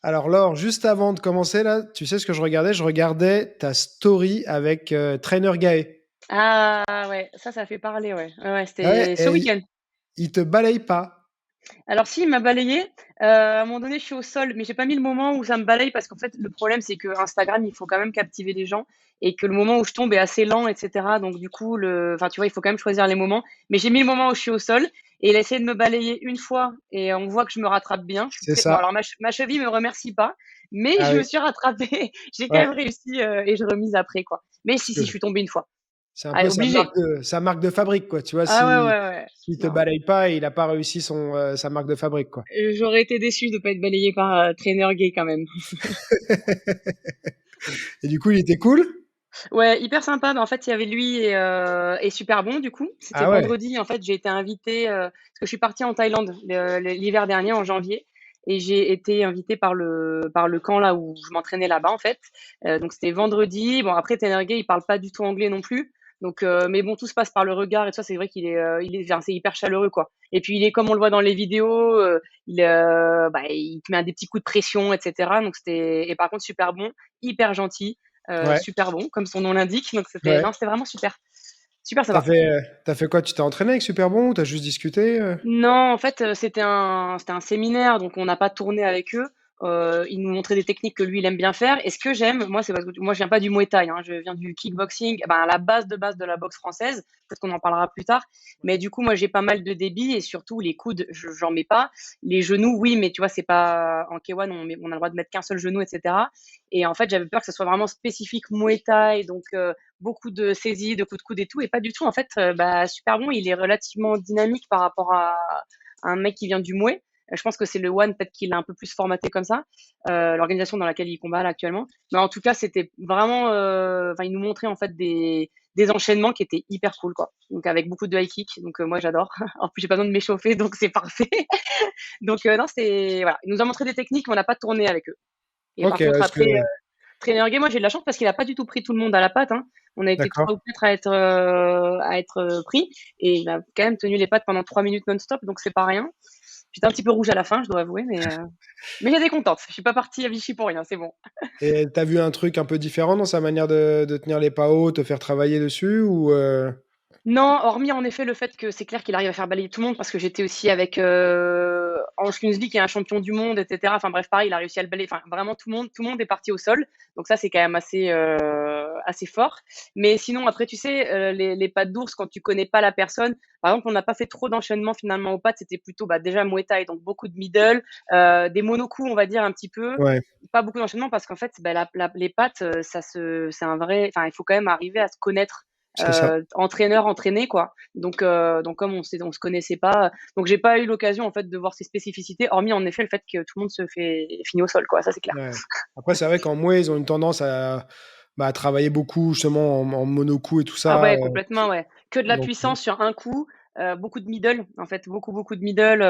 Alors Laure, juste avant de commencer là, tu sais ce que je regardais? Je regardais ta story avec Trainer Gaë. Ah ouais, ça fait parler, ouais. Ouais, ouais, Ouais, c'était ce et week-end. il te balaye pas. Alors si, il m'a balayé. À un moment donné, je suis au sol, mais j'ai pas mis le moment où ça me balaye parce qu'en fait, le problème, c'est que Instagram, il faut quand même captiver les gens et que le moment où je tombe est assez lent, etc. Donc du coup, enfin, tu vois, il faut quand même choisir les moments. Mais j'ai mis le moment où je suis au sol et il a essayé de me balayer une fois et on voit que je me rattrape bien. Je suis C'est très... Bon, ça. alors ma cheville me remercie pas, mais Ah je me oui. suis rattrapée. J'ai quand Ouais. même réussi et je remise après, quoi. Mais Parce si, que je suis tombée une fois. c'est un Ah, peu obligé. sa marque de fabrique, quoi. Tu vois, Ah ouais, si ouais, ouais. s'il te Non. balaye pas, il a pas réussi sa marque de fabrique, quoi. J'aurais été déçue de pas être balayée par Trainer Gay quand même. Et du coup, il était cool? Ouais, hyper sympa. Mais en fait, il y avait lui et Super Bon, du coup. C'était Ah ouais. vendredi. En fait, j'ai été invitée parce que je suis partie en Thaïlande l'hiver dernier, en janvier. Et j'ai été invitée par le camp là où je m'entraînais là-bas, en fait. Donc, c'était vendredi. Bon, après, Trainer Gay, il parle pas du tout anglais non plus. Donc, mais bon, tout se passe par le regard et tout ça. C'est vrai enfin, c'est hyper chaleureux, quoi. Et puis, il est comme on le voit dans les vidéos. Il te met des petits coups de pression, etc. Donc, et par contre, Super Bon, hyper gentil. Ouais. Super bon, comme son nom l'indique. Donc Ouais. non, c'était vraiment super. Super T'as sympa. fait, t'as fait quoi? Tu t'es entraîné avec Super Bon ou t'as juste discuté? Non, en fait, c'était un séminaire, donc on n'a pas tourné avec eux. Il nous montrait des techniques que lui, il aime bien faire. Et ce que j'aime, moi, c'est parce que moi, je viens pas du Muay Thai, hein, je viens du kickboxing, ben, à la base de la boxe française. Peut-être qu'on en parlera plus tard. Mais du coup, moi, j'ai pas mal de débit et surtout les coudes, j'en mets pas. Les genoux, oui, mais tu vois, c'est pas en K1, on a le droit de mettre qu'un seul genou, etc. Et en fait, j'avais peur que ce soit vraiment spécifique Muay Thai, donc beaucoup de saisies, de coups de coude et tout, et pas du tout. En fait, Super Bon, il est relativement dynamique par rapport à un mec qui vient du Mouet. Je pense que c'est le One, peut-être qu'il l'a un peu plus formaté comme ça, l'organisation dans laquelle il combat là actuellement. Mais en tout cas, c'était vraiment, enfin, il nous montrait en fait des enchaînements qui étaient hyper cool, quoi. Donc avec beaucoup de high kick, donc moi j'adore. En plus, j'ai pas besoin de m'échauffer, donc c'est parfait. Donc non, c'est voilà, il nous a montré des techniques, mais on n'a pas tourné avec eux. Et Ok, par contre, est-ce que... après, Trainer Gay, moi j'ai de la chance parce qu'il a pas du tout pris tout le monde à la patte, hein. On a été D'accord. 3 ou 4 à être pris et il a quand même tenu les pattes pendant 3 minutes non-stop, donc c'est pas rien. J'étais un petit peu rouge à la fin, je dois avouer, mais j'étais contente. Je suis pas partie à Vichy pour rien, c'est bon. Et t'as vu un truc un peu différent dans sa manière de tenir les PAO, te faire travailler dessus ou Non, hormis en effet le fait que c'est clair qu'il arrive à faire balayer tout le monde parce que j'étais aussi avec Ange Kinsby qui est un champion du monde, etc. Enfin bref, pareil, il a réussi à le balayer. Enfin vraiment tout le monde est parti au sol. Donc ça c'est quand même assez fort. Mais sinon après tu sais les pattes d'ours quand tu connais pas la personne. Par exemple, on n'a pas fait trop d'enchaînement finalement aux pattes. C'était plutôt déjà Muay Thai, donc beaucoup de middle, des monocoups on va dire un petit peu. ouais, Pas beaucoup d'enchaînement parce qu'en fait les pattes c'est un vrai. Enfin il faut quand même arriver à se connaître c'est ça. entraîneur entraîné quoi. Donc comme on se connaissait pas, donc j'ai pas eu l'occasion en fait de voir ses spécificités, hormis en effet le fait que tout le monde se fait finir au sol quoi, ça c'est clair. Ouais. Après, c'est vrai qu'en Mouais, ils ont une tendance à travailler beaucoup justement en monocoup et tout Ah ça. ouais, complètement ouais. Que de la Donc, puissance sur un coup, beaucoup de middle en fait, beaucoup de middle.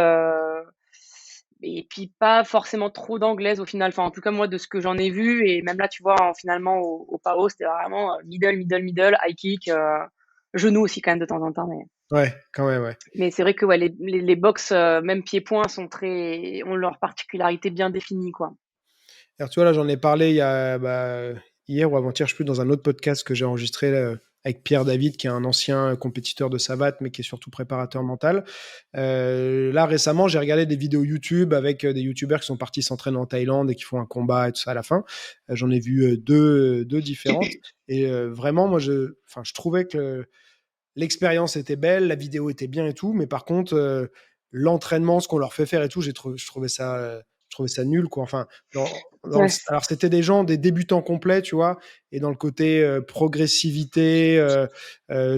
Et puis pas forcément trop d'anglaise au final. Enfin, en tout cas, moi, de ce que j'en ai vu, et même là, tu vois, finalement, au PAO, c'était vraiment middle, high kick, genou aussi quand même de temps en temps. ouais, quand même, ouais. Mais c'est vrai que ouais, les box, même pieds-poings, ont leur particularité bien définie, quoi. Alors, tu vois, là, j'en ai parlé hier ou avant-hier, je sais plus, dans un autre podcast que j'ai enregistré là, avec Pierre David, qui est un ancien compétiteur de savate, mais qui est surtout préparateur mental. Là, récemment, j'ai regardé des vidéos YouTube avec des YouTubeurs qui sont partis s'entraîner en Thaïlande et qui font un combat et tout ça à la fin. J'en ai vu deux différentes. Et vraiment, moi, enfin, je trouvais que l'expérience était belle, la vidéo était bien et tout, mais par contre, l'entraînement, ce qu'on leur fait faire et tout, je trouvais ça nul, quoi. Enfin, Ouais. alors c'était des gens, des débutants complets, tu vois, et dans le côté progressivité,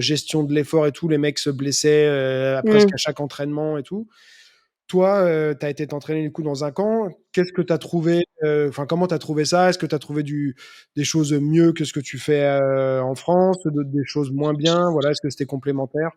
gestion de l'effort et tout, les mecs se blessaient presque à Mmh. chaque entraînement et tout. Toi, tu as été t'entraîner du coup dans un camp. Qu'est-ce que tu as trouvé Enfin, comment tu as trouvé ça? Est-ce que tu as trouvé des choses mieux que ce que tu fais en France, des choses moins bien? Voilà, est-ce que c'était complémentaire?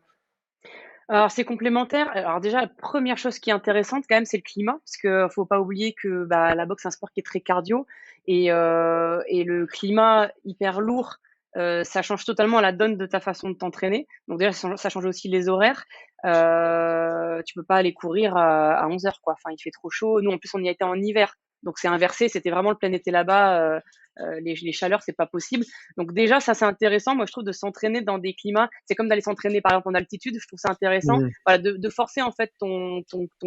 Alors c'est complémentaire. Alors déjà, la première chose qui est intéressante quand même, c'est le climat, parce que faut pas oublier que, la boxe, c'est un sport qui est très cardio et le climat hyper lourd, ça change totalement la donne de ta façon de t'entraîner. Donc déjà, ça change aussi les horaires. Tu peux pas aller courir à 11 heures, quoi. Enfin, il fait trop chaud. Nous, en plus, on y a été en hiver. Donc c'est inversé, c'était vraiment le plein été là-bas. Les chaleurs, c'est pas possible. Donc déjà, ça c'est intéressant. Moi, je trouve de s'entraîner dans des climats, c'est comme d'aller s'entraîner par exemple en altitude. Je trouve ça intéressant. Mmh. Voilà, de forcer en fait ton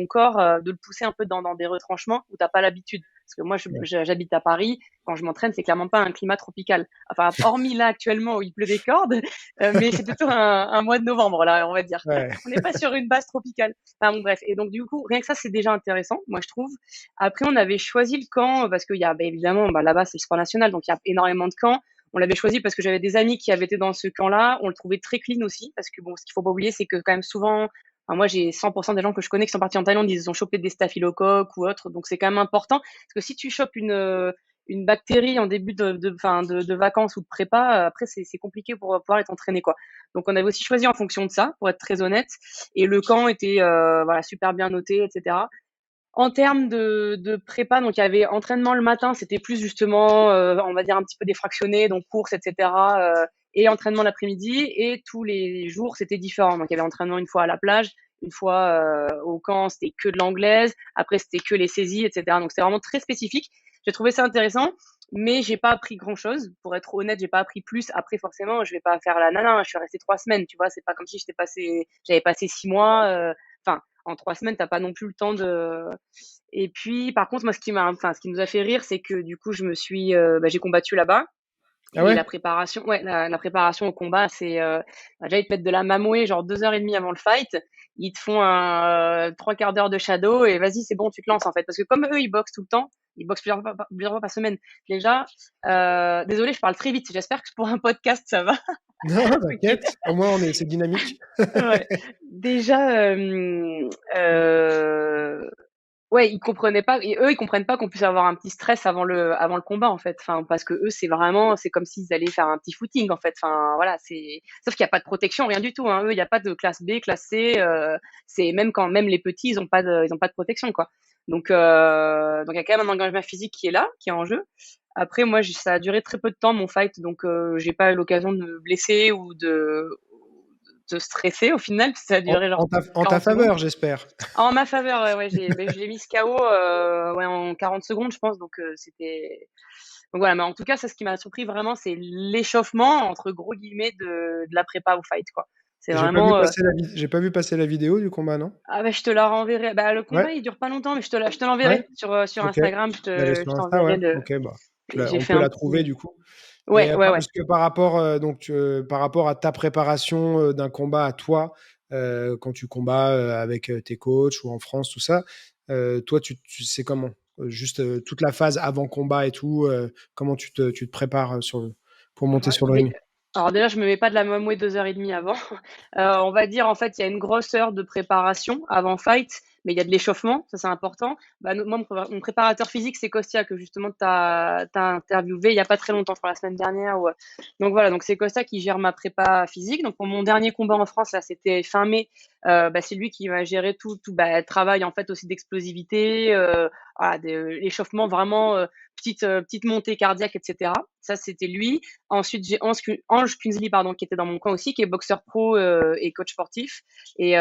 corps, de le pousser un peu dans des retranchements où t'as pas l'habitude. Parce que moi, Ouais. j'habite à Paris. Quand je m'entraîne, c'est clairement pas un climat tropical. Enfin, hormis là actuellement où il pleut des cordes, mais c'est plutôt un mois de novembre là, on va dire. Ouais. On n'est pas sur une base tropicale. Enfin bon, bref. Et donc du coup, rien que ça, c'est déjà intéressant, moi je trouve. Après, on avait choisi le camp parce qu'il y a évidemment, là-bas c'est le sport national, donc il y a énormément de camps. On l'avait choisi parce que j'avais des amis qui avaient été dans ce camp-là. On le trouvait très clean aussi, parce que bon, ce qu'il faut pas oublier, c'est que quand même souvent, enfin, moi j'ai 100% des gens que je connais qui sont partis en Thaïlande, ils ont chopé des staphylocoques ou autre, donc c'est quand même important. Parce que si tu chopes une bactérie en début de vacances ou de prépa, après c'est compliqué pour pouvoir être entraîné quoi. Donc on avait aussi choisi en fonction de ça, pour être très honnête. Et le camp était voilà super bien noté, etc. En termes de prépa, donc il y avait entraînement le matin, c'était plus justement, on va dire un petit peu défractionné, donc course, etc. Et entraînement l'après-midi. Et tous les jours, c'était différent. Donc il y avait entraînement une fois à la plage, une fois au camp, c'était que de l'anglaise. Après, c'était que les saisies, etc. Donc c'était vraiment très spécifique. J'ai trouvé ça intéressant, mais j'ai pas appris grand-chose. Pour être honnête, j'ai pas appris plus. Après, forcément, je vais pas faire la nana. Je suis restée 3 semaines, tu vois. C'est pas comme si j'avais passé 6 mois. Enfin, en 3 semaines, t'as pas non plus le temps de. Et puis, par contre, moi, ce qui nous a fait rire, c'est que du coup, j'ai combattu là-bas. Ah Et ouais? la préparation, ouais, la préparation au combat, c'est déjà ils te mettent de la mamouée genre 2 heures et demie avant le fight. Ils te font un 3 quarts d'heure de shadow et vas-y, c'est bon, tu te lances en fait. Parce que comme eux, ils boxent tout le temps, ils boxent plusieurs fois par semaine. Déjà, désolé, je parle très vite. J'espère que pour un podcast, ça va. Non, Ok. t'inquiète, au moins c'est dynamique. Ouais. Déjà, ouais, ils comprenaient pas et eux, ils comprennent pas qu'on puisse avoir un petit stress avant le combat, en fait. Enfin, parce que eux, c'est comme s'ils allaient faire un petit footing, en fait. Enfin, voilà, sauf qu'il y a pas de protection, rien du tout, hein. Eux, il y a pas de classe B, classe C, c'est même les petits, ils ont pas de protection, quoi. Donc il y a quand même un engagement physique qui est là, qui est en jeu. Après, moi, ça a duré très peu de temps, mon fight, donc j'ai pas eu l'occasion de me blesser ou de stresser au final, parce que ça a En duré genre en ta en ta 40 secondes. faveur, j'espère? En ma faveur, ouais, ouais, je l'ai mise KO ouais, en 40 secondes, je pense. Donc voilà, mais en tout cas, ça, ce qui m'a surpris vraiment, c'est l'échauffement, entre gros guillemets, de la prépa au fight, quoi. C'est vraiment. J'ai pas vu passer la vidéo du combat, non? Ah, bah, je te la renverrai. Bah, le Ouais? combat, il dure pas longtemps, mais je te Ouais? l'enverrai sur OK. Instagram. Elle est Je sur Insta, ouais? t'enverrai le. OK, bah, J'ai on fait peut un la trouver petit. du coup. Et Ouais, ouais, ouais. parce que par rapport, par rapport à ta préparation, d'un combat à toi, quand tu combats, avec, tes coachs ou en France, tout ça, toi tu sais comment? Juste, toute la phase avant combat et tout, comment tu te prépares, pour monter Ouais, sur le ring? alors déjà, je me mets pas de la même way 2 heures et demie avant. On va dire, en fait, il y a une grosse heure de préparation avant fight, mais il y a de l'échauffement, ça c'est important. Bah, moi, mon préparateur physique, c'est Kostia, que justement t'as interviewé il y a pas très longtemps, je crois la semaine dernière. Donc voilà, donc c'est Kostia qui gère ma prépa physique. Donc pour mon dernier combat en France, là, c'était fin mai. Bah, c'est lui qui va gérer tout travail en fait aussi d'explosivité, voilà, l'échauffement vraiment, petite montée cardiaque, etc. Ça, c'était lui. Ensuite, j'ai Ange Kunzli, pardon, qui était dans mon coin aussi, qui est boxeur pro et coach sportif. Et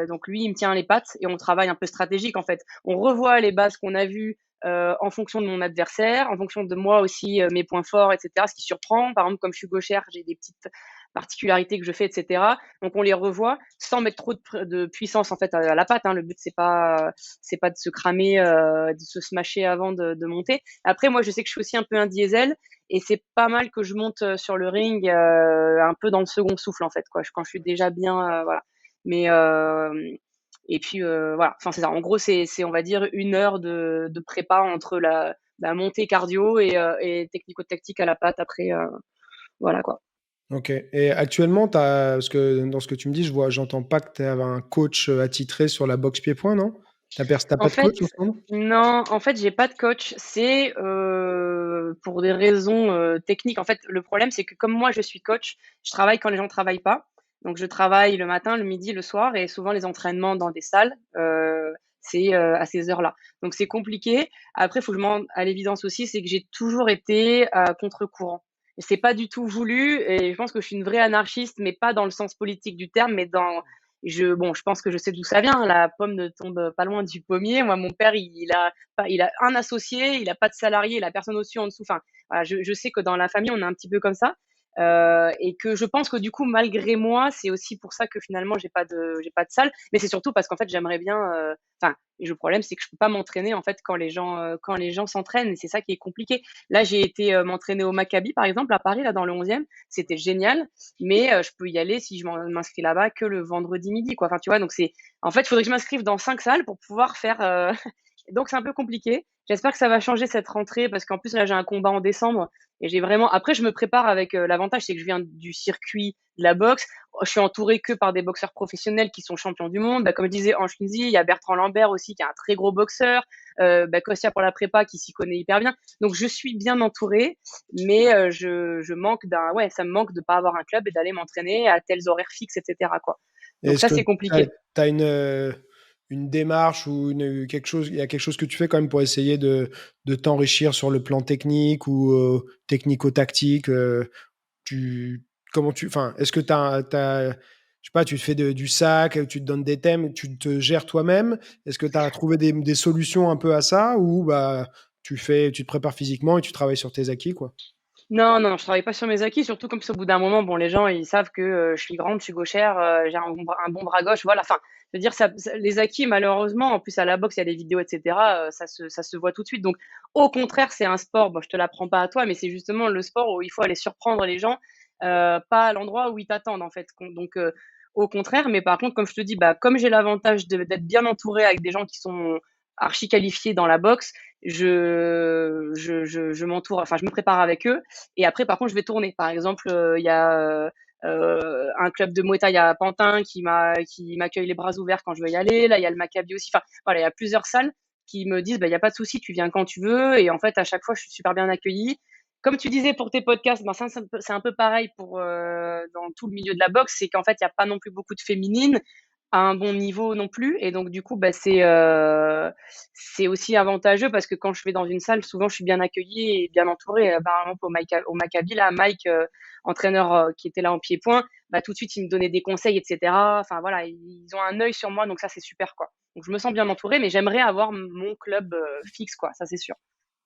donc lui, il me tient les pattes et on travaille un peu stratégique en fait. On revoit les bases qu'on a vues en fonction de mon adversaire, en fonction de moi aussi, mes points forts, etc. Ce qui surprend, par exemple, comme je suis gauchère, j'ai des petites particularités que je fais, etc. Donc on les revoit sans mettre trop de puissance en fait à la patte, hein. Le but c'est pas de se cramer, de se smasher avant de monter. Après, moi, je sais que je suis aussi un peu un diesel et c'est pas mal que je monte sur le ring un peu dans le second souffle en fait, quoi. Quand je suis déjà bien, voilà. Mais et puis voilà. Enfin, c'est ça. En gros, c'est on va dire 1 heure de prépa entre la montée cardio et technico-tactique à la patte après, voilà quoi. OK, et actuellement, parce que dans ce que tu me dis, j'entends pas que tu avais un coach, attitré sur la boxe pied-point, non? Tu En pas de fait, coach en ce moment? non, en fait, j'ai pas de coach. C'est pour des raisons techniques. En fait, le problème, c'est que comme moi, je suis coach, je travaille quand les gens travaillent pas. Donc, je travaille le matin, le midi, le soir, et souvent les entraînements dans des salles, c'est à ces heures-là. Donc, c'est compliqué. Après, il faut que je m'en à l'évidence aussi, c'est que j'ai toujours été à contre-courant. Et c'est pas du tout voulu. Et je pense que je suis une vraie anarchiste, mais pas dans le sens politique du terme, mais Bon, je pense que je sais d'où ça vient. La pomme ne tombe pas loin du pommier. Moi, mon père, il a un associé, il a pas de salarié, il a personne au-dessus, en dessous. Enfin, voilà, je sais que dans la famille, on est un petit peu comme ça. Et que je pense que du coup, malgré moi, c'est aussi pour ça que finalement, j'ai pas de salle. Mais c'est surtout parce qu'en fait, j'aimerais bien. Enfin, et le problème, c'est que je peux pas m'entraîner en fait quand les gens s'entraînent. Et c'est ça qui est compliqué. Là, j'ai été m'entraîner au Maccabi, par exemple, à Paris, là, dans le 11e. C'était génial. Mais je peux y aller si je m'inscris là-bas que le vendredi midi, quoi. Enfin, tu vois, donc en fait, il faudrait que je m'inscrive dans 5 salles pour pouvoir faire. Donc, c'est un peu compliqué. J'espère que ça va changer cette rentrée parce qu'en plus, là, j'ai un combat en décembre et j'ai vraiment. Après, je me prépare avec l'avantage, c'est que je viens du circuit de la boxe. Je suis entourée que par des boxeurs professionnels qui sont champions du monde. Bah, comme je disais, en Tunisie, il y a Bertrand Lambert aussi, qui est un très gros boxeur. Kostia pour la prépa, qui s'y connaît hyper bien. Donc, je suis bien entourée, mais je manque ouais, ça me manque de pas avoir un club et d'aller m'entraîner à tels horaires fixes, etc., quoi. Donc Est-ce ça, que c'est tu compliqué. as une démarche ou quelque chose, il y a quelque chose que tu fais quand même pour essayer de t'enrichir sur le plan technique ou technico-tactique comment enfin, est-ce que je sais pas, tu te fais du sac, tu te donnes des thèmes, tu te gères toi-même? Est-ce que tu as trouvé des solutions un peu à ça ou bah, tu te prépares physiquement et tu travailles sur tes acquis, quoi? Non, non, je travaille pas sur mes acquis, surtout comme si au bout d'un moment, bon, les gens, ils savent que je suis grande, je suis gauchère, j'ai un bon bras gauche, voilà. Enfin, je veux dire, les acquis, malheureusement, en plus à la boxe, il y a des vidéos, etc., ça se voit tout de suite. Donc, au contraire, c'est un sport, bon, je te l'apprends pas à toi, mais c'est justement le sport où il faut aller surprendre les gens, pas à l'endroit où ils t'attendent, en fait. Donc, au contraire, mais par contre, comme je te dis, bah, comme j'ai l'avantage d'être bien entourée avec des gens qui sont archi qualifiés dans la boxe, je m'entoure, enfin, je me prépare avec eux. Et après, par contre, je vais tourner. Par exemple, il y a un club de Muay Thai à Pantin qui m'accueille les bras ouverts quand je veux y aller. Là, il y a le Maccabi aussi. Enfin, voilà, il y a plusieurs salles qui me disent, bah, il n'y a pas de souci, tu viens quand tu veux. Et en fait, à chaque fois, je suis super bien accueillie. Comme tu disais pour tes podcasts, ben ça, c'est un peu pareil dans tout le milieu de la boxe, c'est qu'en fait, il n'y a pas non plus beaucoup de féminines à un bon niveau non plus. Et donc, du coup, bah, c'est aussi avantageux parce que quand je vais dans une salle, souvent, je suis bien accueillie et bien entourée. Par exemple, au Maccabi, là, Mike, entraîneur qui était là en pied-point, bah, tout de suite, il me donnait des conseils, etc. Enfin, voilà, ils ont un œil sur moi, donc ça, c'est super, quoi. Donc, je me sens bien entourée, mais j'aimerais avoir mon club fixe, quoi, ça, c'est sûr.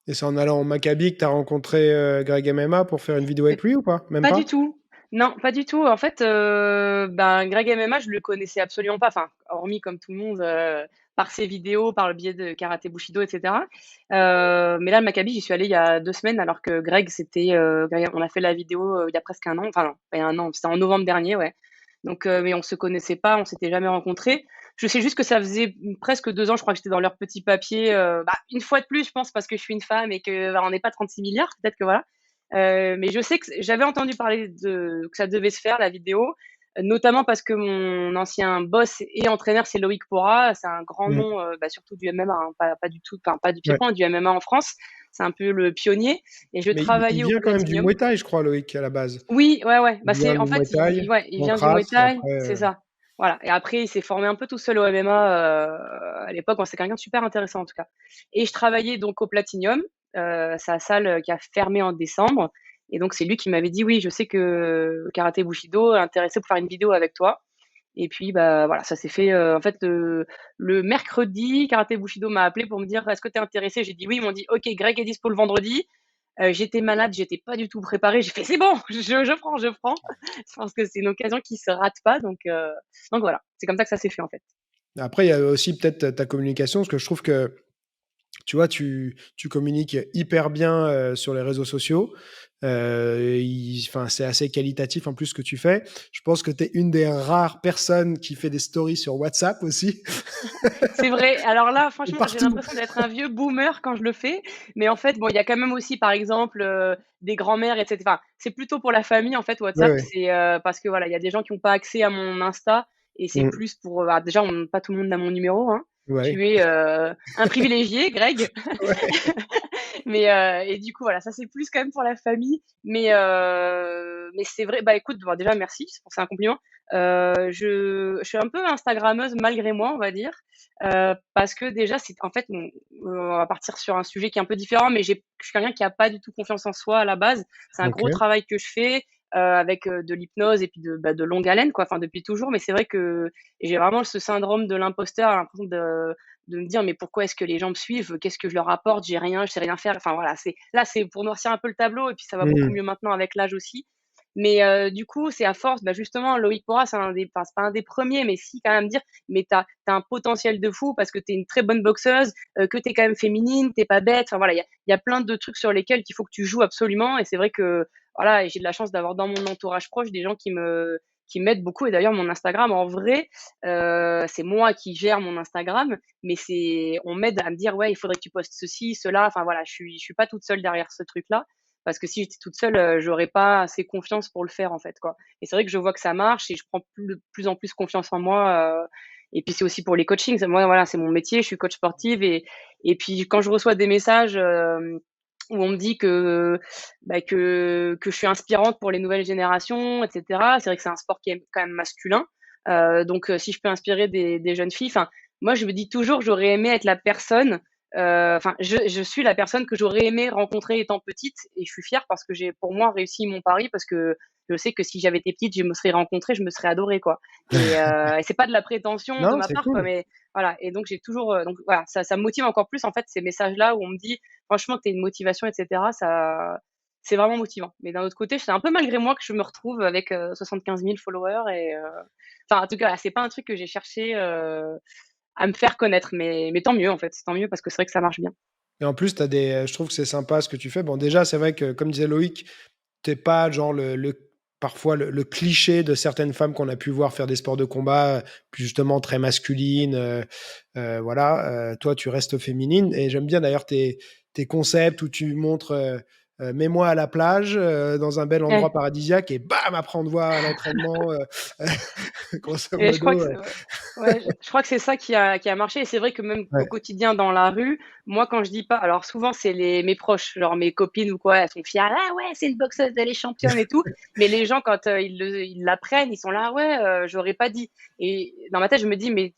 Et c'est en allant au Maccabi que tu as rencontré Greg MMA pour faire une vidéo avec lui ou pas? Même Pas du pas? tout. Non, pas du tout. En fait, ben, Greg MMA, je le connaissais absolument pas. Enfin, hormis comme tout le monde, par ses vidéos, par le biais de Karaté Bushido, etc. Mais là, le Maccabi, j'y suis allée il y a 2 semaines, alors que Greg, on a fait la vidéo il y a presque un an. Enfin, non, pas il y a un an, c'était en novembre dernier, ouais. Donc, mais on se connaissait pas, on s'était jamais rencontrés. Je sais juste que ça faisait presque 2 ans, je crois que j'étais dans leur petit papier. Bah, une fois de plus, je pense, parce que je suis une femme et que bah, on n'est pas 36 milliards, peut-être que voilà. Mais je sais que j'avais entendu parler que ça devait se faire, la vidéo, notamment parce que mon ancien boss et entraîneur, c'est Loïc Pora. C'est un grand Mm. nom, bah, surtout du MMA, hein, pas du tout, enfin, pas du Ouais. pied-point, du MMA en France. C'est un peu le pionnier. Et je Mais il travaillais au vient quand même du Muay Platinium. Thai, je crois, Loïc, à la base. Oui, ouais, ouais. Bah, Il vient en du fait, Muay Thai, ouais, il vient du Muay Pancrase, et Thai, après. c'est ça. Voilà. Et après, il s'est formé un peu tout seul au MMA à l'époque. Bon, c'est quelqu'un de super intéressant en tout cas. Et je travaillais donc au Platinium, sa salle qui a fermé en décembre. Et donc, c'est lui qui m'avait dit, oui, je sais que Karaté Bushido est intéressé pour faire une vidéo avec toi. Et puis, bah, voilà, ça s'est fait. En fait, le mercredi, Karaté Bushido m'a appelé pour me dire, est-ce que tu es intéressé? J'ai dit oui. Ils m'ont dit, ok, Greg est dispo le vendredi. J'étais malade, j'étais pas du tout préparée. J'ai fait: «C'est bon, je prends, je prends». Je pense que c'est une occasion qui se rate pas, donc voilà, c'est comme ça que ça s'est fait, en fait. Après, il y a aussi peut-être ta communication, parce que je trouve que tu vois, tu communiques hyper bien sur les réseaux sociaux. Enfin, c'est assez qualitatif en plus ce que tu fais. Je pense que tu es une des rares personnes qui fait des stories sur WhatsApp aussi. C'est vrai. Alors là, Et franchement, j'ai partout. l'impression d'être un vieux boomer quand je le fais, mais en fait, bon, il y a quand même aussi, par exemple, des grands-mères et cetera. Enfin, c'est plutôt pour la famille, en fait, Ouais, WhatsApp. ouais. C'est, parce que voilà, il y a des gens qui ont pas accès à mon Insta et c'est Mmh. plus pour, bah, déjà, pas tout le monde a mon numéro, hein. Ouais. Tu es, un privilégié, Greg. Ouais. Mais et du coup, voilà, ça c'est plus quand même pour la famille. Mais c'est vrai, bah écoute, bon, déjà merci, c'est un compliment. Je suis un peu instagrammeuse malgré moi, on va dire, parce que déjà, en fait, on va partir sur un sujet qui est un peu différent, mais je suis quelqu'un qui a pas du tout confiance en soi à la base. C'est un OK. gros travail que je fais. avec de l'hypnose et puis de longue haleine, quoi. Enfin, depuis toujours. Mais c'est vrai que j'ai vraiment ce syndrome de l'imposteur, l'impression de me dire, mais pourquoi est-ce que les gens me suivent? Qu'est-ce que je leur apporte? J'ai rien, je sais rien faire. Enfin voilà, c'est pour noircir un peu le tableau et puis ça va beaucoup Mmh. mieux maintenant avec l'âge aussi. Mais du coup, c'est à force, bah, justement, Loïc Pora, c'est pas un des premiers, mais si, quand même dire, mais t'as un potentiel de fou parce que t'es une très bonne boxeuse, que t'es quand même féminine, t'es pas bête. Enfin voilà, il y a plein de trucs sur lesquels il faut que tu joues absolument. Et c'est vrai que voilà, et j'ai de la chance d'avoir dans mon entourage proche des gens qui m'aident beaucoup. Et d'ailleurs, mon Instagram, en vrai, c'est moi qui gère mon Instagram, mais on m'aide à me dire, ouais, il faudrait que tu postes ceci, cela. Enfin voilà, je suis pas toute seule derrière ce truc-là. Parce que si j'étais toute seule, j'aurais pas assez confiance pour le faire, en fait, quoi. Et c'est vrai que je vois que ça marche et je prends de plus en plus confiance en moi. Et puis c'est aussi pour les coachings. Moi, voilà, c'est mon métier, je suis coach sportive et puis quand je reçois des messages où on me dit que je suis inspirante pour les nouvelles générations, etc. C'est vrai que c'est un sport qui est quand même masculin. Donc si je peux inspirer des jeunes filles, enfin, moi je me dis toujours, j'aurais aimé être la personne enfin, je suis la personne que j'aurais aimé rencontrer étant petite et je suis fière parce que j'ai, pour moi, réussi mon pari parce que je sais que si j'avais été petite, je me serais rencontrée, je me serais adorée, quoi. Et c'est pas de la prétention de Non, ma c'est part, quoi, cool. mais voilà. Et donc, j'ai toujours, donc voilà, ça me motive encore plus, en fait, ces messages-là où on me dit, franchement, t'es une motivation, etc. C'est vraiment motivant. Mais d'un autre côté, c'est un peu malgré moi que je me retrouve avec 75 000 followers enfin, en tout cas, c'est pas un truc que j'ai cherché, à me faire connaître, mais tant mieux en fait, tant mieux parce que c'est vrai que ça marche bien. Et en plus, je trouve que c'est sympa ce que tu fais. Bon, déjà, c'est vrai que, comme disait Loïc, t'es pas genre parfois le cliché de certaines femmes qu'on a pu voir faire des sports de combat, plus justement très masculines. Voilà, toi, tu restes féminine. Et j'aime bien d'ailleurs tes concepts où tu montres. Mets-moi à la plage, dans un bel endroit Ouais. paradisiaque, et bam, apprendre voix à l'entraînement, grosso Et je crois que modo. c'est ouais. Ouais, je crois que c'est ça qui a marché et c'est vrai que même au Ouais. quotidien dans la rue, moi quand je dis pas alors souvent c'est mes proches, genre mes copines ou quoi, elles sont fières: «Ah ouais, c'est une boxeuse, elle est championne et tout». Mais les gens quand, ils l'apprennent, ils sont là: «Ah ouais, j'aurais pas dit». Et dans ma tête, je me dis: «Mais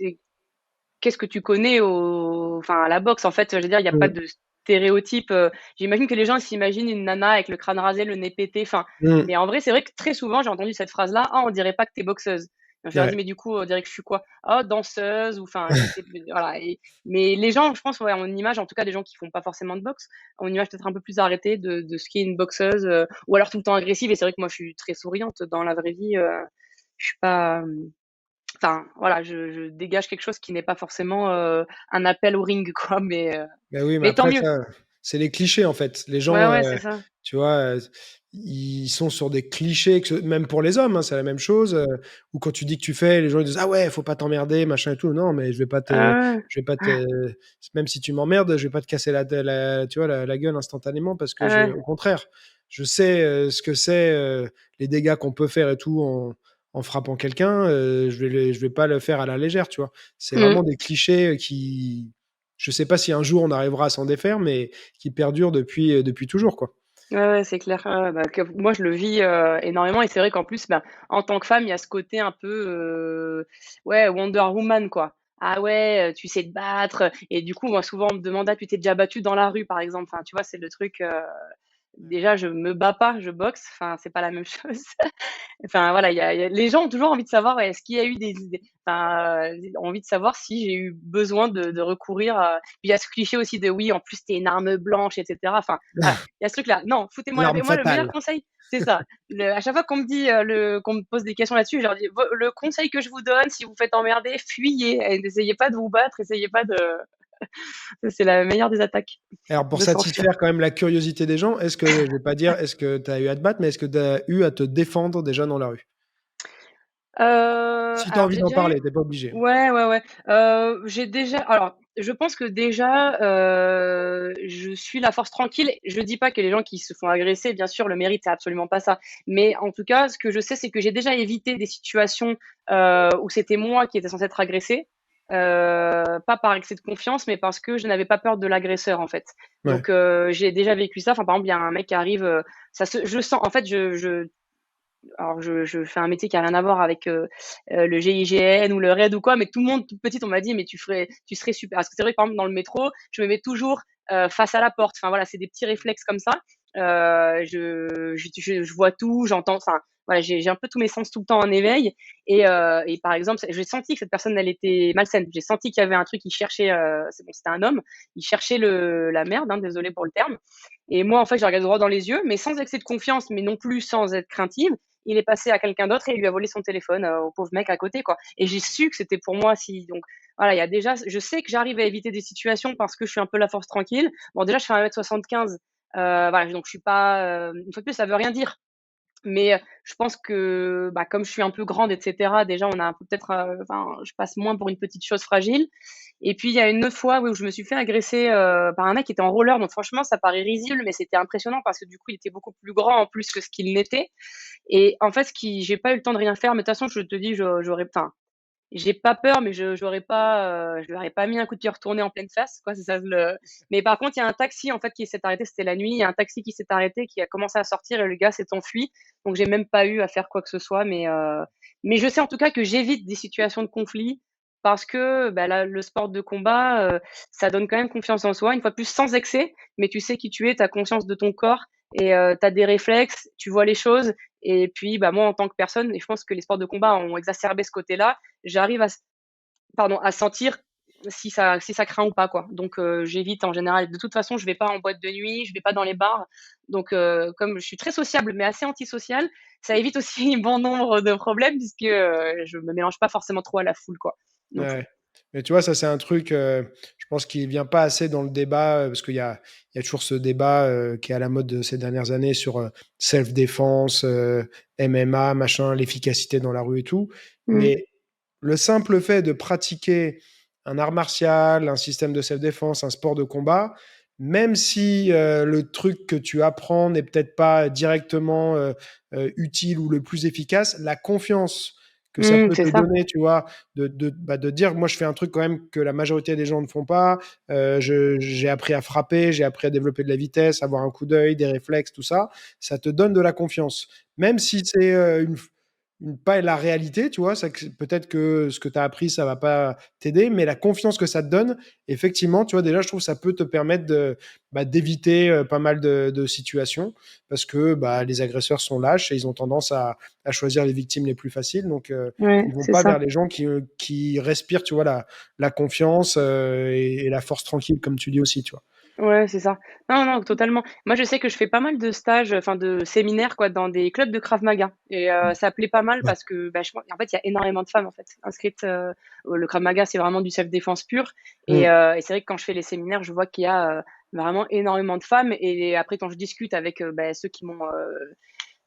qu'est-ce que tu connais à la boxe, en fait, je veux dire, il y a pas Mm, de stéréotype, j'imagine que les gens s'imaginent une nana avec le crâne rasé, le nez pété, enfin, mm, mais en vrai, c'est vrai que très souvent, j'ai entendu cette phrase-là: «Ah, on dirait pas que tu es boxeuse». Je leur dis: ouais. «Mais du coup, on dirait que je suis quoi?» «Ah, danseuse» ou enfin, je sais plus, voilà. Mais les gens, je pense, ouais, ont une image, en tout cas, des gens qui font pas forcément de boxe, ont une image peut-être un peu plus arrêtée de ce qu'est une boxeuse, ou alors tout le temps agressive et c'est vrai que moi, je suis très souriante dans la vraie vie, je suis pas, enfin, voilà, je dégage quelque chose qui n'est pas forcément, un appel au ring, quoi, Ben oui, mais mais tant après mieux. ça, c'est les clichés en fait. Les Ouais, gens, ouais, c'est ça. tu vois, ils sont sur des clichés, même pour les hommes, hein, c'est la même chose. Ou quand tu dis que tu fais, les gens ils disent ah ouais, faut pas t'emmerder, machin et tout. Non, mais Ah je vais pas te, même si tu m'emmerdes, je vais pas te casser tu vois, la gueule instantanément parce que ouais, ouais. au contraire, je sais ce que c'est, les dégâts qu'on peut faire et tout en frappant quelqu'un. Je vais pas le faire à la légère, tu vois. C'est Mmh. vraiment des clichés qui je sais pas si un jour on arrivera à s'en défaire, mais qui perdure depuis toujours, quoi. Ouais, ouais, c'est clair. Ouais, ouais, bah, que moi, je le vis, énormément et c'est vrai qu'en plus, ben, en tant que femme, il y a ce côté un peu, ouais, Wonder Woman, quoi. Ah ouais, tu sais te battre, et du coup, moi, souvent, on me demande: «Ah, tu t'es déjà battue dans la rue?» par exemple. Enfin, tu vois, c'est le truc, déjà, je me bats pas, je boxe, enfin, c'est pas la même chose. Enfin voilà, les gens ont toujours envie de savoir, ouais, est-ce qu'il y a eu envie de savoir si j'ai eu besoin de recourir à puis il y a ce cliché aussi de: «Oui, en plus, tu es une arme blanche» et cetera. Enfin, voilà, il y a ce truc-là. Non, foutez-moi la paix. L'arme Moi, le meilleur fatale. conseil, c'est ça. À chaque fois qu'on me dit, qu'on me pose des questions là-dessus, je leur dis: «Le conseil que je vous donne, si vous vous faites emmerder, fuyez et n'essayez pas de vous battre, essayez pas de». C'est la meilleure des attaques, Alors pour de s'enfuir. satisfaire quand même la curiosité des gens, je vais pas dire est-ce que tu as eu à te battre, mais est-ce que tu as eu à te défendre déjà dans la rue? Si tu as Alors envie j'ai d'en déjà eu parler, tu es pas obligé. ouais, ouais, ouais, j'ai déjà alors je pense que déjà, je suis la force tranquille. Je dis pas que les gens qui se font agresser, bien sûr, le mérite, c'est absolument pas ça. Mais en tout cas, ce que je sais, c'est que j'ai déjà évité des situations, où c'était moi qui étais censée être agressée, pas par excès de confiance, mais parce que je n'avais pas peur de l'agresseur, en fait. Ouais. Donc j'ai déjà vécu ça. Enfin, par exemple, il y a un mec qui arrive, je sens en fait, alors je fais un métier qui a rien à voir avec, le GIGN ou le RAID ou quoi, mais tout le monde, toute petite, on m'a dit: «Mais tu serais super». Parce que c'est vrai que, par exemple, dans le métro, je me mets toujours, face à la porte. Enfin voilà, c'est des petits réflexes comme ça. Je vois tout, j'entends, enfin voilà, j'ai un peu tous mes sens tout le temps en éveil. Et par exemple, j'ai senti que cette personne, elle était malsaine. J'ai senti qu'il y avait un truc, il cherchait, c'est bon, c'était un homme, il cherchait la merde, hein, désolé pour le terme. Et moi, en fait, j'ai regardé droit dans les yeux, mais sans excès de confiance, mais non plus sans être craintive. Il est passé à quelqu'un d'autre et il lui a volé son téléphone au pauvre mec à côté, quoi. Et j'ai su que c'était pour moi. Si donc voilà, il y a déjà, je sais que j'arrive à éviter des situations parce que je suis un peu la force tranquille. Bon, déjà, je fais 1m75, voilà, donc je suis pas. Une fois de plus, ça veut rien dire. Mais je pense que, bah, comme je suis un peu grande, et cetera, déjà, on a un peu peut-être, enfin, je passe moins pour une petite chose fragile. Et puis, il y a une autre fois, oui, où je me suis fait agresser par un mec qui était en roller. Donc, franchement, ça paraît risible, mais c'était impressionnant parce que du coup, il était beaucoup plus grand en plus que ce qu'il n'était. Et en fait, j'ai pas eu le temps de rien faire. Mais de toute façon, je te dis, j'aurais, enfin, j'ai pas peur, mais je lui aurais pas mis un coup de pied retourné en pleine face, quoi. C'est ça le. Mais par contre, il y a un taxi en fait qui s'est arrêté. C'était la nuit. Il y a un taxi qui s'est arrêté, qui a commencé à sortir et le gars s'est enfui. Donc j'ai même pas eu à faire quoi que ce soit. Mais je sais en tout cas que j'évite des situations de conflit parce que bah, le sport de combat, ça donne quand même confiance en soi. Une fois de plus, sans excès, mais tu sais qui tu es, t'as conscience de ton corps et t'as des réflexes, tu vois les choses. Et puis, bah, moi, en tant que personne, et je pense que les sports de combat ont exacerbé ce côté-là, j'arrive à sentir si ça craint ou pas, quoi. Donc, j'évite en général. De toute façon, je vais pas en boîte de nuit, je vais pas dans les bars. Donc, comme je suis très sociable, mais assez antisociale, ça évite aussi bon nombre de problèmes puisque je me mélange pas forcément trop à la foule, quoi. Donc, Ouais. Mais tu vois, ça, c'est un truc, je pense qu'il vient pas assez dans le débat, parce qu'il y a toujours ce débat qui est à la mode de ces dernières années sur self-défense, MMA, machin, l'efficacité dans la rue et tout. mm, Mais le simple fait de pratiquer un art martial, un système de self-défense, un sport de combat, même si le truc que tu apprends n'est peut-être pas directement utile ou le plus efficace, la confiance que ça peut c'est te ça. donner, tu vois, de dire, moi je fais un truc quand même que la majorité des gens ne font pas, j'ai appris à frapper, j'ai appris à développer de la vitesse, avoir un coup d'œil, des réflexes, tout ça, ça te donne de la confiance. Même si c'est pas la réalité, tu vois, peut-être que ce que tu as appris, ça va pas t'aider, mais la confiance que ça te donne, effectivement, tu vois, déjà, je trouve que ça peut te permettre d'éviter pas mal de situations, parce que bah, les agresseurs sont lâches et ils ont tendance à choisir les victimes les plus faciles, donc Ouais, ils vont c'est pas ça. vers les gens qui respirent, tu vois, la confiance et la force tranquille, comme tu dis aussi, tu vois. Ouais, c'est ça. Non, non, totalement. Moi, je sais que je fais pas mal de stages, enfin de séminaires, quoi, dans des clubs de Krav Maga. Et ça plaît pas mal Ouais. parce que, bah, en fait, il y a énormément de femmes en fait inscrites. Le Krav Maga, c'est vraiment du self-défense pur. Et, Mm. et c'est vrai que quand je fais les séminaires, je vois qu'il y a vraiment énormément de femmes. Et après, quand je discute avec bah, ceux qui m'ont,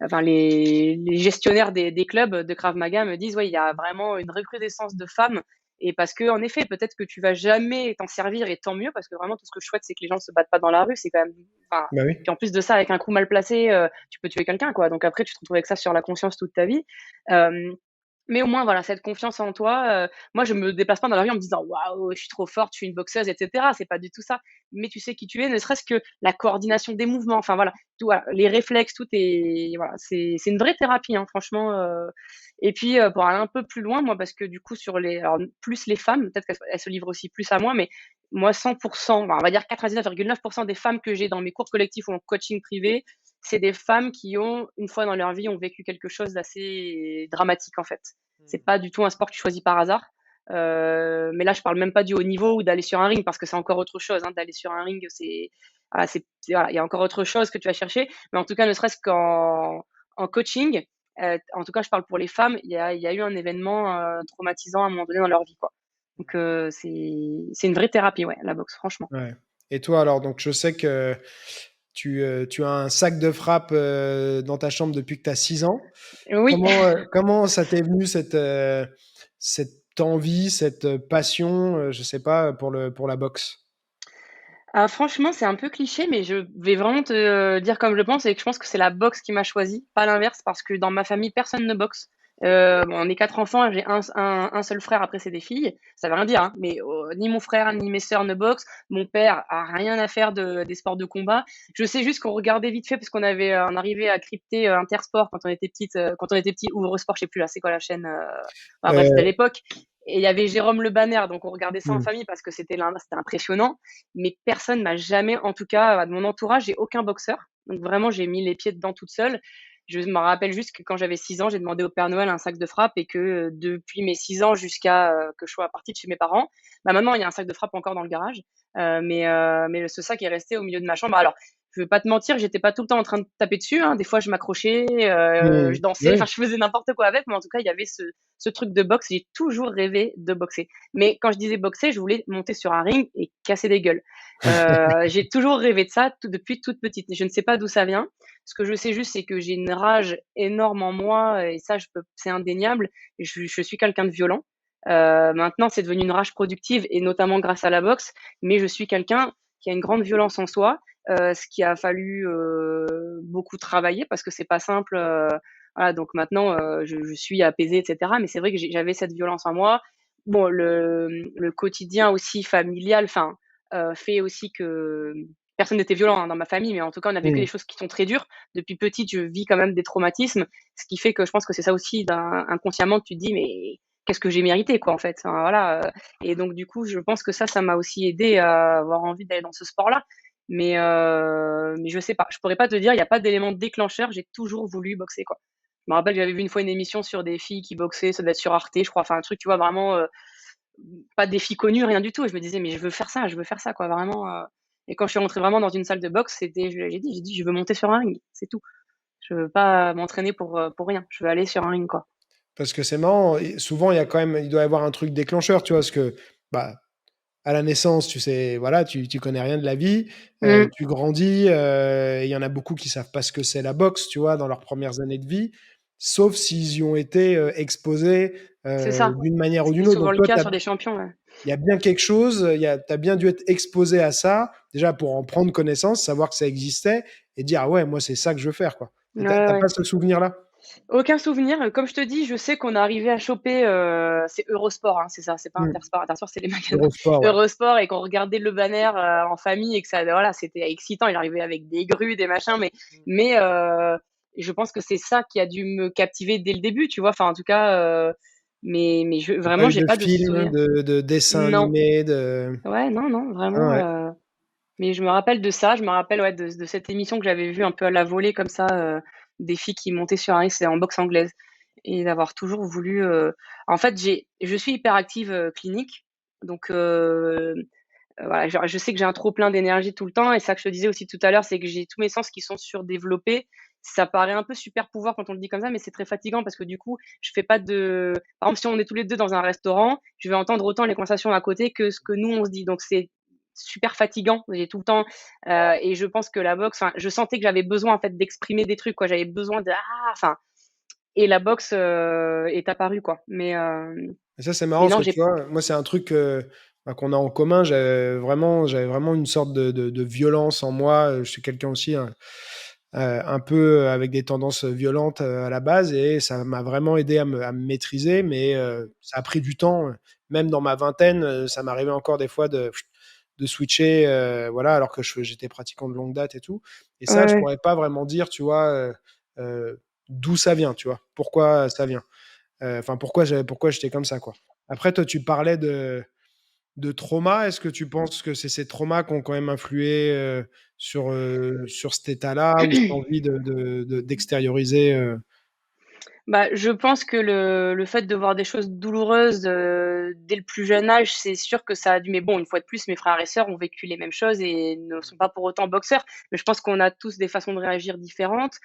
enfin les gestionnaires des clubs de Krav Maga me disent, ouais, il y a vraiment une recrudescence de femmes. Et parce que, en effet, peut-être que tu vas jamais t'en servir et tant mieux, parce que vraiment, tout ce que je souhaite, c'est que les gens se battent pas dans la rue. C'est quand même, enfin, Bah oui. puis en plus de ça, avec un coup mal placé, tu peux tuer quelqu'un, quoi. Donc après, tu te retrouves avec ça sur la conscience toute ta vie. Euh, mais au moins, voilà, cette confiance en toi. Moi, je me déplace pas dans la rue en me disant waouh, je suis trop forte, je suis une boxeuse, etc. C'est pas du tout ça. Mais tu sais qui tu es, ne serait-ce que la coordination des mouvements. Enfin voilà, tout, voilà, les réflexes, tout est voilà, c'est une vraie thérapie, hein, franchement. Et puis pour aller un peu plus loin, moi, parce que du coup sur alors plus les femmes, peut-être qu'elles se livrent aussi plus à moi, mais moi 100%, enfin, on va dire 99,9% des femmes que j'ai dans mes cours collectifs ou en coaching privé, c'est des femmes qui ont une fois dans leur vie ont vécu quelque chose d'assez dramatique en fait. C'est pas du tout un sport que tu choisis par hasard. Mais là, je parle même pas du haut niveau ou d'aller sur un ring parce que c'est encore autre chose. Hein, d'aller sur un ring, voilà, voilà, il y a encore autre chose que tu vas chercher. Mais en tout cas, ne serait-ce qu'en coaching, en tout cas, je parle pour les femmes, il y a eu un événement traumatisant à un moment donné dans leur vie, quoi. Donc c'est une vraie thérapie, ouais, la boxe, franchement. Ouais. Et toi, alors, donc je sais que tu as un sac de frappe dans ta chambre depuis que tu as 6 ans. Oui. Comment ça t'est venu cette envie, cette passion, je sais pas, pour la boxe? Ah, franchement, c'est un peu cliché, mais je vais vraiment te dire comme je pense et que je pense que c'est la boxe qui m'a choisi, pas l'inverse, parce que dans ma famille, personne ne boxe. Bon, on est quatre enfants, j'ai un seul frère, après c'est des filles. Ça veut rien dire, hein, mais ni mon frère ni mes sœurs ne boxent. Mon père a rien à faire des sports de combat. Je sais juste qu'on regardait vite fait parce qu'on avait, on arrivait à crypter Intersport quand on était petite, quand on était petit, ou Eurosport, je sais plus là, c'est quoi la chaîne. Enfin, bref, c'était à Euh, l'époque. Et il y avait Jérôme Le Banner, donc on regardait ça en hmm. famille parce que c'était impressionnant, mais personne m'a jamais, en tout cas, de mon entourage, j'ai aucun boxeur. Donc vraiment, j'ai mis les pieds dedans toute seule. Je me rappelle juste que quand j'avais 6 ans, j'ai demandé au Père Noël un sac de frappe et que depuis mes 6 ans jusqu'à que je sois partie de chez mes parents, bah maintenant il y a un sac de frappe encore dans le garage, mais ce sac est resté au milieu de ma chambre. Alors, je vais pas te mentir, j'étais pas tout le temps en train de taper dessus, hein. Des fois, je m'accrochais, je Mmh. dansais, enfin, Ouais. je faisais n'importe quoi avec, mais en tout cas, il y avait ce truc de boxe. J'ai toujours rêvé de boxer. Mais quand je disais boxer, je voulais monter sur un ring et casser des gueules. J'ai toujours rêvé de ça depuis toute petite. Je ne sais pas d'où ça vient. Ce que je sais juste, c'est que j'ai une rage énorme en moi et ça, c'est indéniable. Je suis quelqu'un de violent. Maintenant, c'est devenu une rage productive et notamment grâce à la boxe, mais je suis quelqu'un qui a une grande violence en soi, ce qui a fallu beaucoup travailler parce que c'est pas simple. Voilà, donc maintenant, je suis apaisée, etc. Mais c'est vrai que j'avais cette violence en moi. Bon, le quotidien aussi familial, enfin, fait aussi que personne n'était violent hein, dans ma famille, mais en tout cas, on a vécu des Mmh. choses qui sont très dures. Depuis petite, je vis quand même des traumatismes, ce qui fait que je pense que c'est ça aussi, inconsciemment, que tu te dis, mais qu'est-ce que j'ai mérité, quoi, en fait. Enfin, voilà. Et donc, du coup, je pense que ça m'a aussi aidé à avoir envie d'aller dans ce sport-là. Mais je sais pas. Je pourrais pas te dire, il n'y a pas d'élément déclencheur. J'ai toujours voulu boxer, quoi. Je me rappelle, j'avais vu une fois une émission sur des filles qui boxaient, ça devait être sur Arte, je crois. Enfin, un truc, tu vois, vraiment, pas des filles connues, rien du tout. Et je me disais, mais je veux faire ça, quoi, vraiment. Et quand je suis rentrée vraiment dans une salle de boxe, j'ai dit, je veux monter sur un ring, c'est tout. Je veux pas m'entraîner pour rien. Je veux aller sur un ring, quoi. Parce que c'est marrant, souvent il doit y avoir un truc déclencheur, tu vois, parce que bah, à la naissance, tu sais, voilà, tu connais rien de la vie, Mmh, tu grandis, et il y en a beaucoup qui savent pas ce que c'est la boxe, tu vois, dans leurs premières années de vie, sauf s'ils y ont été exposés c'est ça. d'une manière Ce ou qui est d'une autre. souvent Donc le toi, cas sur des champions, ouais. il y a bien quelque chose, tu as bien dû être exposé à ça, déjà pour en prendre connaissance, savoir que ça existait, et dire, ah ouais, moi, c'est ça que je veux faire, quoi. Et Ouais, t'as pas ouais. ce souvenir-là? Aucun souvenir. Comme je te dis, je sais qu'on est arrivé à choper, c'est Eurosport, hein, c'est ça, c'est pas Hmm. Intersport. Intersport, c'est les magasins. Eurosport, ouais. Eurosport et qu'on regardait le banner, en famille et que ça voilà, c'était excitant. Il arrivait avec des grues, des machins, mais je pense que c'est ça qui a dû me captiver dès le début, tu vois? Enfin, en tout cas, mais T'as pas vraiment, eu j'ai de pas de film, souvenir. de dessin Non. animé, de... Ouais, non, non, Ah vraiment, ouais. mais je me rappelle de ça, je me rappelle, ouais, de cette émission que j'avais vue un peu à la volée comme ça, des filles qui montaient sur un ring, c'est en boxe anglaise et d'avoir toujours voulu, en fait, je suis hyperactive, clinique donc voilà, genre, je sais que j'ai un trop plein d'énergie tout le temps et ça que je te disais aussi tout à l'heure, c'est que j'ai tous mes sens qui sont surdéveloppés. Ça paraît un peu super pouvoir quand on le dit comme ça, mais c'est très fatigant parce que du coup, je fais pas de par exemple, si on est tous les 2 dans un restaurant, je vais entendre autant les conversations à côté que ce que nous on se dit. Donc c'est super fatigant. J'ai tout le temps, et je pense que la boxe, enfin, je sentais que j'avais besoin en fait d'exprimer des trucs quoi. J'avais besoin de enfin et la boxe, est apparue quoi. Et ça, c'est Mais marrant parce non, que tu j'ai vois, moi, c'est un truc bah, qu'on a en commun. J'avais vraiment une sorte de violence en moi. Je suis quelqu'un aussi un peu avec des tendances violentes à la base et ça m'a vraiment aidé à me maîtriser, mais ça a pris du temps. Même dans ma vingtaine, ça m'arrivait encore des fois de switcher, voilà, alors que j'étais pratiquant de longue date et tout. Et ouais, ça, je ouais. pourrais pas vraiment dire, tu vois, d'où ça vient, tu vois, pourquoi ça vient. Enfin, pourquoi j'étais comme ça, quoi. Après, toi, tu parlais de trauma. Est-ce que tu penses que c'est ces traumas qui ont quand même influé sur cet état-là ou cette envie d'extérioriser Bah, je pense que le fait de voir des choses douloureuses, dès le plus jeune âge, c'est sûr que ça a dû mais bon, une fois de plus, mes frères et sœurs ont vécu les mêmes choses et ne sont pas pour autant boxeurs. Mais je pense qu'on a tous des façons de réagir différentes,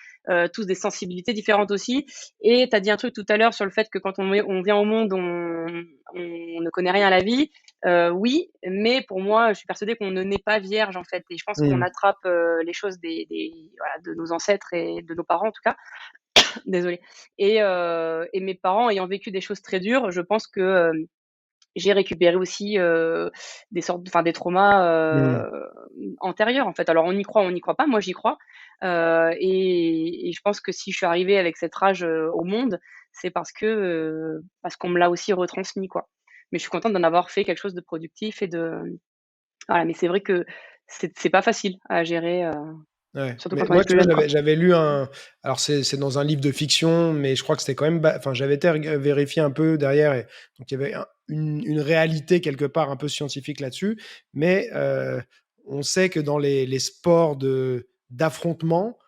tous des sensibilités différentes aussi. Et tu as dit un truc tout à l'heure sur le fait que quand on vient au monde, on ne connaît rien à la vie. Oui, mais pour moi, je suis persuadée qu'on ne naît pas vierge, en fait et je pense qu'on Mmh. attrape, les choses des voilà, de nos ancêtres et de nos parents, en tout cas. Désolée. Et mes parents ayant vécu des choses très dures, je pense que, j'ai récupéré aussi, des traumas, Mmh. antérieurs, en fait. Alors on y croit, on n'y croit pas, moi j'y crois, et je pense que si je suis arrivée avec cette rage, au monde, c'est parce qu'on me l'a aussi retransmis, quoi. Mais je suis contente d'en avoir fait quelque chose de productif et voilà, mais c'est vrai que c'est pas facile à gérer, Ouais, surtout mais quand on est moi, plus tu vois, jeune, quoi. j'avais lu alors c'est dans un livre de fiction, mais je crois que c'était quand même enfin, j'avais été vérifier un peu derrière et donc il y avait une réalité quelque part un peu scientifique là-dessus, mais on sait que dans les sports d'affrontement,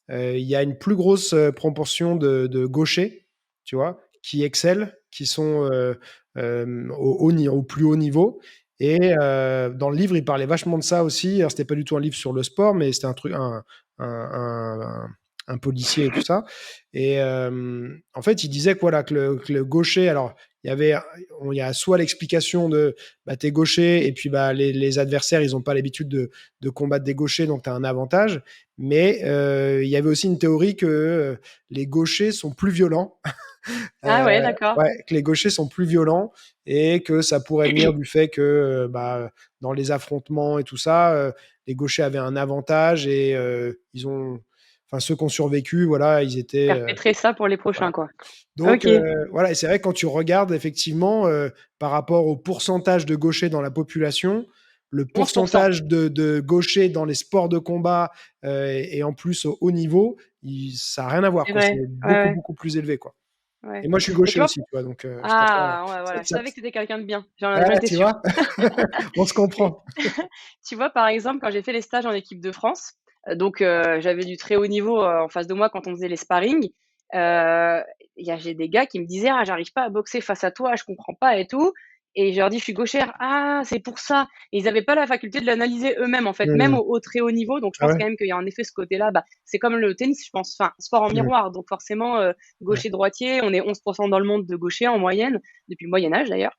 il y a une plus grosse proportion de gauchers, tu vois, qui excellent, qui sont au plus haut niveau. Et dans le livre, il parlait vachement de ça aussi. Alors, c'était pas du tout un livre sur le sport, mais c'était un policier et tout ça. Et en fait, il disait que, voilà, que le gaucher, alors, il y a soit l'explication de bah, t'es gaucher et puis bah, les adversaires, ils n'ont pas l'habitude de combattre des gauchers, donc tu as un avantage. Mais il y avait aussi une théorie que les gauchers sont plus violents. Ah ouais, d'accord. Ouais, que les gauchers sont plus violents et que ça pourrait venir du fait que bah, dans les affrontements et tout ça, les gauchers avaient un avantage et enfin, ceux qui ont survécu, voilà, ils étaient. Perpétrer ça pour les prochains, Voilà. quoi. Donc, OK. voilà, et c'est vrai que quand tu regardes effectivement par rapport au pourcentage de gauchers dans la population, le 11%. pourcentage de gauchers dans les sports de combat et en plus au haut niveau, ça n'a rien à voir, C'est quoi. C'est vrai. Ouais, beaucoup, ouais, beaucoup plus élevé, quoi. Et ouais. moi, je suis Et tu gaucher vois aussi, tu vois, donc c'est pour ça. ah ouais, voilà, je savais que c'était quelqu'un de bien. J'en Ouais, étais tu sûre. vois? On se Et comprend. tu vois, par exemple, quand j'ai fait les stages en équipe de France, donc j'avais du très haut niveau, en face de moi quand on faisait les sparring, j'ai des gars qui me disaient: «Ah, j'arrive pas à boxer face à toi, je comprends pas et tout», et je leur dis: «Je suis gauchère». «Ah, c'est pour ça», et ils avaient pas la faculté de l'analyser eux-mêmes, en fait, même Mmh. au très haut niveau, donc je Ah pense ouais? quand même qu'il y a en effet ce côté-là, bah, c'est comme le tennis, je pense, enfin, sport en Mmh. miroir, donc forcément, Ouais. gaucher-droitier, on est 11 dans le monde de gauchers en moyenne, depuis le Moyen Âge d'ailleurs.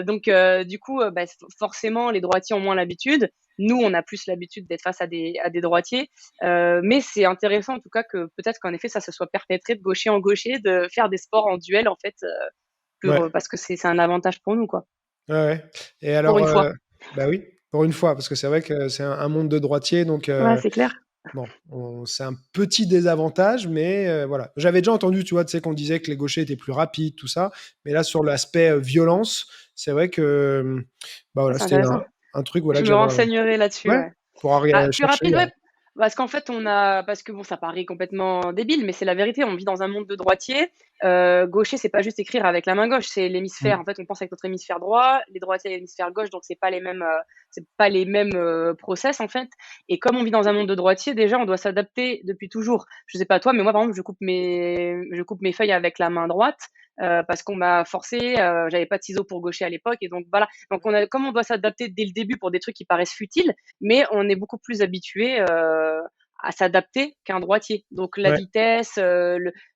Donc du coup, bah, forcément, les droitiers ont moins l'habitude. Nous, on a plus l'habitude d'être face à des droitiers. Mais c'est intéressant en tout cas que peut-être qu'en effet, ça se soit perpétré de gaucher en gaucher, de faire des sports en duel en fait, Ouais. parce que c'est un avantage pour nous, quoi. Ouais, ouais. Et Pour alors, une fois. bah oui, pour une fois, parce que c'est vrai que c'est un monde de droitiers, donc Ouais, c'est clair. bon, c'est un petit désavantage, mais voilà. J'avais déjà entendu, tu vois, tu sais, qu'on disait que les gauchers étaient plus rapides, tout ça, mais là, sur l'aspect violence, c'est vrai que bah Ah, voilà, c'est c'était intéressant. un truc, voilà, Je que me j'avais. renseignerai là-dessus, Ouais, ouais. pour Ah, plus chercher. rapide, ouais, parce qu'en fait, parce que bon, ça paraît complètement débile, mais c'est la vérité. On vit dans un monde de droitiers. Gaucher, c'est pas juste écrire avec la main gauche, c'est l'hémisphère. Mm. En fait, on pense avec notre hémisphère droit, les droitiers avec l'hémisphère gauche, donc c'est pas les mêmes process en fait. Et comme on vit dans un monde de droitiers, déjà, on doit s'adapter depuis toujours. Je sais pas toi, mais moi, par exemple, je coupe mes feuilles avec la main droite. Parce qu'on m'a forcé, j'avais pas de ciseaux pour gaucher à l'époque, et donc voilà. Donc comme on doit s'adapter dès le début pour des trucs qui paraissent futiles, mais on est beaucoup plus habitué à s'adapter qu'un droitier. Donc la Ouais, vitesse,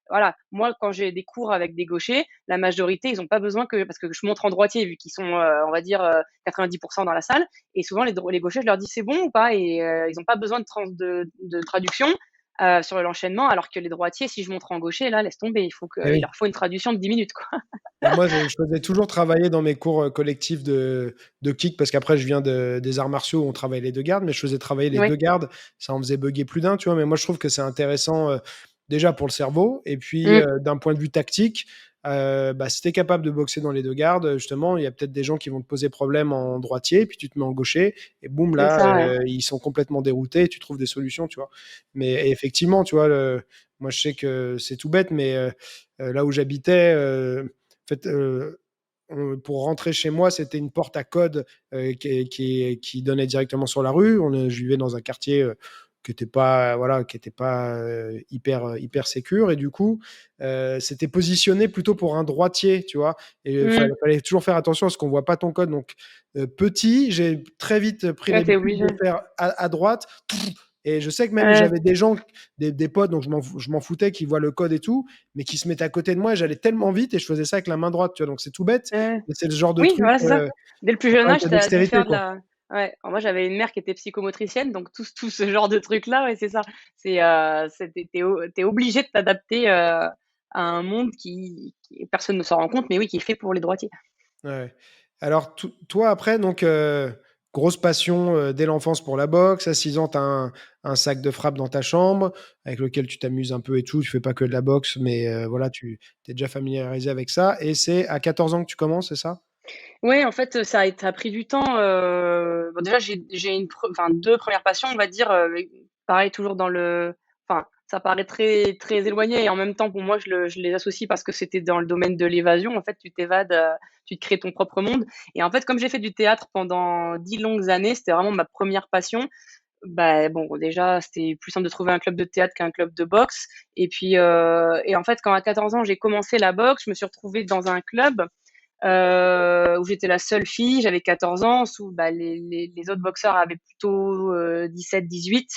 voilà. Moi, quand j'ai des cours avec des gauchers, la majorité, ils n'ont pas besoin parce que je montre en droitier vu qu'ils sont, on va dire, 90% dans la salle. Et souvent, les gauchers, je leur dis c'est bon ou pas, et ils n'ont pas besoin de traduction. Sur l'enchaînement, alors que les droitiers, si je montre en gaucher, là, laisse tomber, eh il oui. leur faut une traduction de 10 minutes, quoi. Et moi, je faisais toujours travailler dans mes cours collectifs de kick, parce qu'après, je viens des arts martiaux où on travaille les deux gardes, mais je faisais travailler les Ouais. deux gardes. Ça en faisait bugger plus d'un, tu vois. Mais moi, je trouve que c'est intéressant déjà pour le cerveau. Et puis, Mm. d'un point de vue tactique, bah, si tu es capable de boxer dans les deux gardes, justement, il y a peut-être des gens qui vont te poser problème en droitier, puis tu te mets en gaucher, et boum, C'est là, ça, ouais. ils sont complètement déroutés, et tu trouves des solutions, tu vois. Mais et effectivement, tu vois, moi, je sais que c'est tout bête, mais là où j'habitais, en fait, pour rentrer chez moi, c'était une porte à code qui donnait directement sur la rue. Je vivais dans un quartier qui n'était pas, voilà, qui était pas hyper sécure. Et du coup, c'était positionné plutôt pour un droitier, tu vois. Et il Mm. fallait toujours faire attention à ce qu'on ne voit pas ton code. Donc, petit, j'ai très vite pris Ouais, t'es l'habitude obligé. de faire à droite. Et je sais que même Ouais. j'avais des gens, des potes, donc je m'en foutais, qui voient le code et tout, mais qui se mettaient à côté de moi, et j'allais tellement vite et je faisais ça avec la main droite, tu vois. Donc c'est tout bête, Ouais. mais c'est le genre de Oui, truc, voilà, c'est ça. Dès le plus faut jeune quand même âge, de tu as dû dextérité, faire de quoi. la ouais. Alors moi, j'avais une mère qui était psychomotricienne, donc tout ce genre de trucs-là, ouais, c'est ça. Tu obligé de t'adapter, à un monde qui personne ne s'en rend compte, mais oui, qui est fait pour les droitiers. Ouais. Alors, toi, après, donc, grosse passion dès l'enfance pour la boxe. À 6 ans, tu as un sac de frappe dans ta chambre avec lequel tu t'amuses un peu et tout. Tu fais pas que de la boxe, mais voilà, tu es déjà familiarisé avec ça. Et c'est à 14 ans que tu commences, c'est ça? Ouais, en fait, ça a pris du temps, bon déjà j'ai enfin 2 premières passions, on va dire, pareil toujours dans le enfin, ça paraît très très éloigné, et en même temps pour moi je les associe parce que c'était dans le domaine de l'évasion. En fait, tu t'évades, tu te crées ton propre monde, et en fait, comme j'ai fait du théâtre pendant 10 longues années, c'était vraiment ma première passion. Bah, bon, déjà, c'était plus simple de trouver un club de théâtre qu'un club de boxe. Et puis, et en fait, quand à 14 ans, j'ai commencé la boxe, je me suis retrouvée dans un club où j'étais la seule fille, j'avais 14 ans, où bah, les autres boxeurs avaient plutôt 17, 18.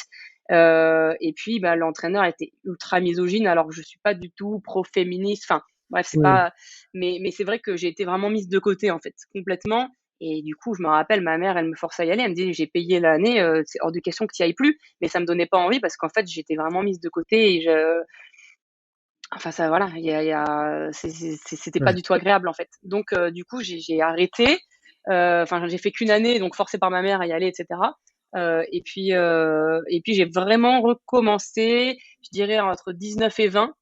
Et puis, bah, l'entraîneur était ultra misogyne, alors que je suis pas du tout pro-féministe. Enfin, bref, c'est Mmh. pas. Mais c'est vrai que j'ai été vraiment mise de côté, en fait, complètement. Et du coup, je me rappelle, ma mère, elle me forçait à y aller. Elle me dit, j'ai payé l'année, c'est hors de question que tu y ailles plus. Mais ça me donnait pas envie parce qu'en fait, j'étais vraiment mise de côté et enfin, ça, voilà, c'était pas Ouais. du tout agréable, en fait. Donc, du coup, j'ai arrêté. Enfin, j'ai fait qu'une année, donc forcée par ma mère à y aller, etc. Et puis j'ai vraiment recommencé, je dirais, entre 19 et 20.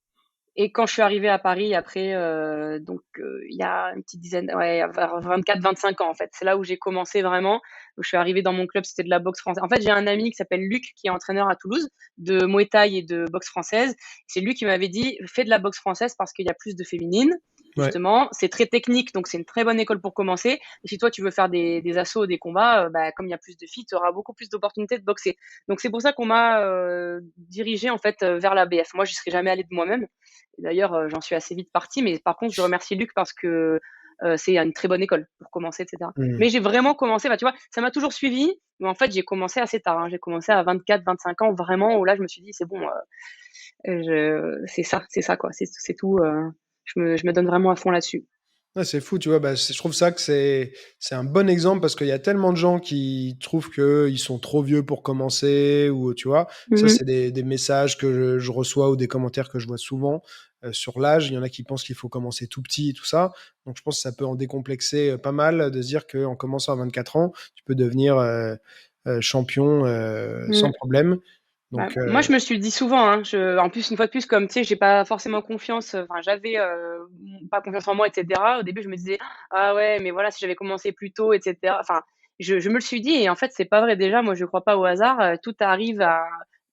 Et quand je suis arrivée à Paris après, donc il y a une petite dizaine, ouais, vers 24-25 ans en fait. C'est là où j'ai commencé vraiment, où je suis arrivée dans mon club, c'était de la boxe française. En fait, j'ai un ami qui s'appelle Luc, qui est entraîneur à Toulouse, de Muay Thai et de boxe française. C'est lui qui m'avait dit, fais de la boxe française parce qu'il y a plus de féminines. Ouais. Justement, c'est très technique, donc c'est une très bonne école pour commencer. Et si toi tu veux faire des assauts, des combats, bah, comme il y a plus de filles, tu auras beaucoup plus d'opportunités de boxer. Donc c'est pour ça qu'on m'a dirigée en fait vers la BF. Moi, je serais jamais allée de moi-même. Et d'ailleurs, j'en suis assez vite partie, mais par contre, je remercie Luc parce que c'est une très bonne école pour commencer, etc. Mmh. Mais j'ai vraiment commencé, bah, tu vois, ça m'a toujours suivi, mais en fait, j'ai commencé assez tard. Hein. J'ai commencé à 24, 25 ans, vraiment, où là, je me suis dit, c'est bon, c'est ça, quoi, c'est tout. Je me donne vraiment à fond là-dessus. Ouais, c'est fou, tu vois. Bah, je trouve ça que c'est un bon exemple parce qu'il y a tellement de gens qui trouvent qu'ils sont trop vieux pour commencer ou tu vois. Ça, Mhm. c'est des messages que je reçois ou des commentaires que je vois souvent sur l'âge. Il y en a qui pensent qu'il faut commencer tout petit et tout ça. Donc, je pense que ça peut en décomplexer pas mal de se dire qu'en commençant à 24 ans, tu peux devenir champion sans Mhm. problème. Bah, Donc, moi, je me suis dit souvent, hein, en plus, une fois de plus, comme tu sais, j'ai pas forcément confiance, enfin, j'avais pas confiance en moi, etc. Au début, je me disais, ah ouais, mais voilà, si j'avais commencé plus tôt, etc. Enfin, je me le suis dit, et en fait, c'est pas vrai. Déjà, moi, je crois pas au hasard. Tout arrive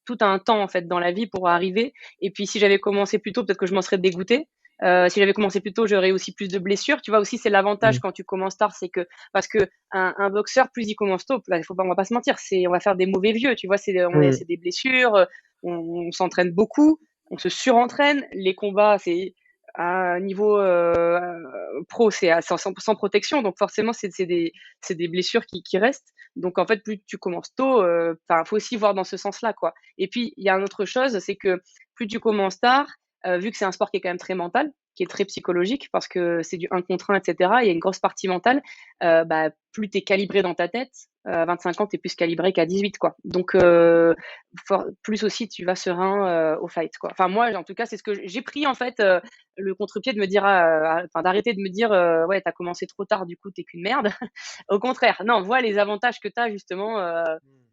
tout a un temps, en fait, dans la vie pour arriver. Et puis, si j'avais commencé plus tôt, peut-être que je m'en serais dégoûtée. Si j'avais commencé plus tôt, j'aurais aussi plus de blessures. Tu vois, aussi, c'est l'avantage mm, quand tu commences tard, c'est que, parce que un boxeur, plus il commence tôt, bah, on va pas se mentir, on va faire des mauvais vieux, tu vois, mm, c'est des blessures, on s'entraîne beaucoup, on se surentraîne, les combats, c'est à un niveau pro, c'est à 100% protection, donc forcément, c'est des blessures qui restent. Donc en fait, plus tu commences tôt, enfin, faut aussi voir dans ce sens-là, quoi. Et puis, il y a une autre chose, c'est que plus tu commences tard, vu que c'est un sport qui est quand même très mental, qui est très psychologique, parce que c'est du un contre 1, etc., il y a une grosse partie mentale, bah, plus tu es calibré dans ta tête, à 25 ans, tu es plus calibré qu'à 18, quoi. Donc, plus aussi tu vas serein au fight, quoi. Enfin, moi, en tout cas, c'est ce que j'ai pris, en fait, le contre-pied de me dire, enfin, d'arrêter de me dire, ouais, t'as commencé trop tard, du coup, t'es qu'une merde. Au contraire, non, vois les avantages que tu as, justement.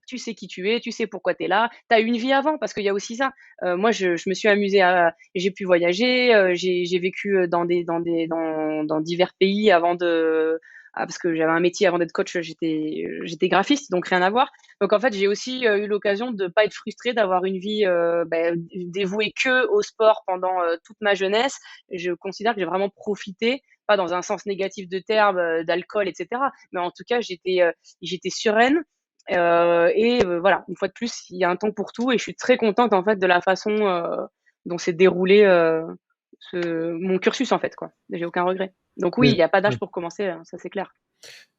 Tu sais qui tu es, tu sais pourquoi tu es là. Tu as une vie avant, parce qu'il y a aussi ça. Moi, je me suis amusée j'ai pu voyager, j'ai vécu dans divers pays avant parce que j'avais un métier avant d'être coach, j'étais graphiste, donc rien à voir. Donc en fait, j'ai aussi eu l'occasion de pas être frustrée, d'avoir une vie dévouée que au sport pendant toute ma jeunesse. Je considère que j'ai vraiment profité, pas dans un sens négatif de terme, d'alcool, etc. Mais en tout cas, j'étais sereine. Voilà, une fois de plus, il y a un temps pour tout, et je suis très contente en fait de la façon dont s'est déroulé mon cursus, en fait, quoi. J'ai aucun regret. Donc oui, mais- il n'y a pas d'âge ouais. pour commencer, hein, ça c'est clair.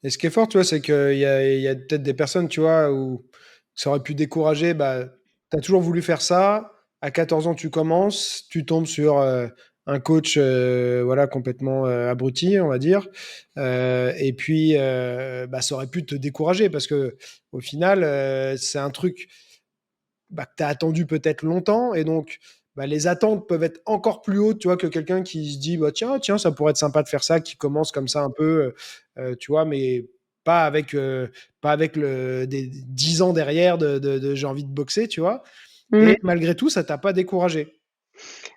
Et ce qui est fort, tu vois, c'est qu'il y a peut-être des personnes, tu vois, où ça aurait pu décourager. Bah, tu as toujours voulu faire ça. À 14 ans, tu commences. Tu tombes sur un coach voilà, complètement abruti, on va dire. Et puis, bah, ça aurait pu te décourager parce que au final, c'est un truc bah, que tu as attendu peut-être longtemps. Et donc, bah, les attentes peuvent être encore plus hautes, tu vois, que quelqu'un qui se dit, bah, tiens, ça pourrait être sympa de faire ça, qui commence comme ça un peu, tu vois, mais pas avec, pas avec des 10 ans derrière de j'ai envie de boxer, tu vois. Et Mhm. malgré tout, ça t'a pas découragé.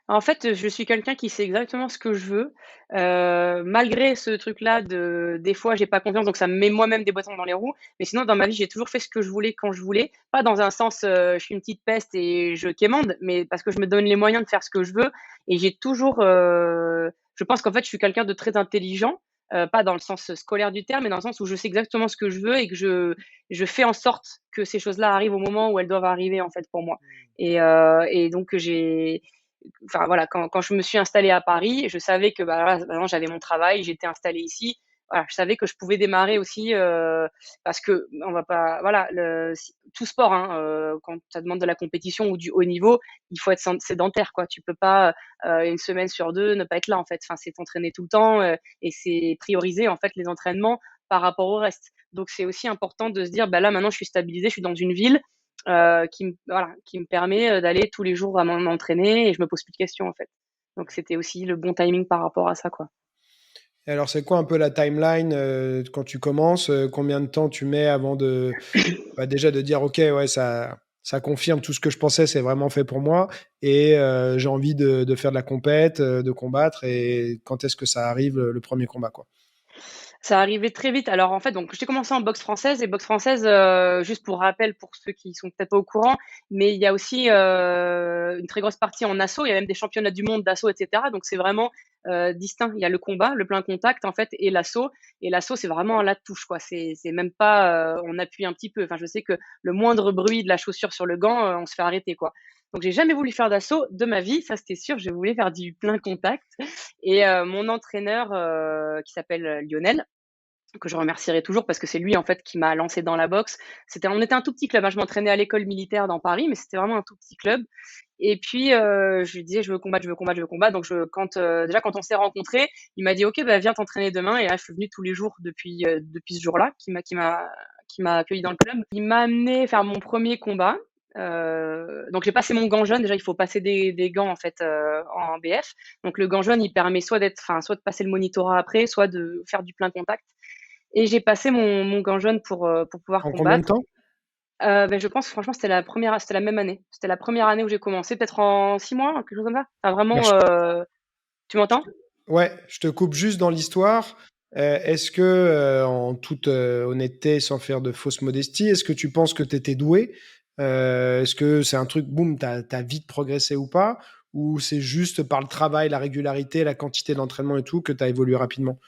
En fait, je suis quelqu'un qui sait exactement ce que je veux. Malgré ce truc-là des fois, j'ai pas confiance, donc ça me met moi-même des bâtons dans les roues. Mais sinon, dans ma vie, j'ai toujours fait ce que je voulais quand je voulais. Pas dans un sens, je suis une petite peste et je quémande, mais parce que je me donne les moyens de faire ce que je veux. Et j'ai toujours, je pense qu'en fait, je suis quelqu'un de très intelligent. pas dans le sens scolaire du terme, mais dans le sens où je sais exactement ce que je veux et que je fais en sorte que ces choses-là arrivent au moment où elles doivent arriver en fait pour moi. Et donc enfin voilà, quand je me suis installée à Paris, je savais que bah, voilà, maintenant j'avais mon travail, j'étais installée ici. Voilà, je savais que je pouvais démarrer aussi parce que on va pas, voilà, tout sport, hein, quand ça demande de la compétition ou du haut niveau, il faut être sédentaire, quoi. Tu peux pas une semaine sur deux ne pas être là, en fait. Enfin, c'est t'entraîner tout le temps et c'est prioriser en fait les entraînements par rapport au reste. Donc c'est aussi important de se dire, bah là maintenant je suis stabilisée, je suis dans une ville qui me permet d'aller tous les jours à m'entraîner et je me pose plus de questions en fait. Donc c'était aussi le bon timing par rapport à ça, quoi. Et alors, c'est quoi un peu la timeline quand tu commences? Combien de temps tu mets avant de, bah, déjà de dire, OK, ouais, ça confirme tout ce que je pensais, c'est vraiment fait pour moi. Et j'ai envie de faire de la compète, de combattre. Et quand est-ce que ça arrive, le premier combat, quoi? Ça arrivait très vite. Alors en fait, donc j'ai commencé en boxe française et boxe française, juste pour rappel pour ceux qui sont peut-être pas au courant, mais il y a aussi une très grosse partie en assaut. Il y a même des championnats du monde d'assaut, etc. Donc c'est vraiment distinct. Il y a le combat, le plein contact en fait, et l'assaut. Et l'assaut, c'est vraiment à la touche, quoi. C'est même pas on appuie un petit peu. Enfin, je sais que le moindre bruit de la chaussure sur le gant, on se fait arrêter, quoi. Donc j'ai jamais voulu faire d'assaut de ma vie, ça c'était sûr. Je voulais faire du plein contact. Et mon entraîneur qui s'appelle Lionel, que je remercierai toujours parce que c'est lui en fait qui m'a lancé dans la boxe. On était un tout petit club, hein. Je m'entraînais à l'école militaire dans Paris, mais c'était vraiment un tout petit club. Et puis je lui disais je veux combattre, je veux combattre, je veux combattre. Donc déjà quand on s'est rencontrés, il m'a dit ok bah viens t'entraîner demain. Et là je suis venue tous les jours depuis ce jour-là qui m'a accueilli dans le club. Il m'a amené faire mon premier combat. Donc j'ai passé mon gant jaune. Déjà il faut passer des gants en fait en BF. Donc le gant jaune il permet soit de passer le monitorat après, soit de faire du plein contact. Et j'ai passé mon gant jaune pour pouvoir En combien de combattre. temps? Je pense franchement c'était la même année. C'était la première année où j'ai commencé, peut-être en 6 mois, quelque chose comme ça. Enfin Alors, vraiment, tu m'entends? ouais, je te coupe juste dans l'histoire. Est-ce que, en toute honnêteté, sans faire de fausse modestie, est-ce que tu penses que tu étais doué? Est-ce que c'est un truc, boum, t'as vite progressé ou pas? Ou c'est juste par le travail, la régularité, la quantité d'entraînement et tout, que tu as évolué rapidement?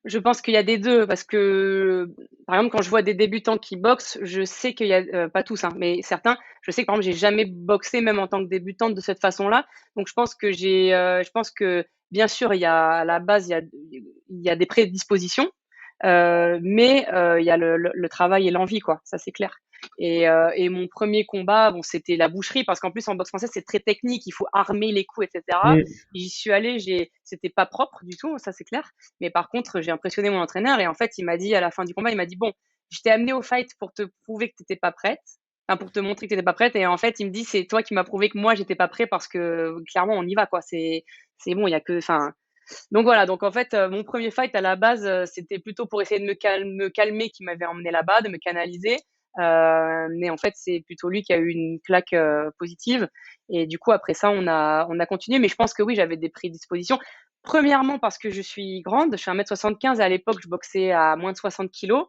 Je pense qu'il y a des 2 parce que, par exemple, quand je vois des débutants qui boxent, je sais qu'il y a pas tous, hein, mais certains, je sais que, par exemple, j'ai jamais boxé même en tant que débutante de cette façon-là. Donc je pense que, bien sûr, il y a à la base, il y a des prédispositions, mais il y a le travail et l'envie, quoi, ça c'est clair. Et mon premier combat, bon, c'était la boucherie parce qu'en plus en boxe française, c'est très technique, il faut armer les coups, etc. Mm. J'y suis allée, c'était pas propre du tout, ça c'est clair. Mais par contre, j'ai impressionné mon entraîneur et en fait, il m'a dit à la fin du combat, il m'a dit, bon, je t'ai amené au fight pour te prouver que t'étais pas prête, enfin, pour te montrer que t'étais pas prête. Et en fait, il me dit, c'est toi qui m'as prouvé que moi, j'étais pas prêt parce que clairement, on y va, quoi. C'est bon, il y a que, enfin, donc voilà. Donc en fait, mon premier fight à la base, c'était plutôt pour essayer de me calmer, qui m'avait emmené là-bas, de me canaliser. Mais en fait, c'est plutôt lui qui a eu une claque positive. Et du coup, après ça, on a continué. Mais je pense que oui, j'avais des prédispositions. Premièrement, parce que je suis grande, je fais 1,75 m et à l'époque, je boxais à moins de 60 kilos,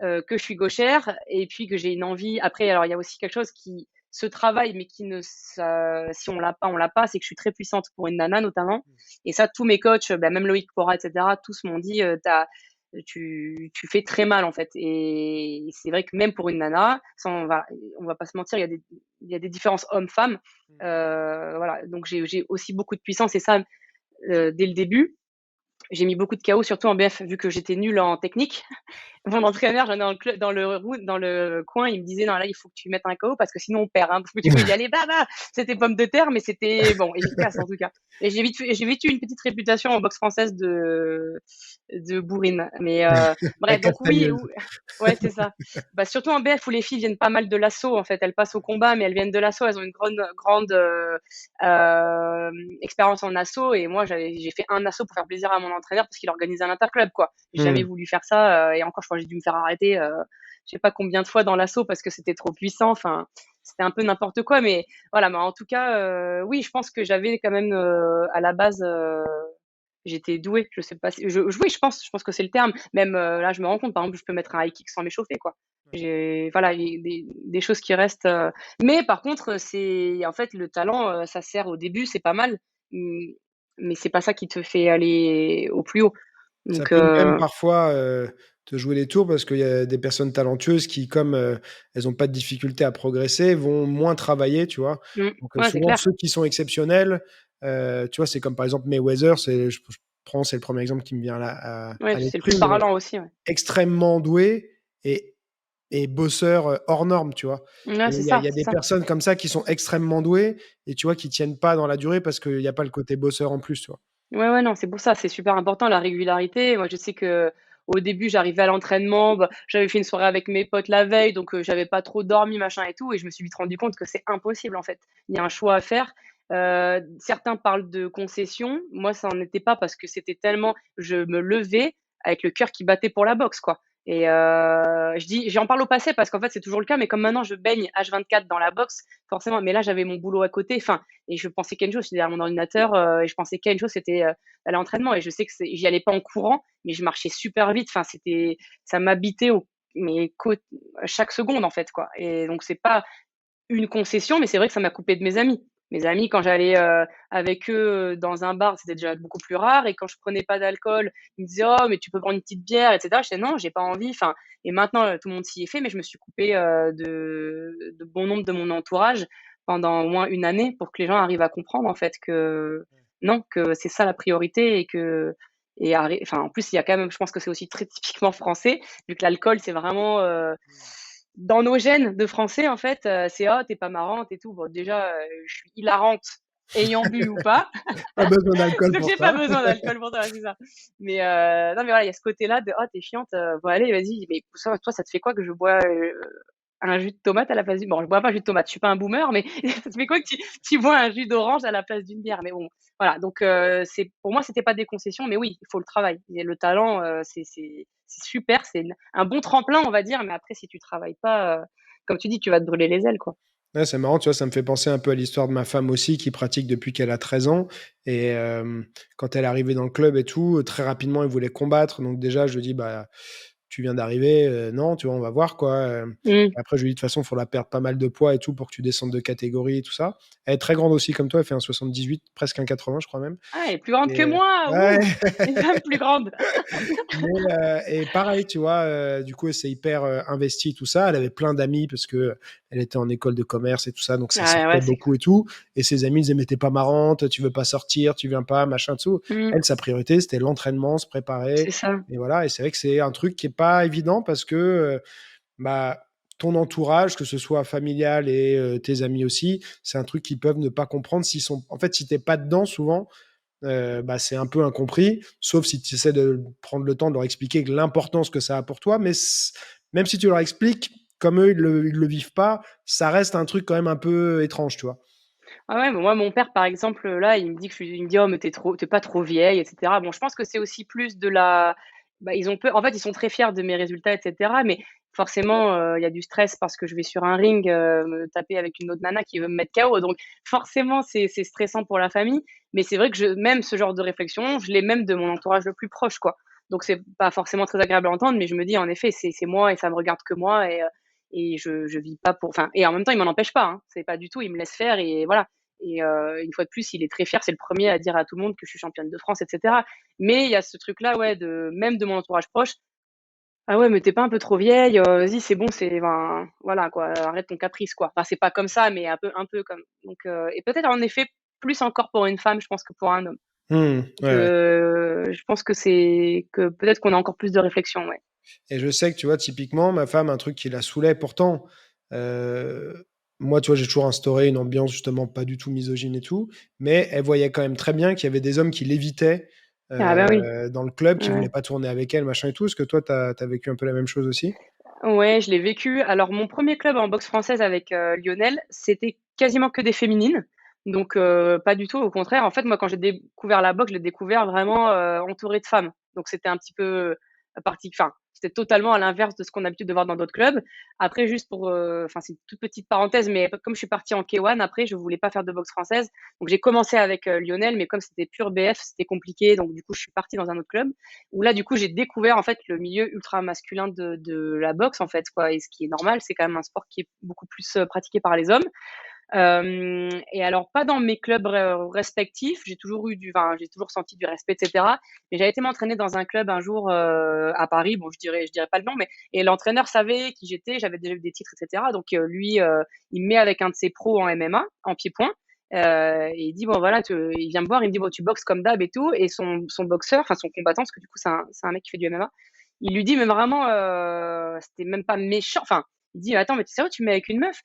que je suis gauchère et puis que j'ai une envie. Après, alors il y a aussi quelque chose qui se travaille, mais si on l'a pas, on l'a pas. C'est que je suis très puissante pour une nana notamment. Et ça, tous mes coachs, bah, même Loïc Pora, etc., tous m'ont dit, tu fais très mal en fait. Et c'est vrai que même pour une nana, on va pas se mentir, il y a des différences hommes-femmes. Voilà, donc j'ai aussi beaucoup de puissance et ça, dès le début. J'ai mis beaucoup de KO, surtout en BF, vu que j'étais nulle en technique. Mon entraîneur, j'en ai dans le coin, il me disait non, là, il faut que tu mettes un KO parce que sinon on perd. Hein. Du coup, il y allait, bah, bah. C'était pomme de terre, mais c'était bon, efficace en tout cas. Et j'ai vite eu une petite réputation en boxe française de bourrine. Mais La bref, donc oui, castagneuse. ouais, c'est ça. Bah, surtout en BF où les filles viennent pas mal de l'assaut, en fait. Elles passent au combat, mais elles viennent de l'assaut. Elles ont une grande expérience en assaut. Et moi, j'ai fait un assaut pour faire plaisir à mon entraîneur parce qu'il organise un interclub, quoi. J'ai jamais Mm. voulu faire ça. Et encore, je crois que j'ai dû me faire arrêter, je sais pas combien de fois dans l'assaut parce que c'était trop puissant. Enfin, c'était un peu n'importe quoi. Mais voilà, mais en tout cas, oui, je pense que j'avais quand même à la base, j'étais douée. Je sais pas si, oui, je pense que c'est le terme. Même là, je me rends compte, par exemple, je peux mettre un high kick sans m'échauffer, quoi. Voilà, il y a des choses qui restent. Mais par contre, c'est en fait le talent, ça sert au début, c'est pas mal, mais c'est pas ça qui te fait aller au plus haut. Ça Donc, peut même parfois, te jouer des tours parce qu'il y a des personnes talentueuses qui, comme, elles ont pas de difficulté à progresser, vont moins travailler, tu vois? Donc, ouais, c'est souvent clair. ceux qui sont exceptionnels, tu vois, c'est comme par exemple Mayweather, c'est le premier exemple qui me vient là Ouais, à c'est le plus l'esprit, mais parlant aussi, ouais. extrêmement doué et bosseur, hors norme, tu vois? Ouais, Et c'est il ça, y a c'est des ça. personnes comme ça qui sont extrêmement douées et tu vois, qui tiennent pas dans la durée parce qu'il y a pas le côté bosseur en plus, tu vois? Ouais, ouais, non, c'est pour ça, c'est super important la régularité. Moi, je sais que au début, j'arrivais à l'entraînement, bah, j'avais fait une soirée avec mes potes la veille, donc j'avais pas trop dormi, machin et tout, et je me suis vite rendu compte que c'est impossible, en fait. Il y a un choix à faire. Certains parlent de concession. Moi, ça en était pas parce que c'était tellement je me levais avec le cœur qui battait pour la boxe, quoi. Et j'en parle au passé parce qu'en fait, c'est toujours le cas, mais comme maintenant je baigne H24 dans la boxe, forcément, mais là, j'avais mon boulot à côté. Enfin, et je pensais qu'à une chose, j'étais derrière mon ordinateur, et je pensais qu'à une chose, c'était, à l'entraînement, et je sais que j'y allais pas en courant, mais je marchais super vite. Enfin, ça m'habitait au mais côte chaque seconde, en fait, quoi. Et donc c'est pas une concession, mais c'est vrai que ça m'a coupé de mes amis. Mes amis, quand j'allais, avec eux, dans un bar, c'était déjà beaucoup plus rare, et quand je prenais pas d'alcool, ils me disaient: «Oh, mais tu peux prendre une petite bière» et cetera. Je disais: «Non, j'ai pas envie». Enfin, et maintenant, tout le monde s'y est fait, mais je me suis coupée, de bon nombre de mon entourage pendant au moins une année pour que les gens arrivent à comprendre, en fait, que non, que c'est ça la priorité, et que enfin, en plus, il y a quand même, je pense que c'est aussi très typiquement français, vu que l'alcool, c'est vraiment, dans nos gènes de Français, en fait, c'est: «Oh, tu pas marrante et tout». Bon, déjà, je suis hilarante ayant bu ou pas, Pas besoin d'alcool donc pour j'ai pas ça. besoin d'alcool pour ça, ouais, c'est ça. Mais non, mais voilà, il y a ce côté-là de: «Oh, tu chiante, bon allez, vas-y, mais ça toi, ça te fait quoi que je bois, un jus de tomate à la place d'une». Bon, je bois pas un jus de tomate, je suis pas un boomer, mais ça te fait quoi que tu bois un jus d'orange à la place d'une bière? Mais bon, voilà, donc c'est pour moi, c'était pas des concessions, mais oui, il faut le travail et le talent, c'est super, c'est un bon tremplin, on va dire, mais après si tu travailles pas, comme tu dis, tu vas te brûler les ailes, quoi. Ouais, c'est marrant, tu vois, ça me fait penser un peu à l'histoire de ma femme aussi qui pratique depuis qu'elle a 13 ans et quand elle est arrivée dans le club et tout, très rapidement, elle voulait combattre donc déjà je lui dis: «Bah, tu viens d'arriver, non, tu vois, on va voir quoi, Mmh. après je lui dis: «De toute façon, il faudra perdre pas mal de poids et tout pour que tu descendes de catégorie et tout ça». Elle est très grande aussi comme toi, elle fait un 78, presque un 80 je crois même Ah, elle est plus grande que et moi! ouais. Ouh! Une femme plus grande. Mais et pareil, tu vois, du coup, elle s'est hyper, investie tout ça. Elle avait plein d'amis parce qu'elle était en école de commerce et tout ça, donc ça Ah sortait ouais, c'est beaucoup et tout et ses amis disaient: «Mais tu pas marrante, tu veux pas sortir, tu viens pas, machin, tout». mmh, Elle, sa priorité, c'était l'entraînement, se préparer c'est ça. et voilà et c'est vrai que c'est un truc qui est pas évident parce que, bah, ton entourage, que ce soit familial et tes amis aussi, c'est un truc qu'ils peuvent ne pas comprendre s'ils sont en fait, si tu pas dedans souvent, bah, c'est un peu incompris, sauf si tu essaies de prendre le temps de leur expliquer que l'importance que ça a pour toi. Mais même si tu leur expliques, comme eux, ils le vivent pas, ça reste un truc quand même un peu étrange, tu vois. Ah ouais, mais moi, mon père, par exemple, là, il me dit que il me dit: «Oh, mais t'es pas trop vieille» et cetera. Bon, je pense que c'est aussi plus de la bah, ils ont peur en fait, ils sont très fiers de mes résultats et cetera, mais forcément, il y a du stress parce que je vais sur un ring, me taper avec une autre nana qui veut me mettre KO, donc forcément, c'est stressant pour la famille, mais c'est vrai que même ce genre de réflexion, je l'ai même de mon entourage le plus proche, quoi. Donc c'est pas forcément très agréable à entendre, mais je me dis: «En effet, c'est moi et ça me regarde que moi», et je vis pas pour enfin et en même temps, il m'en empêche pas, hein. C'est pas du tout, il me laisse faire et voilà. Et une fois de plus, il est très fier, c'est le premier à dire à tout le monde que je suis championne de France et cetera. Mais il y a ce truc-là, ouais, même de mon entourage proche: «Ah ouais, mais tu pas un peu trop vieille, vas-y, c'est bon, c'est enfin, voilà quoi, arrête ton caprice quoi». Enfin, c'est pas comme ça, mais un peu comme donc et peut-être en effet, plus encore pour une femme, je pense que pour un homme. Mmh, ouais, ouais. Je pense que peut-être qu'on a encore plus de réflexion, ouais. Et je sais que, tu vois, typiquement, ma femme, un truc qui la saoulait pourtant, heu, moi, tu vois, j'ai toujours instauré une ambiance justement pas du tout misogyne et tout, mais elle voyait quand même très bien qu'il y avait des hommes qui l'évitaient, Ah bah oui, dans le club, qui ouais. voulaient pas tourner avec elle, machin et tout. Est-ce que toi, tu as vécu un peu la même chose aussi? Ouais, je l'ai vécu. Alors mon premier club en boxe française avec, Lionel, c'était quasiment que des féminines, donc pas du tout, au contraire. En fait, moi, quand j'ai découvert la boxe, je l'ai découvert vraiment, entourée de femmes, donc c'était un petit peu, enfin, c'était totalement à l'inverse de ce qu'on a l'habitude de voir dans d'autres clubs. Après juste pour, enfin, c'est une toute petite parenthèse, mais comme je suis partie en K1 après, je voulais pas faire de boxe française, donc j'ai commencé avec, Lionel, mais comme c'était pur BF, c'était compliqué, donc du coup, je suis partie dans un autre club où là, du coup, j'ai découvert en fait le milieu ultra masculin de la boxe en fait, quoi. Et ce qui est normal, c'est quand même un sport qui est beaucoup plus pratiqué par les hommes. Et alors pas dans mes clubs respectifs, j'ai toujours senti du respect, etc. Mais j'avais été m'entraîner dans un club un jour à Paris. Bon, je dirais pas le nom, mais et l'entraîneur savait qui j'étais, j'avais déjà eu des titres, etc. Donc lui, il me met avec un de ses pros en MMA, en pied-point. Et il dit bon voilà, il vient me voir, il me dit bon tu boxes comme d'hab et tout. Et son boxeur, enfin son combattant, parce que du coup c'est un mec qui fait du MMA, il lui dit mais vraiment, c'était même pas méchant. Enfin, il dit attends mais tu sais sérieux tu me mets avec une meuf?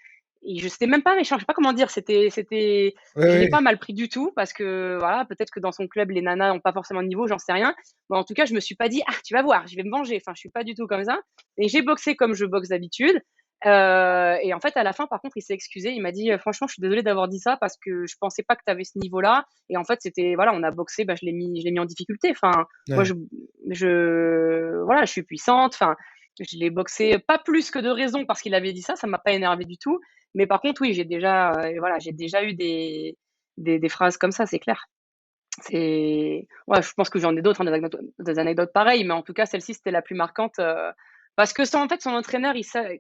Et c'était même pas méchant, je sais pas comment dire, Ouais, je l'ai ouais. pas mal pris du tout parce que voilà, peut-être que dans son club les nanas ont pas forcément de niveau, j'en sais rien. Mais en tout cas, je me suis pas dit ah tu vas voir, je vais me venger. Enfin, je suis pas du tout comme ça. Et j'ai boxé comme je boxe d'habitude. Et en fait, à la fin, par contre, il s'est excusé. Il m'a dit franchement, je suis désolé d'avoir dit ça parce que je pensais pas que tu avais ce niveau-là. Et en fait, c'était voilà, on a boxé, bah, je l'ai mis en difficulté. Enfin, moi, Ouais. voilà, je suis puissante. Enfin, je l'ai boxé pas plus que de raison parce qu'il avait dit ça. Ça m'a pas énervé du tout. Mais par contre, oui, j'ai déjà eu des phrases comme ça, c'est clair. Ouais, je pense que j'en ai d'autres, hein, des anecdotes pareilles, mais en tout cas, celle-ci, c'était la plus marquante. Parce que en fait, son entraîneur,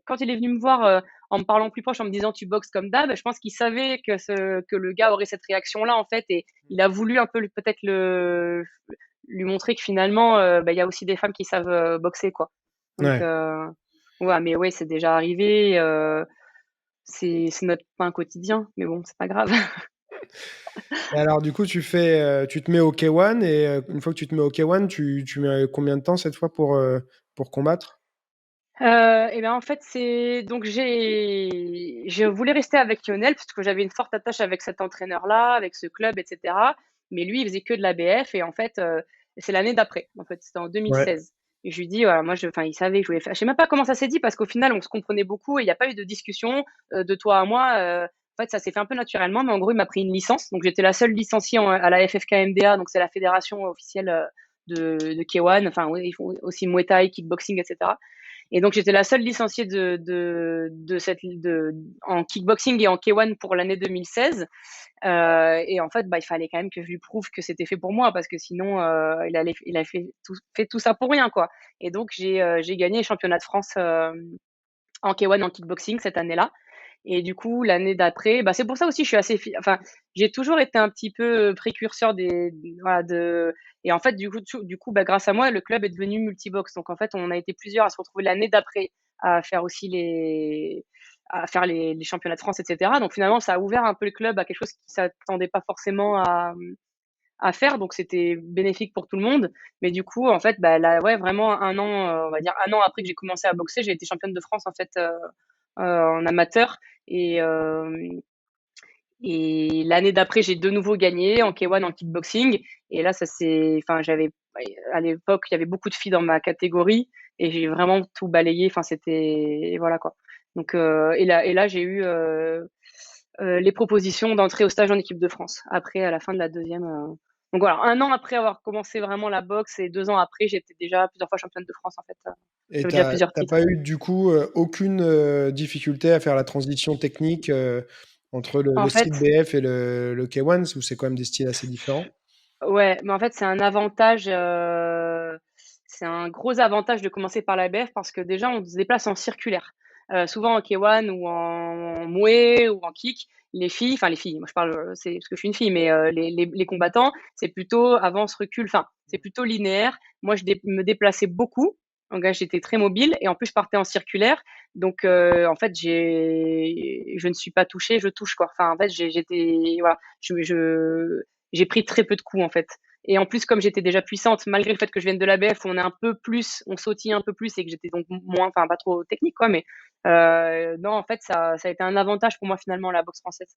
quand il est venu me voir en me parlant plus proche, en me disant tu boxes comme d'hab, je pense qu'il savait que le gars aurait cette réaction-là, en fait, et il a voulu un peu peut-être lui montrer que finalement, bah, il y a aussi des femmes qui savent boxer, quoi. Donc, Ouais. ouais, mais ouais, c'est déjà arrivé. C'est notre pain quotidien, mais bon, c'est pas grave. Et alors, du coup, tu te mets au K1 et une fois que tu te mets au K1, tu mets combien de temps cette fois pour combattre? Et ben en fait, je voulais rester avec Lionel parce que j'avais une forte attache avec cet entraîneur-là, avec ce club, etc. Mais lui, il faisait que de l'ABF et en fait, c'est l'année d'après. En fait, c'était en Ouais. 2016. Et je lui dis, voilà, enfin, il savait que je voulais faire. Je sais même pas comment ça s'est dit parce qu'au final, on se comprenait beaucoup et il n'y a pas eu de discussion de toi à moi. En fait, ça s'est fait un peu naturellement, mais en gros, il m'a pris une licence. Donc, j'étais la seule licenciée à la FFKMDA, donc c'est la fédération officielle de K1. Enfin, oui, ils font aussi Muay Thai, kickboxing, etc. Et donc, j'étais la seule licenciée en kickboxing et en K1 pour l'année 2016. Et en fait, bah, il fallait quand même que je lui prouve que c'était fait pour moi parce que sinon, il a fait tout ça pour rien, quoi. Et donc, j'ai gagné les championnats de France en K1 en kickboxing cette année-là. Et du coup, l'année d'après, bah, c'est pour ça aussi, je suis enfin, j'ai toujours été un petit peu précurseur voilà, et en fait, du coup, bah, grâce à moi, le club est devenu multibox. Donc, en fait, on a été plusieurs à se retrouver l'année d'après à faire aussi à faire les championnats de France, etc. Donc, finalement, ça a ouvert un peu le club à quelque chose qui s'attendait pas forcément à faire. Donc, c'était bénéfique pour tout le monde. Mais du coup, en fait, bah, là, ouais, vraiment un an, on va dire un an après que j'ai commencé à boxer, j'ai été championne de France, en fait, en amateur. Et, et l'année d'après, j'ai de nouveau gagné en K1 en kickboxing. Et là, enfin, à l'époque, il y avait beaucoup de filles dans ma catégorie et j'ai vraiment tout balayé. Enfin, et voilà quoi. Donc, et là, j'ai eu les propositions d'entrer au stage en équipe de France. Après, à la fin de la deuxième. Donc voilà, un an après avoir commencé vraiment la boxe et 2 ans après, j'étais déjà plusieurs fois championne de France en fait. Et J'avais déjà plusieurs t'as titres. pas eu du coup aucune difficulté à faire la transition technique entre le En style fait, BF et le K1, où c'est quand même des styles assez différents? ouais, mais en fait, c'est un gros avantage de commencer par la BF parce que déjà, on se déplace en circulaire. Souvent en K1 ou en Mouais ou en kick, les filles, moi je parle, c'est parce que je suis une fille, mais les combattants, c'est plutôt avance, recul, enfin, c'est plutôt linéaire. Moi, me déplaçais beaucoup, donc là, j'étais très mobile et en plus, je partais en circulaire. Donc, en fait, je ne suis pas touchée, je touche quoi. Enfin, en fait, voilà, j'ai pris très peu de coups en fait. Et en plus, comme j'étais déjà puissante, malgré le fait que je vienne de la BF, on sautille un peu plus et que j'étais donc moins, enfin pas trop technique quoi, mais non, en fait, ça a été un avantage pour moi finalement la boxe française.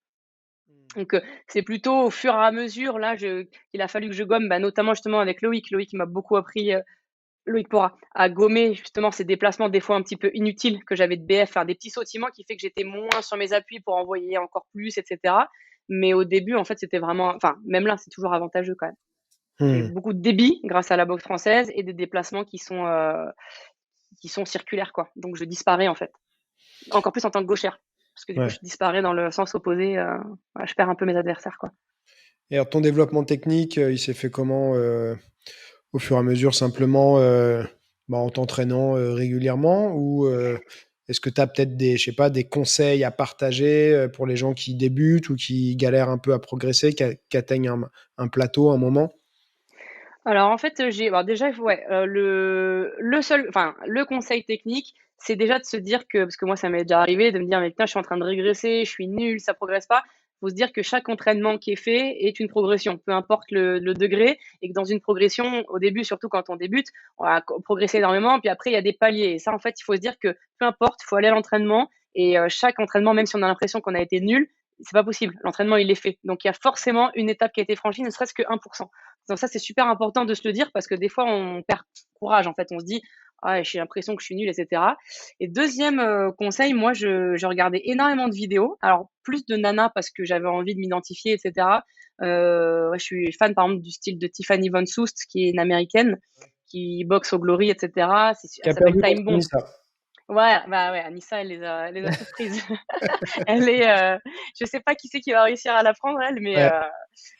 Donc c'est plutôt au fur et à mesure là, qu'il a fallu que je gomme, bah, notamment justement avec Loïc. Loïc il m'a beaucoup appris, Loïc Pora, à gommer justement ces déplacements des fois un petit peu inutiles que j'avais de BF, faire des petits sautillements qui fait que j'étais moins sur mes appuis pour envoyer encore plus, etc. Mais au début, en fait, c'était vraiment, enfin, même là, c'est toujours avantageux quand même. J'ai Hmm. beaucoup de débit grâce à la boxe française et des déplacements qui sont circulaires, quoi. Donc je disparais en fait. Encore plus en tant que gauchère. Parce que du coup, Ouais. je disparais dans le sens opposé. Voilà, je perds un peu mes adversaires, quoi. Et alors ton développement technique, il s'est fait comment au fur et à mesure, simplement bah, en t'entraînant régulièrement ou Est-ce que tu as peut-être des, je sais pas, des conseils à partager pour les gens qui débutent ou qui galèrent un peu à progresser, qui atteignent un plateau, un moment? Alors en fait, alors déjà, ouais, le seul enfin, le conseil technique, c'est déjà de se dire que parce que moi, ça m'est déjà arrivé de me dire: «Mais putain, je suis en train de régresser, je suis nul, ça progresse pas». Faut se dire que chaque entraînement qui est fait est une progression, peu importe le degré et que dans une progression, au début, surtout quand on débute, on va progresser énormément, puis après il y a des paliers et ça, en fait, il faut se dire que peu importe, il faut aller à l'entraînement et chaque entraînement, même si on a l'impression qu'on a été nul, c'est pas possible. L'entraînement, il est fait. Donc il y a forcément une étape qui a été franchie, ne serait-ce que 1. Donc ça, c'est super important de se le dire parce que des fois, on perd courage. En fait, on se dit, ah, j'ai l'impression que je suis nulle, etc. Et deuxième conseil, moi, je regardais énormément de vidéos. Alors, plus de nanas parce que j'avais envie de m'identifier, etc. Ouais, je suis fan, par exemple, du style de Tiffany Von Soest, qui est une américaine, qui boxe au Glory, etc. Qui Elle a s'appelle perdu Time contre Bomb. Nissa. Ouais, bah ouais, Anissa, elle les a toutes prises. Elle est, je sais pas qui c'est qui va réussir à la prendre, elle, Ouais.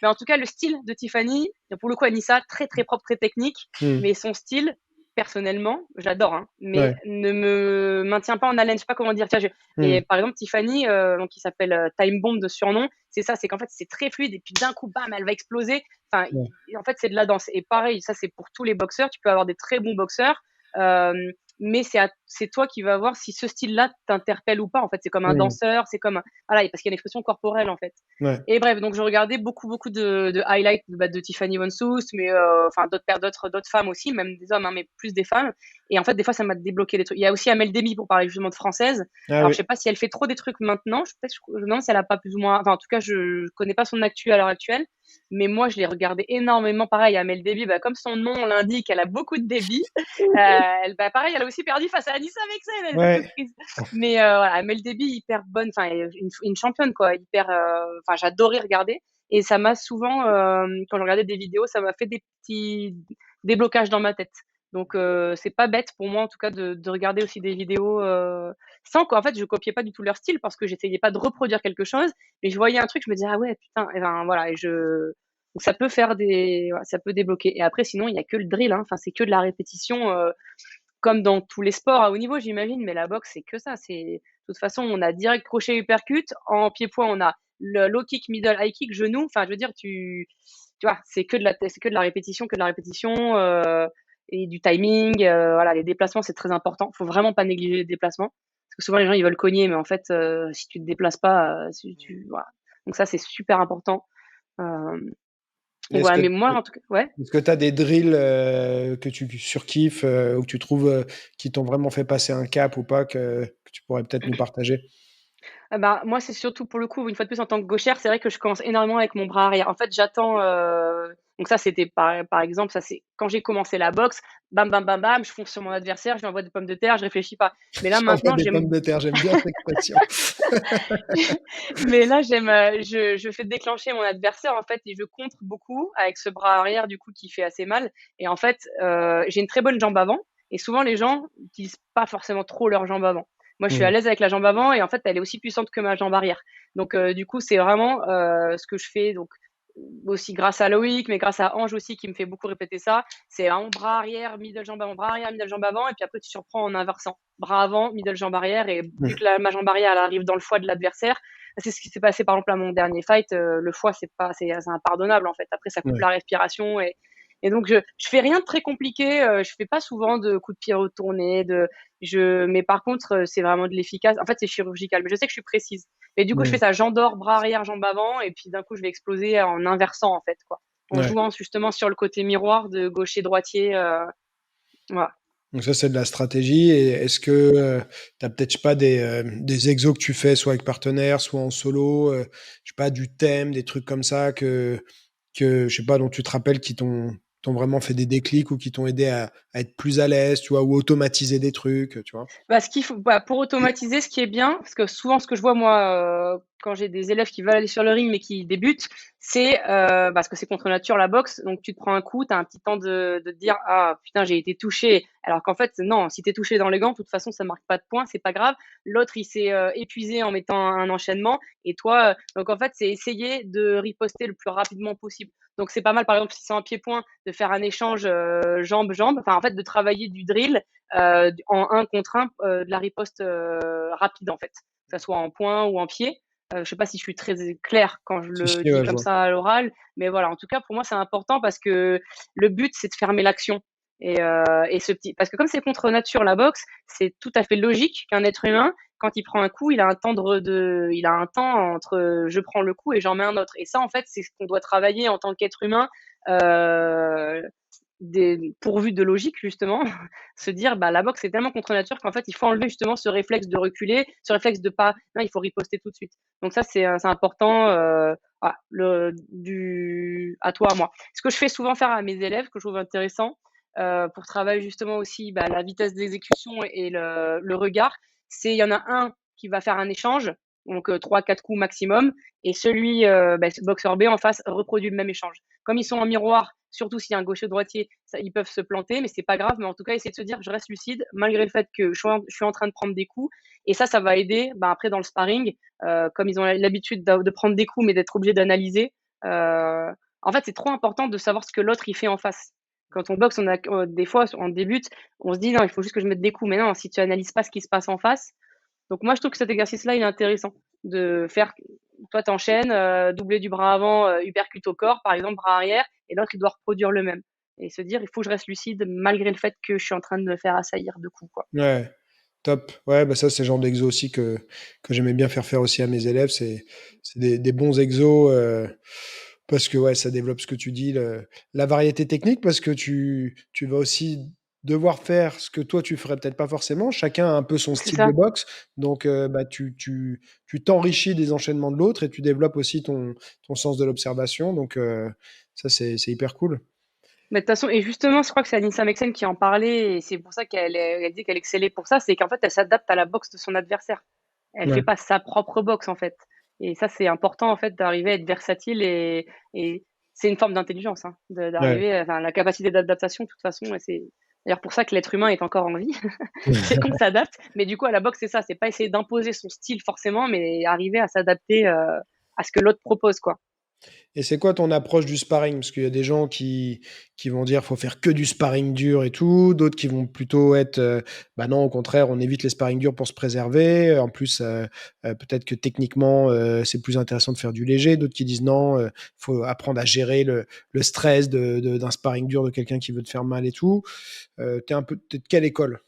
mais en tout cas, le style de Tiffany, pour le coup, Anissa, très très propre, très technique, Hmm. mais son style, personnellement, j'adore, hein, mais Ouais. ne me maintient pas en haleine, je sais pas comment dire. Tiens, Hmm. et par exemple, Tiffany, donc qui s'appelle Time Bomb de surnom, c'est ça, c'est qu'en fait, c'est très fluide et puis d'un coup, bam, elle va exploser. Enfin, Ouais. en fait, c'est de la danse. Et pareil, ça, c'est pour tous les boxeurs. Tu peux avoir des très bons boxeurs. Euh, mais c'est toi qui vas voir si ce style-là t'interpelle ou pas. En fait, c'est comme un Hmm. danseur, c'est comme voilà, parce qu'il y a une expression corporelle en fait. Ouais. Et bref, donc je regardais beaucoup de highlights de Tiffany Von Soest, mais enfin d'autres femmes aussi, même des hommes, hein, mais plus des femmes. Et en fait, des fois, ça m'a débloqué des trucs. Il y a aussi Amel Demi pour parler justement de française. Ah Alors, oui. je sais pas si elle fait trop des trucs maintenant. Je me demande si elle a pas plus ou moins. Enfin, en tout cas, je connais pas son actu à l'heure actuelle. Mais moi, je l'ai regardé énormément. Pareil, Amel Demi, bah, comme son nom l'indique, elle a beaucoup de débit. Bah, pareil, elle a aussi perdu face à Anissa Vexen, elle les a toutes Ouais. prises. Mais voilà, Mel Deby, hyper bonne, enfin une championne quoi, hyper, enfin j'adorais regarder. Et ça m'a souvent, quand je regardais des vidéos, ça m'a fait des petits déblocages dans ma tête. Donc c'est pas bête pour moi en tout cas de regarder aussi des vidéos sans quoi. En fait, je copiais pas du tout leur style parce que j'essayais pas de reproduire quelque chose, mais je voyais un truc, je me disais ah ouais putain, et ben voilà, donc ça peut faire voilà, ça peut débloquer. Et après sinon il y a que le drill, hein. Enfin c'est que de la répétition. Comme dans tous les sports à haut niveau, j'imagine, mais la boxe, c'est que ça. De toute façon, on a direct crochet uppercut. En pied-point, on a le low kick, middle, high kick, genou. Enfin, je veux dire, tu vois, c'est que de la répétition, que de la répétition, et du timing. Voilà, les déplacements, c'est très important. Faut vraiment pas négliger les déplacements. Parce que souvent, les gens, ils veulent cogner, mais en fait, si tu te déplaces pas, voilà. Donc ça, c'est super important. Euh, donc Est-ce voilà, que mais moi, en tout cas, ouais. est-ce que tu as des drills que tu surkiffes ou que tu trouves qui t'ont vraiment fait passer un cap ou pas que tu pourrais peut-être nous partager? Ah bah, moi, c'est surtout pour le coup, une fois de plus, en tant que gauchère, c'est vrai que je commence énormément avec mon bras arrière. En fait, j'attends. Donc, ça, c'était par exemple, ça, c'est quand j'ai commencé la boxe, bam, bam, bam, bam, je fonce sur mon adversaire, je lui envoie des pommes de terre, je réfléchis pas. Mais là, J'envoie maintenant, des j'aime. pommes de terre, j'aime bien cette expression. Mais là, je fais déclencher mon adversaire, en fait, et je contre beaucoup avec ce bras arrière, du coup, qui fait assez mal. Et en fait, j'ai une très bonne jambe avant. Et souvent, les gens n'utilisent pas forcément trop leur jambe avant. Moi, je suis à Hmm. l'aise avec la jambe avant et en fait, elle est aussi puissante que ma jambe arrière. Donc, du coup, c'est vraiment ce que je fais. Donc, aussi grâce à Loïc, mais grâce à Ange aussi qui me fait beaucoup répéter ça. C'est vraiment bras arrière, middle jambe avant, bras arrière, middle jambe avant, et puis après tu surprends en inversant. Bras avant, middle jambe arrière, et vu que ma jambe arrière elle arrive dans le foie de l'adversaire, c'est ce qui s'est passé par exemple à mon dernier fight. Le foie c'est impardonnable en fait. Après ça coupe Ouais. la respiration et donc je fais rien de très compliqué. Je fais pas souvent de coups de pied retournés. Mais par contre c'est vraiment de l'efficace. En fait c'est chirurgical, mais je sais que je suis précise. Et du coup, je fais Hmm. ça, j'endors, bras arrière, jambe avant, et puis d'un coup, je vais exploser en inversant, en fait, quoi. En Ouais. jouant justement sur le côté miroir de gaucher-droitier. Voilà. Donc ça, c'est de la stratégie. Et est-ce que tu as peut-être, je sais pas, des exos que tu fais soit avec partenaire, soit en solo, je sais pas, du thème, des trucs comme ça je sais pas, dont tu te rappelles qui t'ont vraiment fait des déclics ou qui t'ont aidé à être plus à l'aise, tu vois, ou automatiser des trucs, tu vois. Bah, ce qu'il faut, bah, pour automatiser, ce qui est bien, parce que souvent, ce que je vois, moi, quand j'ai des élèves qui veulent aller sur le ring, mais qui débutent, c'est parce que c'est contre nature la boxe, donc tu te prends un coup, tu as un petit temps de te dire ah putain j'ai été touché, alors qu'en fait non, si tu es touché dans les gants, de toute façon ça marque pas de points, c'est pas grave. L'autre il s'est épuisé en mettant un enchaînement et toi donc en fait c'est essayer de riposter le plus rapidement possible. Donc c'est pas mal par exemple si c'est un pied-point de faire un échange jambe-jambe, enfin en fait de travailler du drill en un contre un, de la riposte rapide en fait, que ça soit en point ou en pied. Je sais pas si je suis très claire quand je Si, le si, dis ouais, je comme vois. ça à l'oral, mais voilà, en tout cas pour moi c'est important parce que le but c'est de fermer l'action. Et ce petit, parce que comme c'est contre nature la boxe, c'est tout à fait logique qu'un être humain, quand il prend un coup, il a un temps il a un temps entre je prends le coup et j'en mets un autre. Et ça, en fait, c'est ce qu'on doit travailler en tant qu'être humain, euh, pourvu de logique justement, se dire bah la boxe c'est tellement contre nature qu'en fait il faut enlever justement ce réflexe de reculer, ce réflexe de pas, non il faut riposter tout de suite. Donc ça c'est important à toi à moi. Ce que je fais souvent faire à mes élèves que je trouve intéressant pour travailler justement aussi bah, la vitesse d'exécution et le regard, c'est il y en a un qui va faire un échange, donc 3-4 coups maximum, et celui, bah, boxeur B en face reproduit le même échange. Comme ils sont en miroir, surtout s'il y a un gaucher droitier, ça, ils peuvent se planter, mais c'est pas grave. Mais en tout cas, essayer de se dire, je reste lucide malgré le fait que je suis en train de prendre des coups. Et ça va aider. Bah, après, dans le sparring, comme ils ont l'habitude de prendre des coups, mais d'être obligés d'analyser. Euh, en fait, c'est trop important de savoir ce que l'autre il fait en face. Quand on boxe, on a des fois, on débute, on se dit non, il faut juste que je mette des coups. Mais non, si tu analyses pas ce qui se passe en face, donc moi, je trouve que cet exercice-là, il est intéressant de faire. Toi, t'enchaînes, doublé du bras avant, uppercut au corps, par exemple, bras arrière, et l'autre, il doit reproduire le même. Et se dire, il faut que je reste lucide malgré le fait que je suis en train de me faire assaillir de coups, quoi. Ouais, top. Ouais, bah ça, c'est le genre d'exo aussi que j'aimais bien faire aussi à mes élèves. C'est des bons exos parce que ouais, ça développe ce que tu dis, la variété technique, parce que tu vas aussi devoir faire ce que toi, tu ferais peut-être pas forcément. Chacun a un peu son C'est style de ça. boxe. Donc, bah, tu t'enrichis des enchaînements de l'autre et tu développes aussi ton sens de l'observation. Donc, ça, c'est hyper cool. Mais de toute façon, et justement, je crois que c'est Anissa Mexen qui en parlait, et c'est pour ça elle dit qu'elle excellait pour ça, c'est qu'en fait, elle s'adapte à la boxe de son adversaire. Elle fait Ouais, pas sa propre boxe, en fait. Et ça, c'est important, en fait, d'arriver à être versatile et c'est une forme d'intelligence, hein, ouais. d'arriver, enfin, la capacité d'adaptation, de toute façon, et c'est d'ailleurs pour ça que l'être humain est encore en vie, c'est qu'on s'adapte. Mais du coup, à la boxe, c'est ça, c'est pas essayer d'imposer son style forcément, mais arriver à s'adapter à ce que l'autre propose, quoi. Et c'est quoi ton approche du sparring? Parce qu'il y a des gens qui vont dire faut faire que du sparring dur et tout, d'autres qui vont plutôt être bah non, au contraire, on évite les sparring durs pour se préserver. En plus, peut-être que techniquement, c'est plus intéressant de faire du léger. D'autres qui disent non, faut apprendre à gérer le stress d'un sparring dur de quelqu'un qui veut te faire mal et tout. T'es de quelle école?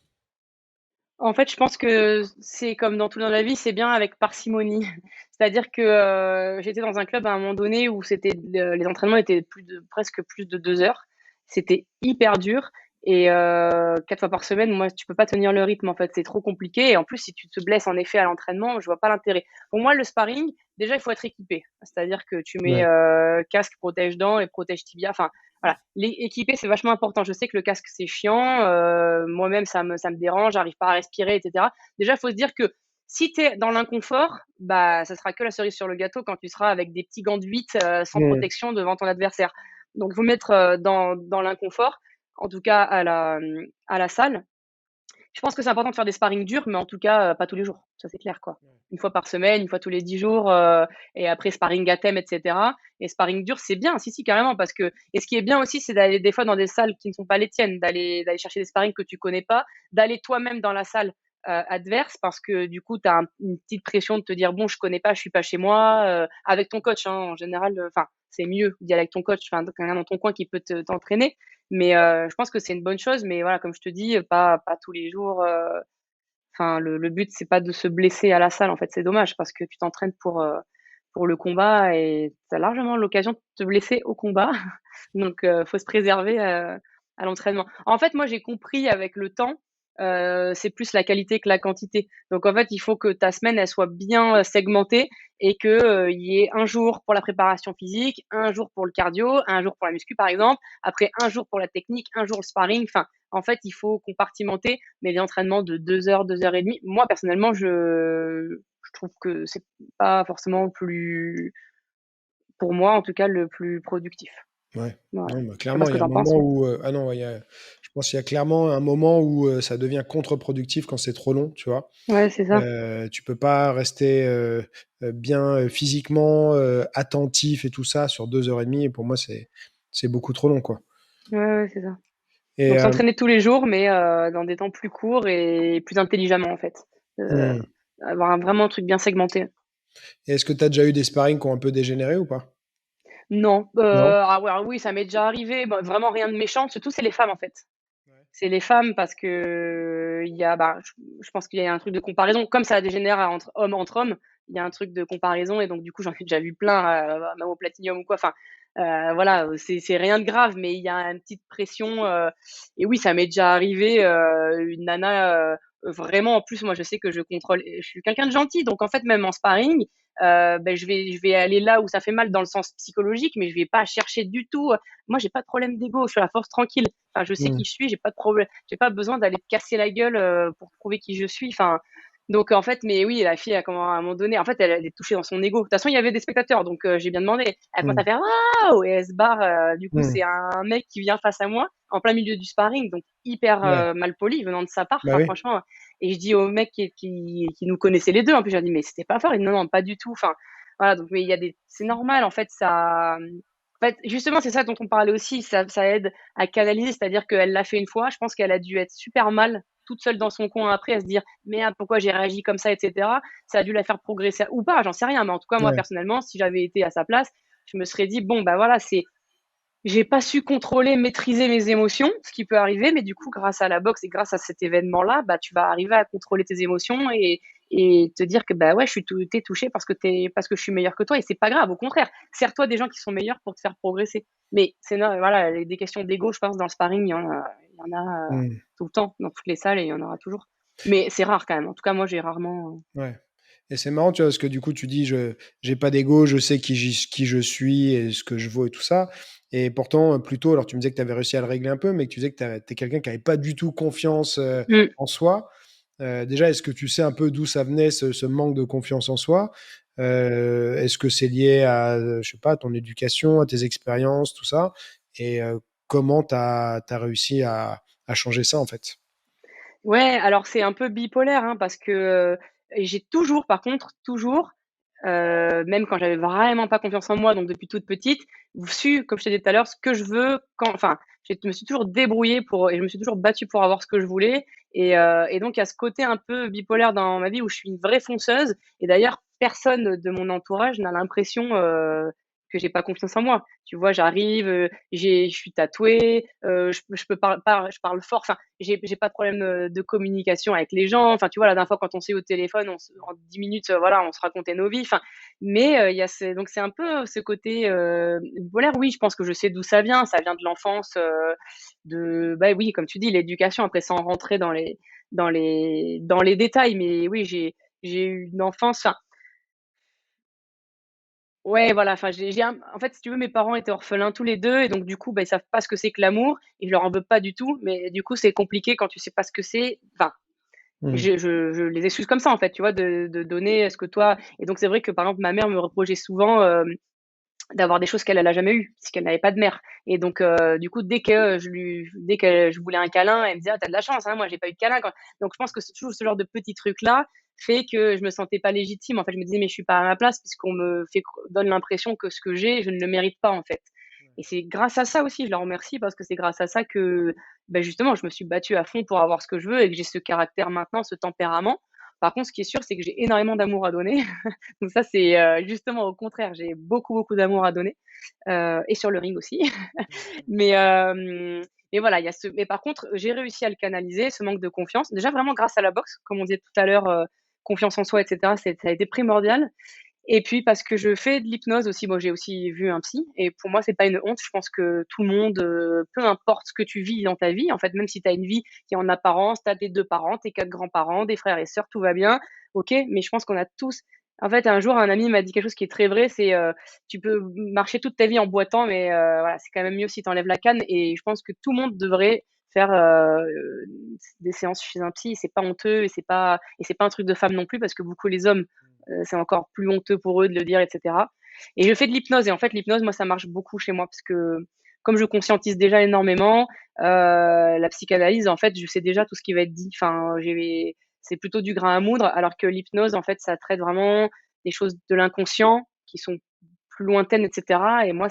En fait, je pense que c'est comme dans tout dans la vie, c'est bien avec parcimonie. C'est-à-dire que j'étais dans un club à un moment donné où les entraînements étaient presque plus de 2 heures. C'était hyper dur et 4 fois par semaine, moi, tu peux pas tenir le rythme en fait, c'est trop compliqué. Et en plus, si tu te blesses en effet à l'entraînement, je vois pas l'intérêt. Pour moi, le sparring, déjà, il faut être équipé. C'est-à-dire que tu mets Ouais. casque, protège-dents et protège tibia. Enfin, voilà, l'équiper, c'est vachement important. Je sais que le casque, c'est chiant. Moi-même, ça me dérange, j'arrive pas à respirer, etc. Déjà, il faut se dire que si tu es dans l'inconfort, bah, ça sera que la cerise sur le gâteau quand tu seras avec des petits gants de 8 sans Hmm. protection devant ton adversaire. Donc, il faut mettre dans l'inconfort, en tout cas à la salle. Je pense que c'est important de faire des sparring durs, mais en tout cas, pas tous les jours. Ça, c'est clair, quoi. Une fois par semaine, une fois tous les 10 jours, et après sparring à thème, etc. Et sparring dur, c'est bien, si, si, carrément, parce que, et ce qui est bien aussi, c'est d'aller des fois dans des salles qui ne sont pas les tiennes, d'aller chercher des sparring que tu connais pas, d'aller toi-même dans la salle adverse, parce que du coup, tu as une petite pression de te dire, bon, je connais pas, je suis pas chez moi, avec ton coach, hein, en général, enfin, c'est mieux d'y aller avec ton coach, enfin, quelqu'un dans ton coin qui peut t'entraîner. Mais je pense que c'est une bonne chose, mais voilà, comme je te dis, pas tous les jours. Enfin, le but, c'est pas de se blesser à la salle, en fait, c'est dommage parce que tu t'entraînes pour le combat et tu as largement l'occasion de te blesser au combat. Donc, faut se préserver à l'entraînement. En fait, moi, j'ai compris avec le temps, c'est plus la qualité que la quantité. Donc, en fait, il faut que ta semaine, elle soit bien segmentée et que il y ait un jour pour la préparation physique, un jour pour le cardio, un jour pour la muscu, par exemple, après un jour pour la technique, un jour le sparring. Enfin, en fait, il faut compartimenter, mais les entraînements de 2 heures, 2 heures et demie, moi, personnellement, je trouve que c'est pas forcément plus pour moi, en tout cas, le plus productif. Ouais. Voilà. Non, bah, Je sais pas clairement, ce il y que a un tu en penses, moment mais où, ah non, ouais, je pense qu'il y a clairement un moment où, ça devient contre-productif quand c'est trop long, tu vois? ouais, c'est ça. Tu peux pas rester, bien, physiquement, attentif et tout ça sur 2 heures et demie. Et pour moi, c'est beaucoup trop long, quoi. Ouais, ouais, c'est ça. Et Donc s'entraîner tous les jours, mais dans des temps plus courts et plus intelligemment, en fait. Heu, mmh avoir vraiment un truc bien segmenté. et est-ce que tu as déjà eu des sparring qui ont un peu dégénéré ou pas? Non, Non? ah ouais, alors oui, ça m'est déjà arrivé, bah, vraiment rien de méchant, surtout c'est les femmes, en fait. Ouais. C'est les femmes parce que il y a, bah, je pense qu'il y a un truc de comparaison. Comme ça dégénère entre hommes, il y a un truc de comparaison et donc du coup, j'en ai déjà vu plein, même au Platinium ou quoi. Enfin, voilà, c'est rien de grave, mais il y a une petite pression, et oui, ça m'est déjà arrivé, une nana, vraiment en plus, moi, je sais que je suis quelqu'un de gentil, donc en fait, même en sparring, beh, je vais aller là où ça fait mal dans le sens psychologique, mais je vais pas chercher du tout, moi, j'ai pas de problème d'ego, je suis à la force tranquille. Enfin, je sais Mmh. qui je suis, j'ai pas de problème, j'ai pas besoin d'aller te casser la gueule pour prouver qui je suis. Enfin, donc en fait, mais oui, la fille, a comment à un moment donné, en fait, elle est touchée dans son ego. De toute façon, il y avait des spectateurs, donc j'ai bien demandé. Elle commence Mmh. à faire waouh et elle se barre. Du coup, Mmh. c'est un mec qui vient face à moi en plein milieu du sparring, donc hyper Ouais. mal poli venant de sa part. Bah Enfin, oui. franchement, et je dis au mec qui nous connaissait les deux, en plus, j'ai dit mais c'était pas fort. Il dit non, non, pas du tout. Enfin, voilà, donc mais il y a des, c'est normal en fait, ça. En fait, justement, c'est ça dont on parlait aussi, ça aide à canaliser, c'est-à-dire qu'elle l'a fait une fois, je pense qu'elle a dû être super mal, toute seule dans son coin après, à se dire merde, pourquoi j'ai réagi comme ça, etc. Ça a dû la faire progresser ou pas, j'en sais rien, mais en tout cas, moi, Ouais. personnellement, si j'avais été à sa place, je me serais dit, bon, bah voilà, j'ai pas su contrôler, maîtriser mes émotions, ce qui peut arriver, mais du coup, grâce à la boxe et grâce à cet événement-là, bah, tu vas arriver à contrôler tes émotions et te dire que bah ouais, t'es touché parce que je suis meilleur que toi et c'est pas grave, au contraire. Sers-toi des gens qui sont meilleurs pour te faire progresser. Mais voilà, des questions d'ego, je pense, dans le sparring, il y en a Mmh. tout le temps, dans toutes les salles et il y en aura toujours. Mais c'est rare quand même. En tout cas, moi, j'ai rarement. Ouais. Et c'est marrant, tu vois, parce que du coup, tu dis, je j'ai pas d'ego, je sais qui je suis et ce que je vaux et tout ça. Et pourtant, plus tôt, alors tu me disais que tu avais réussi à le régler un peu, mais que tu disais que tu es quelqu'un qui avait pas du tout confiance, Mm. en soi. Déjà, est-ce que tu sais un peu d'où ça venait ce manque de confiance en soi? Est-ce que c'est lié à, je sais pas, ton éducation, à tes expériences, tout ça? Et comment tu as réussi à changer ça, en fait? Ouais, alors c'est un peu bipolaire, hein, parce que j'ai toujours, par contre, toujours, même quand j'avais vraiment pas confiance en moi, donc depuis toute petite, su, comme je t'ai dit tout à l'heure, ce que je veux quand, enfin, je me suis toujours débrouillée pour, et je me suis toujours battue pour avoir ce que je voulais. Et donc, il y a ce côté un peu bipolaire dans ma vie où je suis une vraie fonceuse. Et d'ailleurs, personne de mon entourage n'a l'impression que j'ai pas confiance en moi. Tu vois, j'arrive, je suis tatouée, je parle fort. Enfin, j'ai pas de problème de communication avec les gens. Enfin, tu vois, la dernière fois quand on s'est eu au téléphone, en 10 minutes, voilà, on se racontait nos vies. Enfin, mais il y a donc c'est un peu ce côté bipolaire. Oui, je pense que je sais d'où ça vient. Ça vient de l'enfance, bah oui, comme tu dis, l'éducation. Après, sans rentrer dans les détails, mais oui, j'ai eu une enfance. Enfin, ouais, voilà, enfin, en fait, si tu veux, mes parents étaient orphelins tous les 2 et donc du coup, bah, ils savent pas ce que c'est que l'amour et je leur en veux pas du tout, mais du coup, c'est compliqué quand tu sais pas ce que c'est. Enfin, Mmh. je les excuse comme ça, en fait, tu vois? De donner ce que toi, et donc c'est vrai que, par exemple, ma mère me reprochait souvent, d'avoir des choses qu'elle a jamais eues, puisqu'elle n'avait pas de mère. Et donc du coup, dès que je voulais un câlin, elle me disait: «Ah, tu de la chance, hein, moi j'ai pas eu de câlin, quoi». Donc je pense que toujours ce genre de petits trucs-là fait que je me sentais pas légitime. En fait, je me disais: «Mais je suis pas à ma place puisqu'on me donne l'impression que ce que j'ai, je ne le mérite pas, en fait». Et c'est grâce à ça aussi, je leur remercie parce que c'est grâce à ça que, bah, justement, je me suis battue à fond pour avoir ce que je veux et que j'ai ce caractère maintenant, ce tempérament. Par contre, ce qui est sûr, c'est que j'ai énormément d'amour à donner. Donc ça, c'est justement au contraire, j'ai beaucoup, beaucoup d'amour à donner, et sur le ring aussi. Mais voilà, il y a mais par contre, j'ai réussi à le canaliser, ce manque de confiance. Déjà vraiment grâce à la boxe, comme on disait tout à l'heure, confiance en soi et cetera, ça a été primordial. Et puis parce que je fais de l'hypnose aussi, moi j'ai aussi vu un psy et pour moi c'est pas une honte. Je pense que tout le monde, peu importe ce que tu vis dans ta vie, en fait, même si tu as une vie qui est en apparence, tu as tes 2 parents, tes 4 grands-parents, des frères et sœurs, tout va bien, OK, mais je pense qu'on a tous, en fait, un jour un ami m'a dit quelque chose qui est très vrai, c'est, «Tu peux marcher toute ta vie en boitant, mais voilà, c'est quand même mieux si tu enlèves la canne», et je pense que tout le monde devrait faire, des séances chez un psy. C'est pas honteux et c'est pas un truc de femme non plus parce que beaucoup les hommes, c'est encore plus honteux pour eux de le dire, et cetera. Et je fais de l'hypnose. Et en fait, l'hypnose, moi, ça marche beaucoup chez moi parce que comme je conscientise déjà énormément, la psychanalyse, en fait, je sais déjà tout ce qui va être dit. Enfin, c'est plutôt du grain à moudre, alors que l'hypnose, en fait, ça traite vraiment des choses de l'inconscient qui sont plus lointaines, etc. Et moi,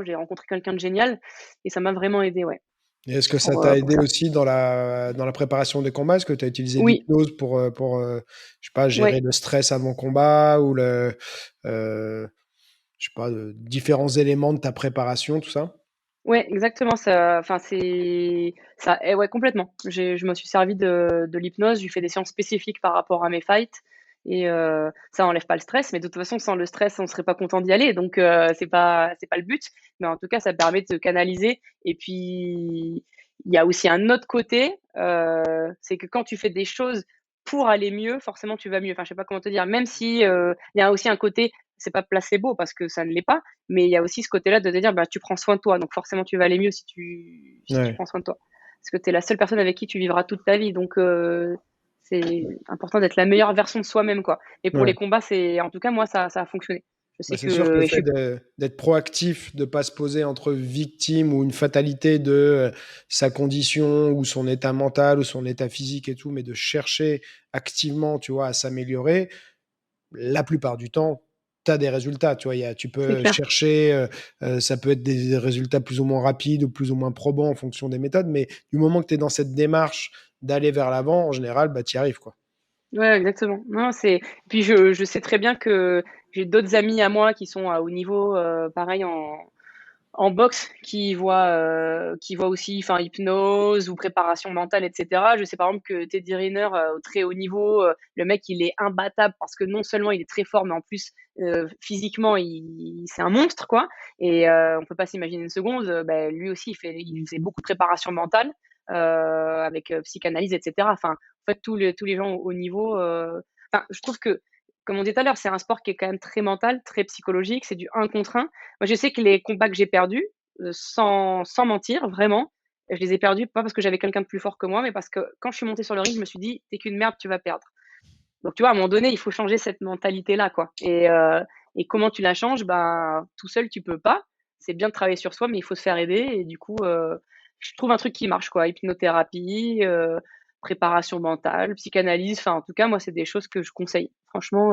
j'ai rencontré quelqu'un de génial et ça m'a vraiment aidé, ouais, Et est-ce que ça pour, t'a pour aidé ça. aussi dans la préparation des combats? Est-ce que tu as utilisé Oui, l'hypnose pour je sais pas, gérer ouais, le stress avant combat ou je sais pas, différents éléments de ta préparation, tout ça? ouais, exactement. Ça, enfin, ça, et ouais, complètement. Je me suis servi de l'hypnose. J'ai fait des séances spécifiques par rapport à mes fights. Et ça enlève pas le stress, mais de toute façon, sans le stress, on serait pas content d'y aller. Donc, c'est pas le but. Mais en tout cas, ça permet de se canaliser. Et puis, il y a aussi un autre côté, c'est que quand tu fais des choses pour aller mieux, forcément, tu vas mieux. Enfin, je sais pas comment te dire. Même si il y a aussi un côté, c'est pas placebo parce que ça ne l'est pas, mais il y a aussi ce côté-là de te dire, bah, tu prends soin de toi, donc forcément tu vas aller mieux si tu Ouais. prends soin de toi. Parce que tu es la seule personne avec qui tu vivras toute ta vie, donc c'est important d'être la meilleure version de soi-même, quoi. Et pour les Ouais. combats, en tout cas, moi, ça a fonctionné. Je Bah, sais c'est sûr que le que, fait d'être proactif, de pas se poser entre victime ou une fatalité de sa condition ou son état mental ou son état physique et tout, mais de chercher activement, tu vois, à s'améliorer, la plupart du temps, tu as des résultats. Tu vois, tu c'est peux clair. chercher, ça peut être des résultats plus ou moins rapides ou plus ou moins probants en fonction des méthodes, mais du moment que tu es dans cette démarche d'aller vers l'avant, en général, bah, tu y arrives, quoi. Ouais, exactement. Non, puis je sais très bien que j'ai d'autres amis à moi qui sont à haut niveau, pareil en boxe qui voit aussi enfin hypnose ou préparation mentale, etc. Je sais par exemple que Teddy Riner au très haut niveau, le mec il est imbattable parce que non seulement il est très fort mais en plus physiquement c'est un monstre quoi. Et on peut pas s'imaginer une seconde, ben, lui aussi il fait beaucoup de préparation mentale avec psychanalyse, etc. Enfin en fait tous les gens au haut niveau, enfin je trouve que comme on dit tout à l'heure, c'est un sport qui est quand même très mental, très psychologique, c'est du un contre un. Moi, je sais que les combats que j'ai perdus, sans mentir, vraiment, je les ai perdus pas parce que j'avais quelqu'un de plus fort que moi, mais parce que quand je suis montée sur le ring, je me suis dit: «Tu qu'une merde, tu vas perdre». Donc tu vois, à un moment donné, il faut changer cette mentalité-là, quoi. Et comment tu la changes? Ben, tout seul, tu peux pas. C'est bien de travailler sur soi, mais il faut se faire aider et du coup, je trouve un truc qui marche, quoi. Hypnothérapie, préparation mentale, psychanalyse, enfin, en tout cas, moi, c'est des choses que je conseille. Franchement,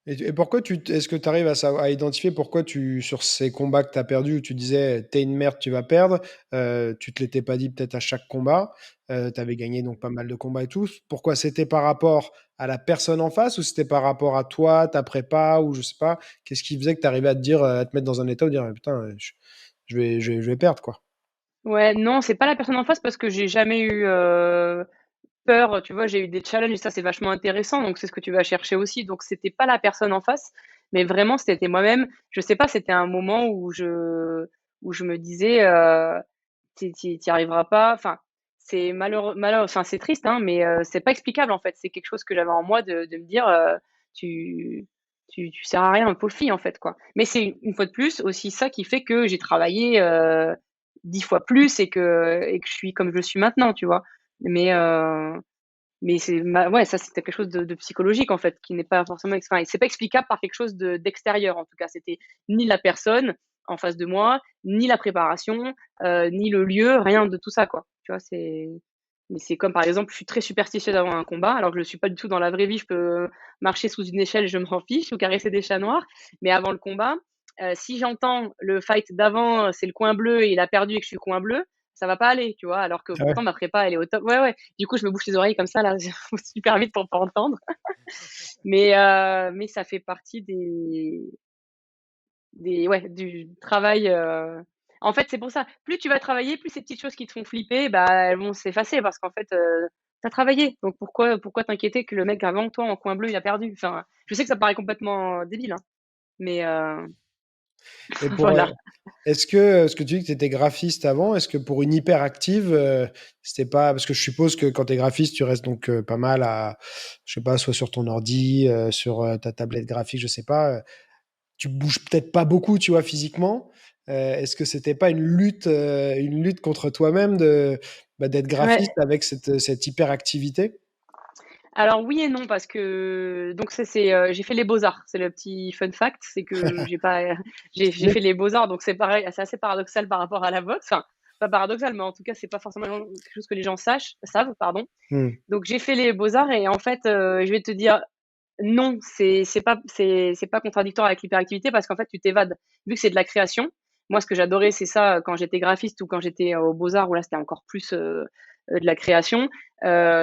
Et pourquoi est-ce que tu arrives à identifier pourquoi sur ces combats que tu as perdus, où tu disais t'es une merde, tu vas perdre, tu te l'étais pas dit peut-être à chaque combat, tu avais gagné donc pas mal de combats et tout. Pourquoi c'était par rapport à la personne en face ou c'était par rapport à toi, ta prépa ou je sais pas, qu'est-ce qui faisait que tu arrivais à te dire, à te mettre dans un état où dire putain, je vais perdre quoi. ouais, non, c'est pas la personne en face parce que j'ai jamais eu, peur, tu vois? J'ai eu des challenges et ça, c'est vachement intéressant, donc c'est ce que tu vas chercher aussi. Donc c'était pas la personne en face, mais vraiment c'était moi-même. Je sais pas, c'était un moment où je me disais, «Tu arriveras pas». Enfin, c'est enfin, c'est triste, hein, mais c'est pas explicable, en fait. C'est quelque chose que j'avais en moi de me dire, «Tu tu sers à rien, pauvre fille», en fait, quoi. Mais c'est une fois de plus aussi ça qui fait que j'ai travaillé, 10 fois plus et que je suis comme je suis maintenant, tu vois? Mais ouais, ça, c'était quelque chose de psychologique, en fait, qui n'est pas forcément enfin, c'est pas explicable par quelque chose d'extérieur, en tout cas. C'était ni la personne en face de moi, ni la préparation, ni le lieu, rien de tout ça, quoi. Tu vois? Mais c'est comme, par exemple, je suis très superstitieuse avant un combat, alors que je le suis pas du tout dans la vraie vie. Je peux marcher sous une échelle, je m'en fiche, ou caresser des chats noirs. Mais avant le combat, si j'entends le fight d'avant, c'est le coin bleu et il a perdu et que je suis coin bleu, ça va pas aller, tu vois? Alors que Ah pourtant ouais? ma prépa, elle est au top. Ouais, ouais. Du coup, je me bouche les oreilles comme ça là, super vite pour pas entendre. Mais ça fait partie des ouais, du travail, en fait, c'est pour ça, plus tu vas travailler, plus ces petites choses qui te font flipper, bah, elles vont s'effacer parce qu'en fait, tu as travaillé. Donc pourquoi t'inquiéter que le mec avant toi en coin bleu, il a perdu? Enfin, je sais que ça paraît complètement débile, hein, mais Et pour, voilà. ce que tu dis que tu étais graphiste avant, est-ce que pour une hyperactive, c'était pas parce que je suppose que quand tu es graphiste, tu restes donc pas mal à, je sais pas, soit sur ton ordi, sur ta tablette graphique, je sais pas, tu bouges peut-être pas beaucoup, tu vois, physiquement. Est-ce que c'était pas une lutte contre toi-même d'être Ouais. graphiste avec cette hyperactivité? Alors oui et non parce que donc j'ai fait les beaux-arts. C'est le petit fun fact, c'est que j'ai pas j'ai Stylé. fait les beaux-arts, donc c'est pareil, c'est assez paradoxal par rapport à la boxe. Enfin, pas paradoxal, mais en tout cas, c'est pas forcément quelque chose que les gens savent, pardon. Mmh. Donc j'ai fait les beaux-arts et en fait, je vais te dire non, c'est pas contradictoire avec l'hyperactivité parce qu'en fait, tu t'évades. Vu que c'est de la création, moi, ce que j'adorais, c'est ça, quand j'étais graphiste ou quand j'étais aux Beaux-Arts où là, c'était encore plus, de la création.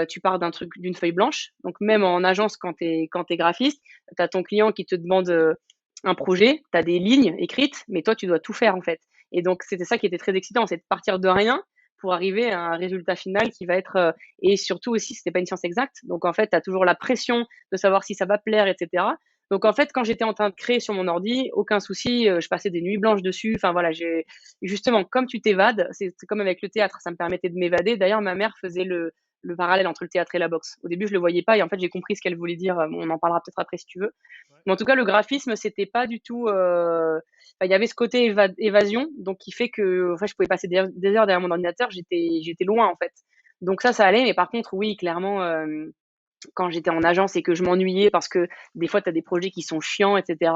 Tu pars d'une feuille blanche. Donc même en agence, quand tu es graphiste, tu as ton client qui te demande, un projet, tu as des lignes écrites, mais toi, tu dois tout faire, en fait. Et donc c'était ça qui était très excitant, c'est de partir de rien pour arriver à un résultat final qui va être, et surtout aussi, c'était pas une science exacte. Donc en fait, tu as toujours la pression de savoir si ça va plaire, etc. Donc en fait, quand j'étais en train de créer sur mon ordi, aucun souci, je passais des nuits blanches dessus. Enfin voilà, justement, comme tu t'évades, c'est comme avec le théâtre, ça me permettait de m'évader. D'ailleurs, ma mère faisait le parallèle entre le théâtre et la boxe. Au début, je le voyais pas et en fait, j'ai compris ce qu'elle voulait dire. On en parlera peut-être après si tu veux. Mais en tout cas, le graphisme, c'était pas du tout. Enfin, il y avait ce côté évasion, donc qui fait que, en fait, je pouvais passer des heures derrière mon ordinateur. J'étais loin en fait. Donc ça allait. Mais par contre, oui, clairement, quand j'étais en agence et que je m'ennuyais parce que des fois, tu as des projets qui sont chiants, etc.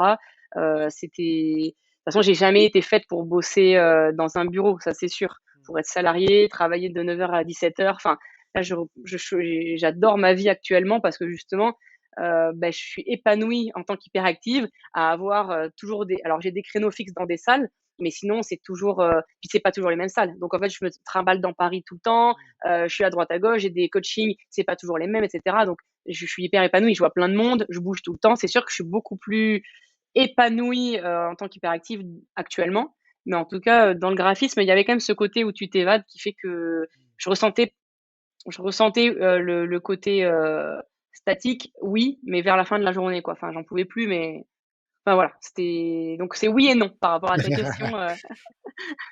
C'était. De toute façon, j'ai jamais été faite pour bosser dans un bureau, ça c'est sûr. Pour être salarié, travailler de 9 heures à 17 heures. Enfin, là, j'adore ma vie actuellement parce que justement, ben, je suis épanouie en tant qu'hyperactive à avoir toujours des. Alors, j'ai des créneaux fixes dans des salles, mais sinon, c'est toujours. Puis, c'est pas toujours les mêmes salles. Donc, en fait, je me trimballe dans Paris tout le temps. Je suis à droite à gauche, j'ai des coachings, c'est pas toujours les mêmes, etc. Donc, je suis hyper épanouie. Je vois plein de monde, je bouge tout le temps. C'est sûr que je suis beaucoup plus épanouie en tant qu'hyperactive actuellement. Mais en tout cas, dans le graphisme, il y avait quand même ce côté où tu t'évades qui fait que je ressentais le côté statique, oui, mais vers la fin de la journée, quoi. Enfin, j'en pouvais plus, mais enfin voilà, c'était donc c'est oui et non par rapport à ta question.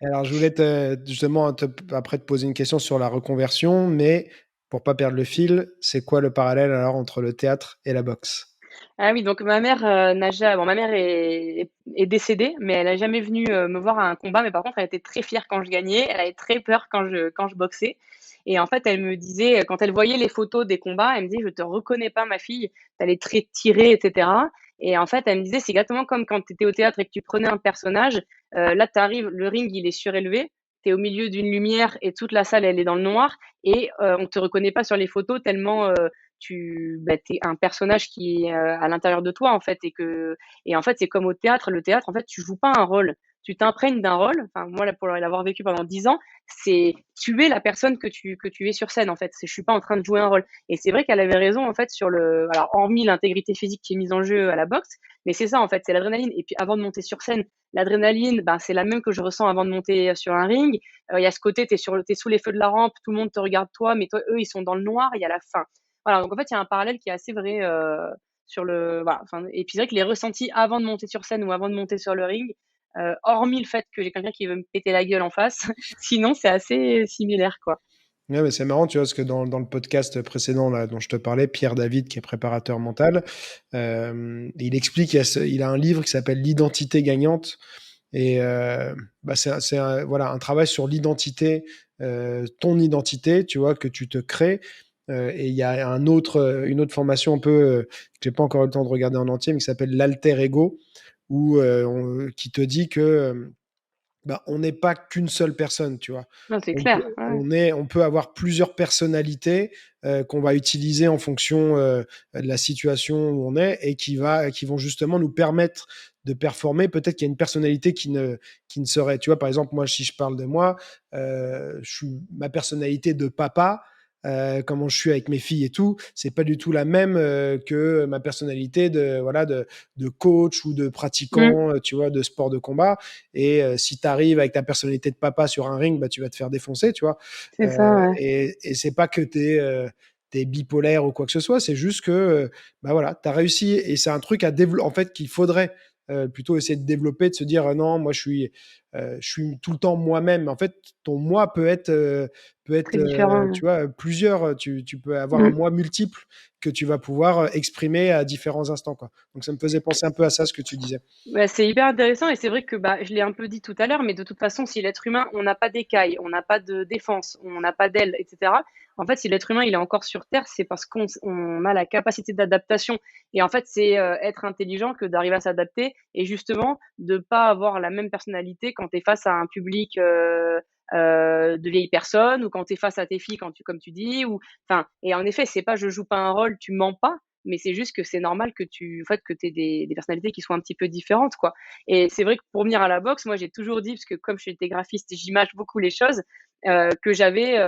Alors, je voulais justement après te poser une question sur la reconversion, mais pour pas perdre le fil, c'est quoi le parallèle alors entre le théâtre et la boxe? Ah oui, donc ma mère ma mère est décédée, mais elle a jamais venu me voir à un combat. Mais par contre, elle était très fière quand je gagnais. Elle avait très peur quand je boxais. Et en fait, elle me disait, quand elle voyait les photos des combats, elle me disait, je te reconnais pas, ma fille. T'as les traits tirés, etc. Et en fait, elle me disait, c'est exactement comme quand tu étais au théâtre et que tu prenais un personnage. Là, tu arrives, le ring, il est surélevé. Tu es au milieu d'une lumière et toute la salle, elle est dans le noir. Et on te reconnaît pas sur les photos tellement t'es un personnage qui est à l'intérieur de toi en fait et en fait c'est comme au théâtre. Le théâtre en fait tu joues pas un rôle, tu t'imprègnes d'un rôle. Enfin moi là, pour l'avoir vécu pendant 10 ans, c'est tu es la personne que tu es sur scène en fait. Je suis pas en train de jouer un rôle. Et c'est vrai qu'elle avait raison en fait sur le alors hormis l'intégrité physique qui est mise en jeu à la boxe, mais c'est ça en fait, c'est l'adrénaline. Et puis avant de monter sur scène, l'adrénaline, ben, c'est la même que je ressens avant de monter sur un ring. Il y a ce côté, t'es sous les feux de la rampe, tout le monde te regarde toi, mais toi, eux ils sont dans le noir. Il y a la fin. Voilà, donc en fait, il y a un parallèle qui est assez vrai sur le. Voilà, enfin, et puis c'est vrai que les ressentis avant de monter sur scène ou avant de monter sur le ring, hormis le fait que j'ai quelqu'un qui veut me péter la gueule en face, sinon c'est assez similaire, quoi. Ouais, mais c'est marrant, tu vois, parce que dans le podcast précédent là, dont je te parlais, Pierre David, qui est préparateur mental, il explique, il a un livre qui s'appelle L'identité gagnante. Et bah, voilà, un travail sur l'identité, ton identité, tu vois, que tu te crées. Et il y a une autre formation un peu que j'ai pas encore eu le temps de regarder en entier, mais qui s'appelle l'alter ego, qui te dit que bah, on n'est pas qu'une seule personne, tu vois. Non, c'est clair. Ouais, ouais. On peut avoir plusieurs personnalités qu'on va utiliser en fonction de la situation où on est et qui vont justement nous permettre de performer. Peut-être qu'il y a une personnalité qui ne serait, tu vois, par exemple, moi, si je parle de moi, ma personnalité de papa, comment je suis avec mes filles et tout, c'est pas du tout la même que ma personnalité de coach ou de Mm, pratiquant, tu vois, de sport de combat. Et si tu arrives avec ta personnalité de papa sur un ring, bah, tu vas te faire défoncer, tu vois. c'est ça, ouais. Et c'est pas que t'es bipolaire ou quoi que ce soit, c'est juste que bah voilà, tu as réussi et c'est un truc à développer, en fait, qu'il faudrait plutôt essayer de développer, de se dire non, moi je suis je suis tout le temps moi-même. En fait, ton moi peut être, Très différent, ouais. tu vois, plusieurs. Tu peux avoir un Mmh. moi multiple que tu vas pouvoir exprimer à différents instants, quoi. Donc ça me faisait penser un peu à ça, ce que tu disais. Bah, c'est hyper intéressant et c'est vrai que bah, je l'ai un peu dit tout à l'heure, mais de toute façon, si l'être humain, on n'a pas d'écailles, on n'a pas de défense, on n'a pas d'ailes, etc. En fait, si l'être humain il est encore sur Terre, c'est parce qu'on a la capacité d'adaptation. Et en fait, c'est être intelligent que d'arriver à s'adapter et justement de pas avoir la même personnalité quand tu es face à un public de vieilles personnes ou quand tu es face à tes filles, comme tu dis. Ou, enfin, et en effet, c'est pas je joue pas un rôle, tu mens pas, mais c'est juste que c'est normal que en fait, que tu aies des personnalités qui soient un petit peu différentes, quoi. Et c'est vrai que pour venir à la boxe, moi, j'ai toujours dit, parce que comme je suis graphiste, j'image beaucoup les choses, que j'avais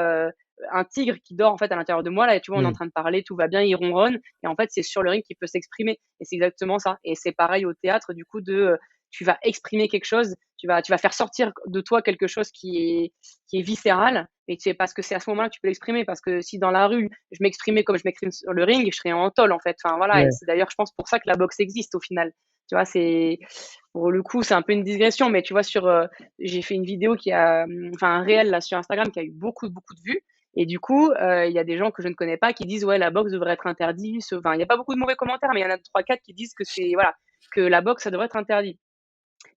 un tigre qui dort en fait à l'intérieur de moi. Là, et tu vois, on est en Mm. train de parler, tout va bien, il ronronne. Et en fait, c'est sur le ring qu'il peut s'exprimer. Et c'est exactement ça. Et c'est pareil au théâtre, du coup, tu vas exprimer quelque chose, tu vas faire sortir de toi quelque chose qui est viscéral. Et c'est parce que c'est à ce moment-là que tu peux l'exprimer. Parce que si dans la rue, je m'exprimais comme je m'exprime sur le ring, je serais en tôle, en fait. Enfin, voilà. Et Ouais. c'est d'ailleurs, je pense, pour ça que la boxe existe au final. Tu vois, pour le coup, c'est un peu une digression, mais tu vois, j'ai fait une vidéo enfin, un réel là sur Instagram qui a eu beaucoup, beaucoup de vues. Et du coup, il y a des gens que je ne connais pas qui disent, ouais, la boxe devrait être interdite. Enfin, il n'y a pas beaucoup de mauvais commentaires, mais il y en a trois, quatre qui disent voilà, que la boxe, ça devrait être interdit.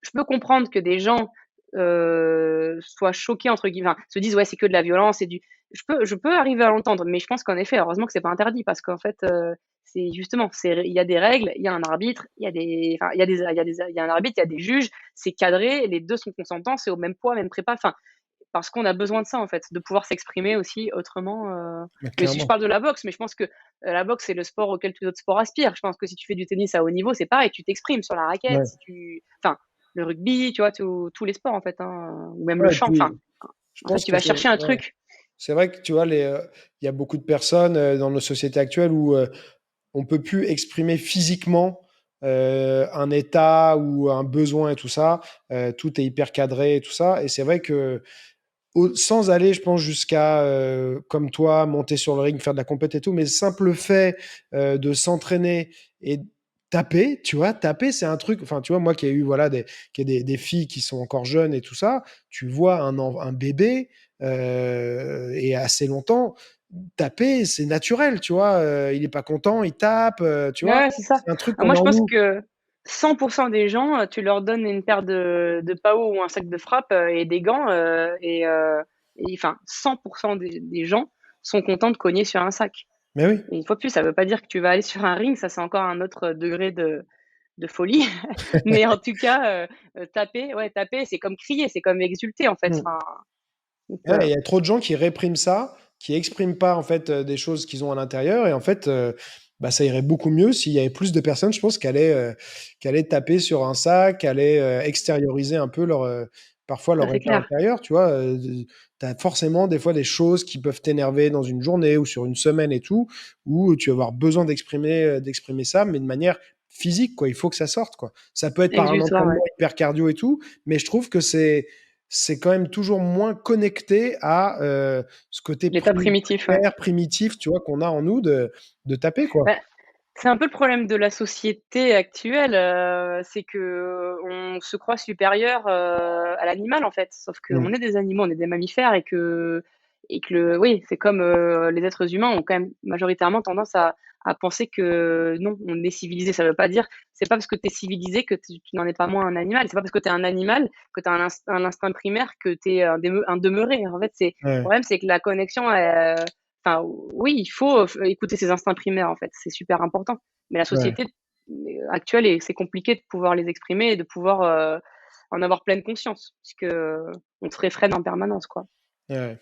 Je peux comprendre que des gens soient choqués entre guillemets, enfin, se disent ouais c'est que de la violence et du. Je peux arriver à l'entendre, mais je pense qu'en effet, heureusement que c'est pas interdit parce qu'en fait, c'est justement, il y a des règles, il y a un arbitre, enfin, il y a un arbitre, il y a des juges, c'est cadré, les deux sont consentants, c'est au même poids, même prépa, enfin, parce qu'on a besoin de ça en fait, de pouvoir s'exprimer aussi autrement. Ouais, Mais si je clairement. parle de la boxe, mais je pense que la boxe c'est le sport auquel tous les autres sports aspirent. Je pense que si tu fais du tennis à haut niveau, c'est pareil, tu t'exprimes sur la raquette, Ouais. si tu, enfin, le rugby, tu vois, tous les sports en fait, hein, ou même le Ouais, et chant. Enfin, puis, je en fait, pense tu que vas c'est chercher un ouais. truc. C'est vrai que tu vois, il y a beaucoup de personnes dans nos sociétés actuelles où on peut plus exprimer physiquement un état ou un besoin et tout ça. Tout est hyper cadré et tout ça. Et c'est vrai que sans aller, je pense, jusqu'à, comme toi, monter sur le ring, faire de la compète et tout, mais le simple fait de s'entraîner et taper, tu vois, taper, c'est un truc, enfin, tu vois, moi qui ai eu, voilà, qui ai des filles qui sont encore jeunes et tout ça, tu vois un bébé et assez longtemps, taper, c'est naturel, tu vois, il est pas content, il tape, tu vois, Ouais, c'est ça. c'est un truc Ah, qu'on moi, a je en pense nous. que 100% des gens, tu leur donnes une paire de PAO ou un sac de frappe et des gants, enfin, 100% des gens sont contents de cogner sur un sac. Mais oui. Et une fois de plus, ça veut pas dire que tu vas aller sur un ring, ça c'est encore un autre degré de folie. Mais en tout cas, taper, ouais, taper, c'est comme crier, c'est comme exulter en fait. Mm. Enfin, donc, Ouais, il y a trop de gens qui répriment ça, qui expriment pas en fait des choses qu'ils ont à l'intérieur, et en fait, bah, ça irait beaucoup mieux s'il y avait plus de personnes, je pense, qui allaient taper sur un sac, qui allaient extérioriser un peu parfois ça leur c'est état clair. intérieur, tu vois. Tu as forcément des fois des choses qui peuvent t'énerver dans une journée ou sur une semaine et tout, où tu vas avoir besoin d'exprimer ça, mais de manière physique, quoi. Il faut que ça sorte, quoi. Ça peut être par un Exutoire, ouais. entraînement hyper cardio et tout, mais je trouve que c'est quand même toujours moins connecté à ce côté L'état primitif, ouais. primaire, primitif, tu vois, qu'on a en nous de taper, quoi. Bah, c'est un peu le problème de la société actuelle, c'est qu'on se croit supérieur, à l'animal, en fait. Sauf qu'on Mm. est des animaux, on est des mammifères et que oui, c'est comme, les êtres humains ont quand même majoritairement tendance à penser que non, on est civilisé. Ça veut pas dire c'est pas parce que tu es civilisé que tu n'en es pas moins un animal. C'est pas parce que tu es un animal que tu as un instinct primaire que tu es un demeuré. En fait, le Ouais, problème, c'est que la connexion, enfin, oui, il faut écouter ses instincts primaires, en fait, c'est super important. Mais la ouais, société actuelle, c'est compliqué de pouvoir les exprimer et de pouvoir en avoir pleine conscience, puisque on se réfrène en permanence, quoi. ouais.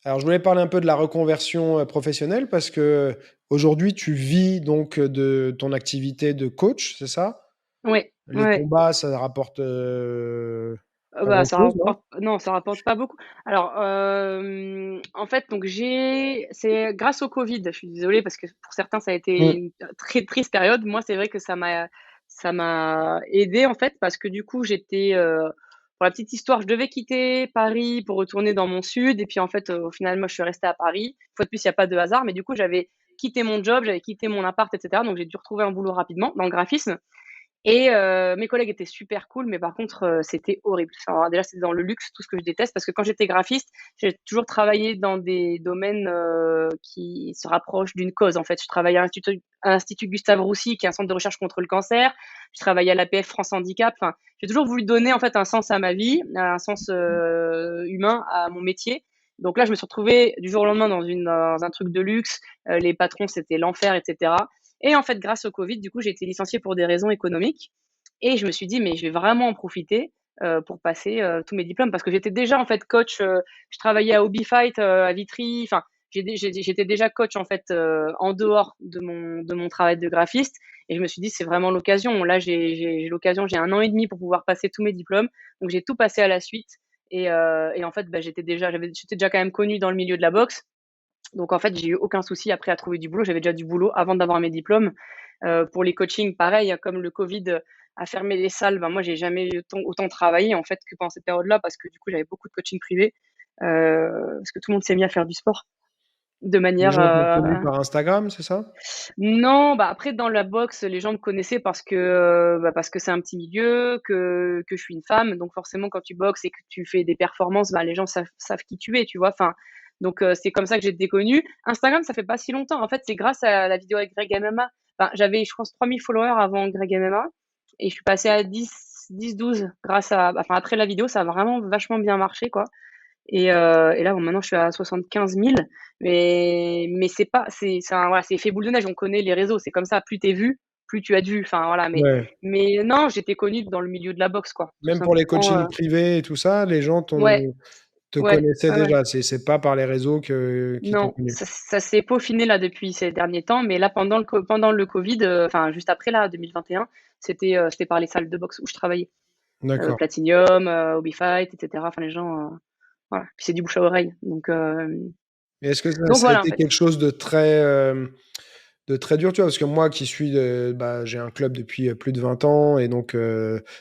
Alors, je voulais parler un peu de la reconversion professionnelle parce que aujourd'hui, tu vis donc de ton activité de coach, c'est ça? Oui, Les ouais. combats, ça rapporte pas Bah, ça grand-chose, non? rapporte non, ça rapporte pas beaucoup. Alors, en fait, donc c'est grâce au covid, je suis désolée parce que pour certains ça a été Mm. une très triste période. Moi, c'est vrai que ça m'a aidée en fait parce que du coup, pour la petite histoire, je devais quitter Paris pour retourner dans mon sud et puis en fait, au final, moi, je suis restée à Paris. Une fois de plus, il y a pas de hasard, mais du coup, j'avais quitté mon job, j'avais quitté mon appart et cetera, donc j'ai dû retrouver un boulot rapidement dans le graphisme. Et mes collègues étaient super cool, mais par contre, c'était horrible. Enfin, déjà, c'était dans le luxe, tout ce que je déteste, parce que quand j'étais graphiste, j'ai toujours travaillé dans des domaines qui se rapprochent d'une cause. En fait, je travaillais à l'Institut Gustave Roussy, qui est un centre de recherche contre le cancer. Je travaillais à l'APF France Handicap. Enfin, j'ai toujours voulu donner en fait un sens à ma vie, un sens humain à mon métier. Donc là, je me suis retrouvée du jour au lendemain dans un truc de luxe. Les patrons, c'était l'enfer, etc. Et en fait, grâce au Covid, du coup, j'ai été licenciée pour des raisons économiques. Et je me suis dit, mais je vais vraiment en profiter pour passer tous mes diplômes. Parce que j'étais déjà, en fait, coach. Je travaillais à Hobbyfight, à Vitry. Enfin, j'étais déjà coach, en fait, en dehors de mon travail de graphiste. Et je me suis dit, c'est vraiment l'occasion. Là, j'ai l'occasion, j'ai 1 an et demi pour pouvoir passer tous mes diplômes. Donc, j'ai tout passé à la suite. Et en fait, bah, j'étais déjà quand même connue dans le milieu de la boxe. Donc en fait, j'ai eu aucun souci après à trouver du boulot. J'avais déjà du boulot avant d'avoir mes diplômes. Pour les coachings, pareil, hein, comme le Covid a fermé les salles, ben moi j'ai jamais eu autant travaillé en fait que pendant cette période-là parce que du coup j'avais beaucoup de coaching privé parce que tout le monde s'est mis à faire du sport de Les manière gens t'ont connu par Instagram, c'est ça? non, bah après dans la boxe, les gens me connaissaient parce que c'est un petit milieu, que je suis une femme, donc forcément quand tu boxes et que tu fais des performances, bah les gens savent qui tu es, tu vois. Enfin, donc c'est comme ça que j'ai été connue. Instagram, ça fait pas si longtemps. En fait, c'est grâce à la vidéo avec Greg MMA. Enfin, j'avais je pense 3000 followers avant Greg MMA et je suis passée à 12 grâce à enfin après la vidéo, ça a vraiment vachement bien marché quoi. Et là, bon, maintenant, je suis à 75 000. Mais c'est pas, voilà, c'est effet boule de neige. On connaît les réseaux. C'est comme ça. Plus t'es vu, plus tu as de vues. Enfin, voilà. Ouais. Mais non, j'étais connue dans le milieu de la boxe, quoi. Tout Même pour les simplement. coachings privés et tout ça, les gens Ouais, te ouais, connaissaient ouais, ouais. déjà. C'est pas par les réseaux qu'ils t'ont Non, connu. ça s'est peaufiné là depuis ces derniers temps. Mais là, pendant le Covid, enfin, juste après là, 2021, c'était par les salles de boxe où je travaillais. D'accord. Platinium, Hobbyfight, etc. Enfin, les gens, voilà. Puis c'est du bouche à oreille. Et est-ce que Donc ça a voilà, en été fait. quelque chose de très dur, tu vois? Parce que moi qui suis bah, j'ai un club depuis plus de 20 ans et donc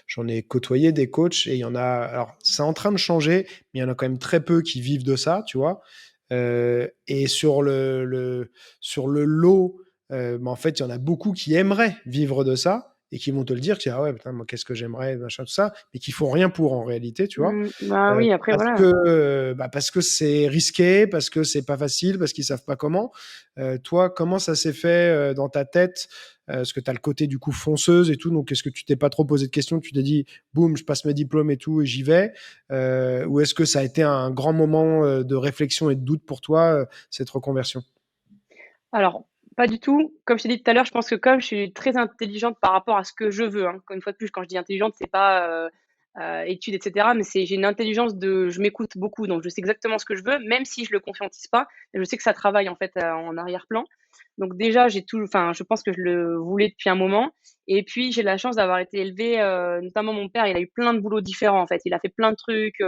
j'en ai côtoyé des coachs et il y en a. Alors, c'est en train de changer, mais il y en a quand même très peu qui vivent de ça, tu vois? Et sur le lot, bah, en fait, il y en a beaucoup qui aimeraient vivre de ça et qui vont te le dire, qui: «Ah ouais, putain, moi, qu'est-ce que j'aimerais», machin, tout ça, mais qui font rien pour en réalité, tu vois? Bah oui, après voilà. Parce que c'est risqué, parce que c'est pas facile, parce qu'ils savent pas comment. Toi, comment ça s'est fait, dans ta tête? Parce que tu as le côté du coup fonceuse et tout, donc est-ce que tu t'es pas trop posé de questions? Tu t'es dit: «Boum, je passe mes diplômes et tout et j'y vais»? Ou est-ce que ça a été un grand moment, de réflexion et de doute pour toi, cette reconversion? Alors, pas du tout. Comme je t'ai dit tout à l'heure, je pense que comme je suis très intelligente par rapport à ce que je veux, hein, encore une fois de plus, quand je dis intelligente, c'est pas études, etc. Mais j'ai une intelligence je m'écoute beaucoup, donc je sais exactement ce que je veux, même si je le conscientise pas. Je sais que ça travaille en fait en arrière-plan. Donc déjà, enfin, je pense que je le voulais depuis un moment. Et puis j'ai la chance d'avoir été élevée, notamment mon père, il a eu plein de boulots différents en fait. Il a fait plein de trucs.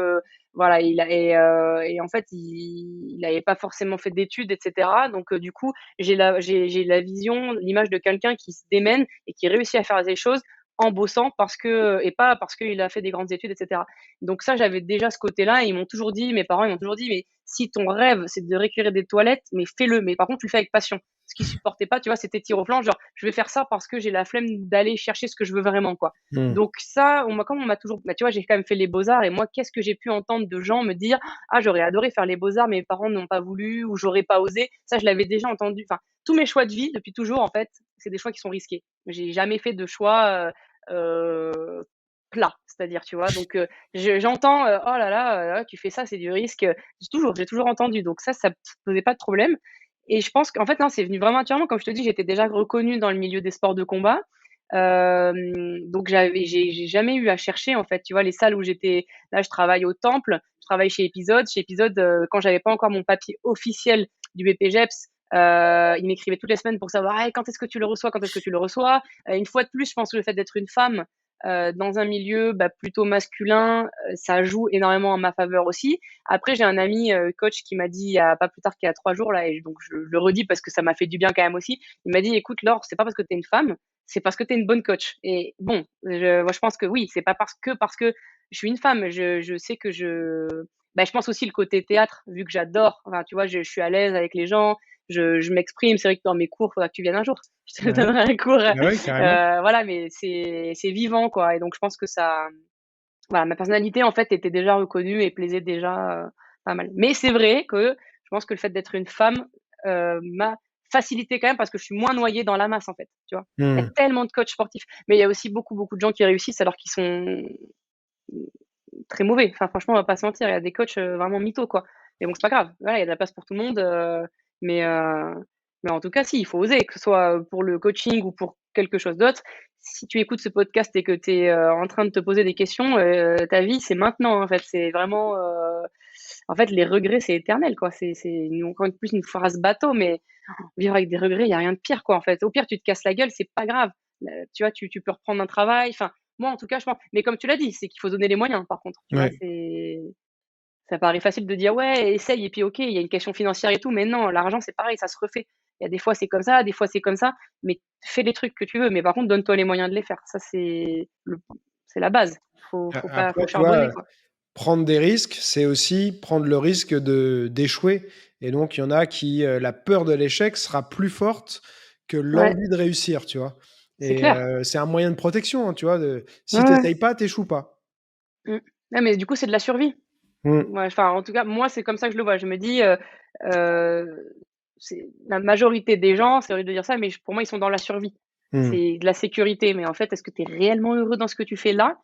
Voilà, et en fait, il n'avait pas forcément fait d'études, etc. Donc, du coup, j'ai la vision, l'image de quelqu'un qui se démène et qui réussit à faire des choses en bossant et pas parce qu'il a fait des grandes études, etc. Donc ça, j'avais déjà ce côté-là et mes parents, ils m'ont toujours dit, mais si ton rêve, c'est de récupérer des toilettes, mais fais-le. Mais par contre, tu le fais avec passion. Ce qu'ils supportaient pas, tu vois, c'était tir au flanc, genre, je vais faire ça parce que j'ai la flemme d'aller chercher ce que je veux vraiment, quoi. Mmh. Donc ça, comme on m'a toujours, bah, tu vois, j'ai quand même fait les beaux-arts et moi, qu'est-ce que j'ai pu entendre de gens me dire, ah, j'aurais adoré faire les beaux-arts, mes parents n'ont pas voulu ou j'aurais pas osé. Ça, je l'avais déjà entendu. Enfin, tous mes choix de vie depuis toujours, en fait, c'est des choix qui sont risqués. J'ai jamais fait de choix plats, c'est-à-dire, tu vois. Donc, j'entends, oh là là, tu fais ça, c'est du risque. J'ai toujours entendu. Donc ça posait pas de problème. Et je pense qu'en fait, non, c'est venu vraiment naturellement. Comme je te dis, j'étais déjà reconnue dans le milieu des sports de combat. Donc j'ai jamais eu à chercher en fait, tu vois, les salles où j'étais là, je travaille au Temple, je travaille chez Épisode. Chez Épisode, quand j'avais pas encore mon papier officiel du BPGEPS, ils m'écrivaient toutes les semaines pour savoir: «Hey, quand est-ce que tu le reçois? Quand est-ce que tu le reçois?» Une fois de plus, je pense que le fait d'être une femme, dans un milieu, bah, plutôt masculin, ça joue énormément en ma faveur aussi. Après, j'ai un ami, coach qui m'a dit il y a pas plus tard qu'il y a 3 jours là et donc je le redis parce que ça m'a fait du bien quand même aussi. Il m'a dit: «Écoute Laure, c'est pas parce que tu es une femme, c'est parce que tu es une bonne coach». Et bon, moi je pense que oui, c'est pas parce que je suis une femme. Je sais je pense aussi le côté théâtre, vu que j'adore. Enfin, tu vois, je suis à l'aise avec les gens. je m'exprime. C'est vrai que dans mes cours, il faudra que tu viennes un jour. Je te Ouais. donnerai un cours, Bah, ouais, carrément. voilà, mais c'est vivant, quoi, et donc je pense que ça, voilà, ma personnalité, en fait, était déjà reconnue et plaisait déjà, pas mal. Mais c'est vrai que je pense que le fait d'être une femme, m'a facilité quand même parce que je suis moins noyée dans la masse, en fait, tu vois? Il y a Mmh. tellement de coachs sportifs, mais il y a aussi beaucoup, beaucoup de gens qui réussissent alors qu'ils sont très mauvais. Enfin, franchement, on va pas se mentir, il y a des coachs, vraiment mythos, quoi. Mais bon, c'est pas grave. Voilà, il y a de la place pour tout le monde, mais heu, mais en tout cas, si, il faut oser, que ce soit, pour le coaching ou pour quelque chose d'autre. Si tu écoutes ce podcast et que tu es, en train de te poser des questions, ta vie, c'est maintenant, en fait. C'est vraiment, en fait, les regrets, c'est éternel, quoi. C'est encore une plus une phrase bateau, mais vivre avec des regrets, il y a rien de pire, quoi, en fait. Au pire, tu te casses la gueule, c'est pas grave. Tu vois, tu peux reprendre un travail. Enfin, moi, en tout cas, je pense, mais comme tu l'as dit, c'est qu'il faut donner les moyens, par contre, tu vois? Ouais. Ça paraît facile de dire: «Ouais, essaye» et puis OK, il y a une question financière et tout, mais non, l'argent, c'est pareil, ça se refait. Il y a des fois, c'est comme ça, des fois, c'est comme ça, mais fais les trucs que tu veux, mais par contre, donne-toi les moyens de les faire. Ça, c'est la base. Faut Après, tu vois, charbonner, quoi. prendre des risques, c'est aussi prendre le risque d'échouer et donc il y en a qui, la peur de l'échec sera plus forte que Ouais, l'envie de réussir, tu vois? c'est Et clair. c'est un moyen de protection, hein, tu vois? Ouais, Si tu ouais. essayes pas, tu échoues pas. Mmh. Ouais, mais du coup, c'est de la survie. Mmh. Ouais, enfin, en tout cas, moi, c'est comme ça que je le vois. Je me dis, heu, c'est la majorité des gens, c'est horrible de dire ça, mais pour moi, ils sont dans la survie. Mmh. C'est de la sécurité, mais en fait, est-ce que tu es réellement heureux dans ce que tu fais là?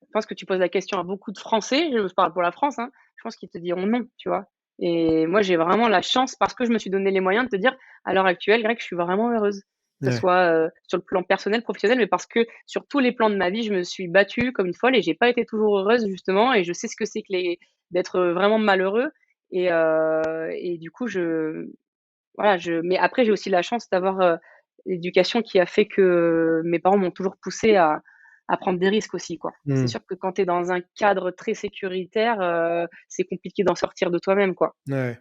Je pense que tu poses la question à beaucoup de Français, je parle pour la France, hein, je pense qu'ils te diront non, tu vois? Et moi, j'ai vraiment la chance parce que je me suis donné les moyens de te dire, à l'heure actuelle, Greg, je suis vraiment heureuse. Que ce Ouais. soit, sur le plan personnel, professionnel, mais parce que sur tous les plans de ma vie, je me suis battue comme une folle et j'ai pas été toujours heureuse justement, et je sais ce que c'est que d'être vraiment malheureux, et du coup, voilà, mais après j'ai aussi la chance d'avoir, l'éducation qui a fait que mes parents m'ont toujours poussée à prendre des risques aussi, quoi. C'est Mmh. sûr que quand tu es dans un cadre très sécuritaire, c'est compliqué d'en sortir de toi-même, quoi. Ouais.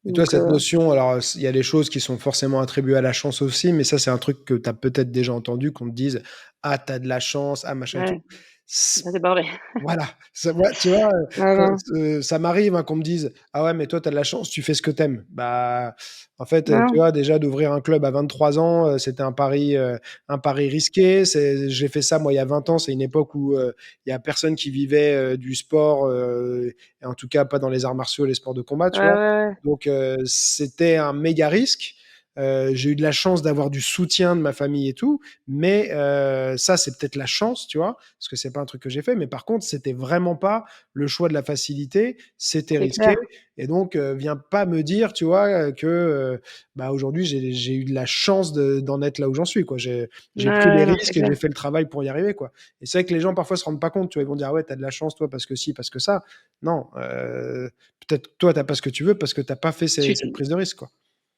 Et toi, Donc cette notion, alors, il y a des choses qui sont forcément attribuées à la chance aussi, mais ça, c'est un truc que tu as peut-être déjà entendu, qu'on te dise: «Ah, tu as de la chance, ah, machin et tout». ouais, C ça c'est pas vrai. Voilà, ça moi, tu vois, Non, quand non, ça m'arrive, hein, qu'on me dise: «Ah ouais, mais toi, tu as de la chance, tu fais ce que tu aimes». Bah, en fait, tu non, vois, déjà d'ouvrir un club à 23 ans, c'était un pari risqué. J'ai fait ça, moi, il y a 20 ans. C'est une époque où, il y a personne qui vivait, du sport, et en tout cas pas dans les arts martiaux, les sports de combat, ouais, tu vois? ouais, ouais, Donc, c'était un méga risque. J'ai eu de la chance d'avoir du soutien de ma famille et tout, mais ça, c'est peut-être la chance, tu vois? Parce que c'est pas un truc que j'ai fait, mais par contre, c'était vraiment pas le choix de la facilité, c'était c'est risqué, clair. et donc viens pas me dire, tu vois, que, bah, aujourd'hui, j'ai eu de la chance d'en être là où j'en suis, quoi. Ouais, J'ai pris des ouais, non, c'est risques et clair. j'ai fait le travail pour y arriver, quoi. Et c'est vrai que les gens, parfois, se rendent pas compte, tu vois? Ils vont dire: «Ah ouais, tu as de la chance, toi, parce que ci, parce que ça». Non, peut-être toi, tu pas ce que tu veux parce que tu pas fait Tu cette prise de risque, quoi.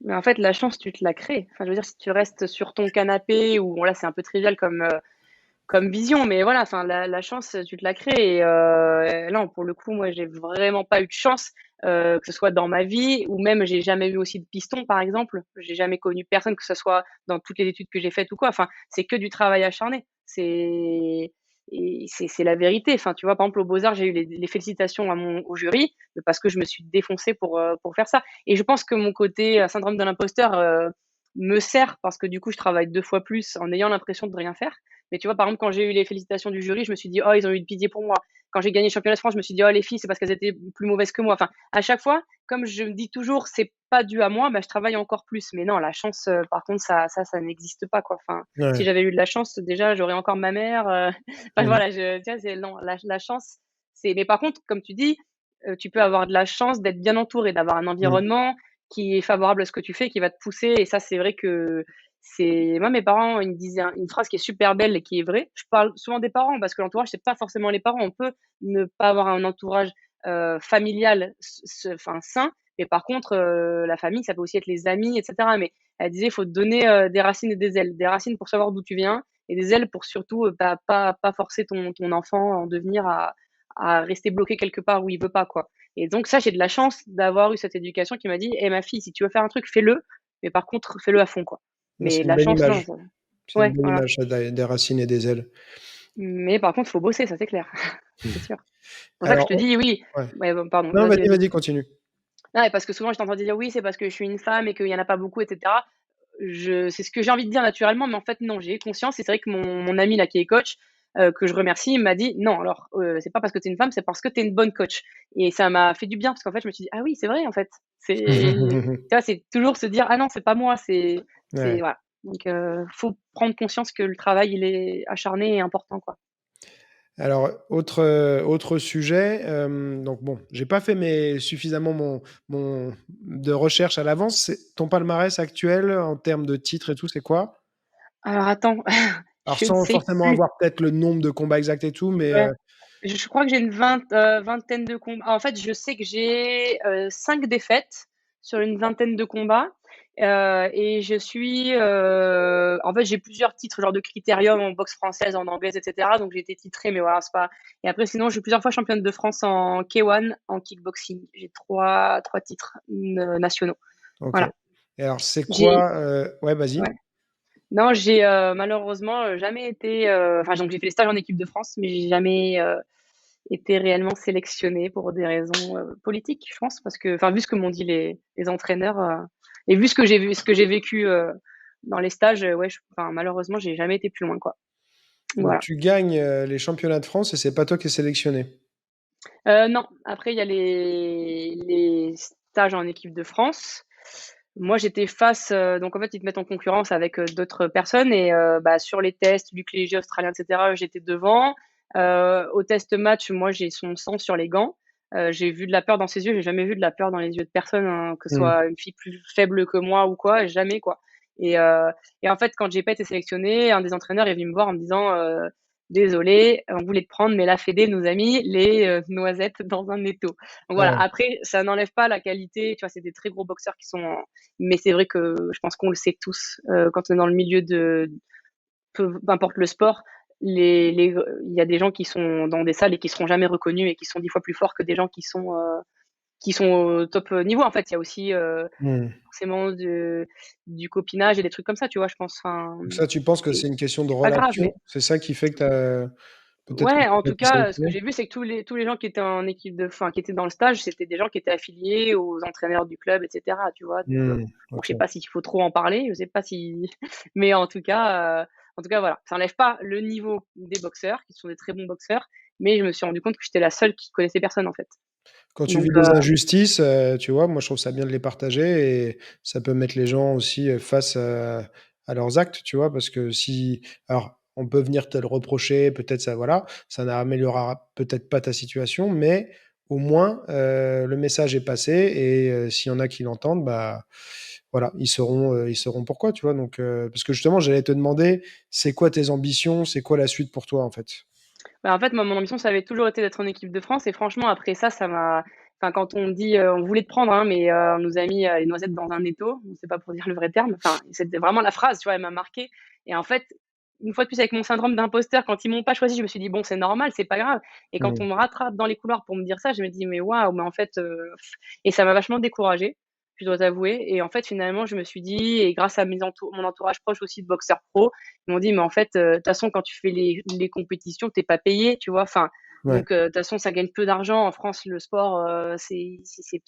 Mais en fait, la chance, tu te la crées. Enfin, je veux dire, si tu restes sur ton canapé, ou bon là, c'est un peu trivial comme vision, mais voilà, enfin la chance, tu te la crées, et non, pour le coup, moi, j'ai vraiment pas eu de chance, que ce soit dans ma vie, ou même j'ai jamais eu aussi de piston, par exemple. J'ai jamais connu personne, que ce soit dans toutes les études que j'ai faites ou quoi. Enfin, c'est que du travail acharné. C'est la vérité. Enfin, tu vois, par exemple, aux Beaux-Arts, j'ai eu les félicitations au jury, parce que je me suis défoncée pour faire ça, et je pense que mon côté, syndrome de l'imposteur, me sert parce que du coup, je travaille 2 fois plus en ayant l'impression de rien faire. Mais tu vois, par exemple, quand j'ai eu les félicitations du jury, je me suis dit: «Oh, ils ont eu de pitié pour moi». Quand j'ai gagné le championnat de France, je me suis dit: «Oh, les filles, c'est parce qu'elles étaient plus mauvaises que moi». Enfin, à chaque fois, comme je me dis toujours: «C'est pas dû à moi», bah, je travaille encore plus. Mais non, la chance, par contre, ça n'existe pas, quoi. Enfin, si Ouais. j'avais eu de la chance, déjà, j'aurais encore ma mère, enfin Mmh. voilà, tu vois, c'est non, la chance, mais par contre, comme tu dis, tu peux avoir de la chance d'être bien entouré, d'avoir un Mmh. environnement qui est favorable à ce que tu fais, qui va te pousser, et ça, c'est vrai que moi, mes parents, ils me disaient une phrase qui est super belle et qui est vraie. Je parle souvent des parents parce que l'entourage, c'est pas forcément les parents. On peut ne pas avoir un entourage, familial enfin, sain, mais par contre, la famille, ça peut aussi être les amis, et cetera. Mais elle disait: «Il faut te donner, des racines et des ailes». Des racines pour savoir d'où tu viens, et des ailes pour surtout, bah, pas forcer ton enfant en devenir à rester bloqué quelque part où il veut pas, quoi. Et donc ça, j'ai de la chance d'avoir eu cette éducation qui m'a dit: «Eh ma fille, si tu veux faire un truc, fais-le, mais par contre, fais-le à fond, quoi». Ouais, Mais c'est une la belle chance, non, image. ça, C'est une ouais, belle voilà. image, ça, des racines et des ailes. Mais par contre, faut bosser, ça c'est clair, c'est sûr. C'est pour ça que je Alors te dis oui, ouais. ouais, bon, pardon, Non, vas-y, vas-y, vas-y. vas-y, continue. Ouais, parce que souvent, je t'entends dire: «Oui, c'est parce que je suis une femme et qu'il y en a pas beaucoup et cetera». C'est ce que j'ai envie de dire naturellement, mais en fait, non, j'ai conscience et c'est vrai que mon ami là qui est coach, que je remercie, il m'a dit: «Non, alors, c'est pas parce que tu es une femme, c'est parce que tu es une bonne coach» et ça m'a fait du bien parce qu'en fait, je me suis dit: «Ah oui, c'est vrai, en fait». Tu vois, c'est toujours se dire: «Ah non, c'est pas moi, c'est» Ouais. voilà. Donc faut prendre conscience que le travail, il est acharné et important, quoi. Alors, autre sujet, donc bon, j'ai pas fait suffisamment de recherche à l'avance. C'est ton palmarès actuel en termes de titres et tout, c'est quoi? Alors attends, Alors je ne sans sais forcément plus. avoir peut-être le nombre de combats exacts et tout, mais, Ouais. Je crois que j'ai une vingtaine de combats. En fait, je sais que j'ai, 5 défaites sur une vingtaine de combats, et je suis, en fait, j'ai plusieurs titres, genre de critérium en boxe française, en anglaise et cetera, donc j'ai été titrée, mais voilà, c'est pas et après sinon, je suis plusieurs fois championne de France en K1, en kickboxing. J'ai trois titres nationaux. OK. Voilà. Et alors c'est J'ai quoi, ouais, vas-y. Ouais. Non, j'ai, malheureusement, jamais été, enfin, donc j'ai fait les stages en équipe de France, mais j'ai jamais, été réellement sélectionnée pour des raisons, politiques, je pense, parce que enfin, vu ce que m'ont dit les entraîneurs, et vu ce que j'ai vécu, dans les stages, ouais, enfin, malheureusement, j'ai jamais été plus loin, quoi. Donc Voilà. tu gagnes, les championnats de France et c'est pas toi qui es sélectionné? Non, après il y a les stages en équipe de France. Moi, j'étais face, donc en fait, ils te mettent en concurrence avec, d'autres personnes et bah, sur les tests, vu que les jeux australiens et cetera, j'étais devant. Au test match, moi, j'ai son sang sur les gants. J'ai vu de la peur dans ses yeux, j'ai jamais vu de la peur dans les yeux de personne, hein, que ce Mmh. soit une fille plus faible que moi ou quoi, jamais, quoi et heu et en fait, quand j'ai pas été sélectionnée, un des entraîneurs est venu me voir en me disant, «Désolé, on voulait te prendre, mais la fédé nous a mis les, noisettes dans un étau». Donc voilà, Ouais. après ça n'enlève pas la qualité, tu vois? C'est des très gros boxeurs qui sont mais c'est vrai que je pense qu'on le sait tous, quand on est dans le milieu de peu importe le sport, il y a des gens qui sont dans des salles et qui seront jamais reconnus et qui sont 10 fois plus forts que des gens qui sont au top, niveau, en fait. Il y a aussi, Mmh. forcément du copinage et des trucs comme ça, tu vois? Je pense, enfin Donc ça, tu penses que et c'est une question de c'est pas grave, relation? mais C'est ça qui fait que tu as peut-être ouais, en pas tout été cas, ce que sélectionné? j'ai vu, c'est que tous les gens qui étaient en équipe de enfin, qui étaient dans le stage, c'était des gens qui étaient affiliés aux entraîneurs du club et cetera, tu vois? Donc Mmh. bon, je OK. sais pas s'il faut trop en parler, je sais pas si mais en tout cas, voilà. Ça enlève pas le niveau des boxeurs, qui sont des très bons boxeurs, mais je me suis rendu compte que j'étais la seule qui connaissait personne, en fait. Quand tu Donc vis des injustices, tu vois, moi je trouve ça bien de les partager et ça peut mettre les gens aussi, face, à leurs actes, tu vois? Parce que si alors on peut venir te le reprocher, peut-être ça voilà, ça n'améliorera peut-être pas ta situation, mais au moins, le message est passé et s'il y en a qui l'entendent, bah, voilà, ils sauront pourquoi, tu vois? Donc parce que justement j'allais te demander, c'est quoi tes ambitions? C'est quoi la suite pour toi, en fait? bah, en fait, moi, mon ambition, ça avait toujours été d'être en équipe de France et franchement, après ça, ça m'a enfin, quand on dit, on voulait te prendre, hein, mais on nous a mis, les noisettes dans un étau, c'est pas pour dire le vrai terme, enfin, c'était vraiment la phrase, tu vois? Elle m'a marquée et en fait, une fois de plus avec mon syndrome d'imposteur, quand ils m'ont pas choisi, je me suis dit: «Bon, c'est normal, c'est pas grave» et quand Mmh. on me rattrape dans les couloirs pour me dire ça, je me dis: «Mais waouh, mais en fait, et ça m'a vachement découragée, je dois t'avouer et en fait, finalement, je me suis dit et grâce à mon entourage proche aussi de boxeurs pro, ils m'ont dit: «Mais en fait, de toute façon, quand tu fais les compétitions, tu es pas payé», tu vois? Enfin, Ouais. donc de toute façon, ça gagne peu d'argent. En France, le sport, c'est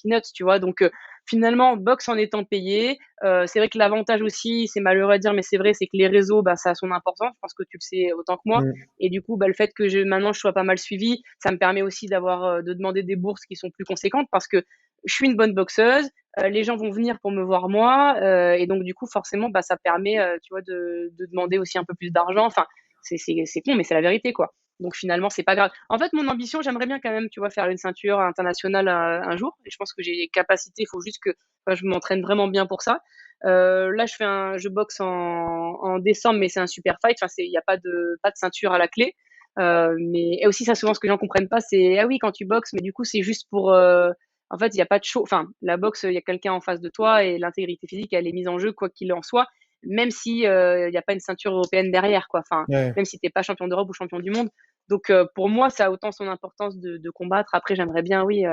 peanuts, tu vois? Donc finalement, boxe en étant payé. C'est vrai que l'avantage aussi, c'est malheureux à dire, mais c'est vrai, c'est que les réseaux, bah, ça a son importance. Je pense que tu le sais autant que moi Mmh. et du coup, bah, le fait que maintenant je sois pas mal suivie, ça me permet aussi de demander des bourses qui sont plus conséquentes parce que je suis une bonne boxeuse, les gens vont venir pour me voir moi, et donc du coup, forcément, bah, ça permet, tu vois, de demander aussi un peu plus d'argent. Enfin, c'est con, mais c'est la vérité, quoi. Donc finalement, c'est pas grave. En fait, mon ambition, j'aimerais bien quand même, tu vois, faire une ceinture internationale, un jour et je pense que j'ai les capacités. Il faut juste que, enfin, je m'entraîne vraiment bien pour ça. Là, je boxe en décembre, mais c'est un super fight. Enfin, il y a pas de ceinture à la clé. Mais et aussi ça, souvent, ce que les gens comprennent pas, c'est: «Ah oui, quand tu boxes, mais du coup, c'est juste pour, en fait, il y a pas de show». Enfin, la boxe, il y a quelqu'un en face de toi et l'intégrité physique, elle est mise en jeu quoi qu'il en soit, même si, il y a pas une ceinture européenne derrière, quoi. Enfin, Ouais. même si t'es pas champion d'Europe ou champion du monde. Donc, pour moi, ça a autant son importance de combattre. Après, j'aimerais bien, oui,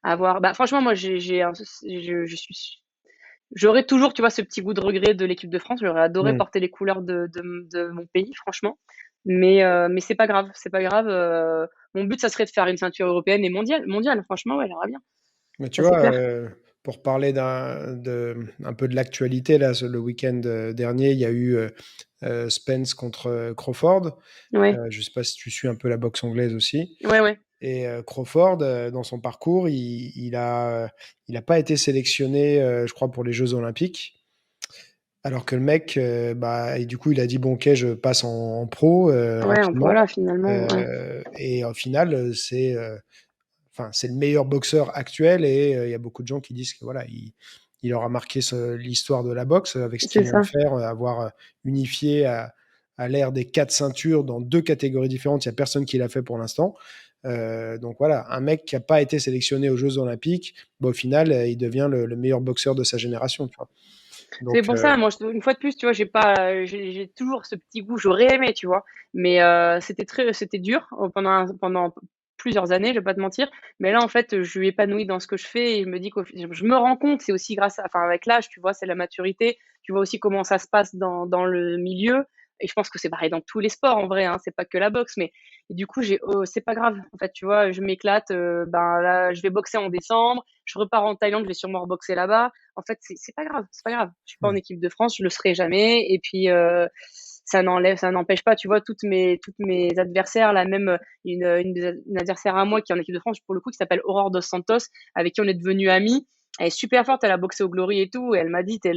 avoir bah, franchement, moi, j'ai un je suis j'aurais toujours, tu vois, ce petit goût de regret de l'équipe de France. J'aurais adoré Mmh. porter les couleurs de mon pays, franchement. Mais c'est pas grave, c'est pas grave. Mon but, ça serait de faire une ceinture européenne et mondiale. Franchement, ouais, j'aimerais bien. Mais tu Ça, c'est vois, clair. pour parler un peu de l'actualité, là, le week-end dernier, il y a eu Spence contre Crawford. Ouais, Je sais pas si tu suis un peu la boxe anglaise aussi. ouais, ouais. Et Crawford, dans son parcours, il a pas été sélectionné, je crois, pour les Jeux Olympiques. Alors que le mec, bah, et du coup, il a dit bon, ok, je passe en pro Ouais, donc rapidement. voilà, finalement, ouais. Et au final, enfin, c'est le meilleur boxeur actuel et il y a beaucoup de gens qui disent que voilà, il aura marqué l'histoire de la boxe avec ce qu'il C'est vient de ça. faire, avoir unifié à l'ère des 4 ceintures dans 2 catégories différentes. Il n'y a personne qui l'a fait pour l'instant. Donc voilà, un mec qui n'a pas été sélectionné aux Jeux Olympiques, bah, au final, il devient le meilleur boxeur de sa génération. Tu vois. C'est Donc, pour ça, moi, une fois de plus, tu vois, j'ai toujours ce petit goût, j'aurais aimé, tu vois. Mais c'était dur pendant plusieurs années, je vais pas te mentir. Mais là, en fait, je suis épanouie dans ce que je fais et je me dis que je me rends compte, c'est aussi enfin, avec l'âge, tu vois, c'est la maturité. Tu vois aussi comment ça se passe dans le milieu. Et je pense que c'est pareil dans tous les sports, en vrai, hein, c'est pas que la boxe. Mais et du coup, c'est pas grave. En fait, tu vois, je m'éclate. Ben là, je vais boxer en décembre. Je repars en Thaïlande, je vais sûrement reboxer là-bas. En fait, c'est pas grave, c'est pas grave. Je suis pas en hmm, équipe de France, je le serai jamais. Et puis, ça n'empêche pas, tu vois, toutes mes adversaires, là, même une adversaire à moi qui est en équipe de France, pour le coup, qui s'appelle Aurore Dos Santos, avec qui on est devenus amis. Elle est super forte, elle a boxé au Glory et tout, et elle m'a dit, t'es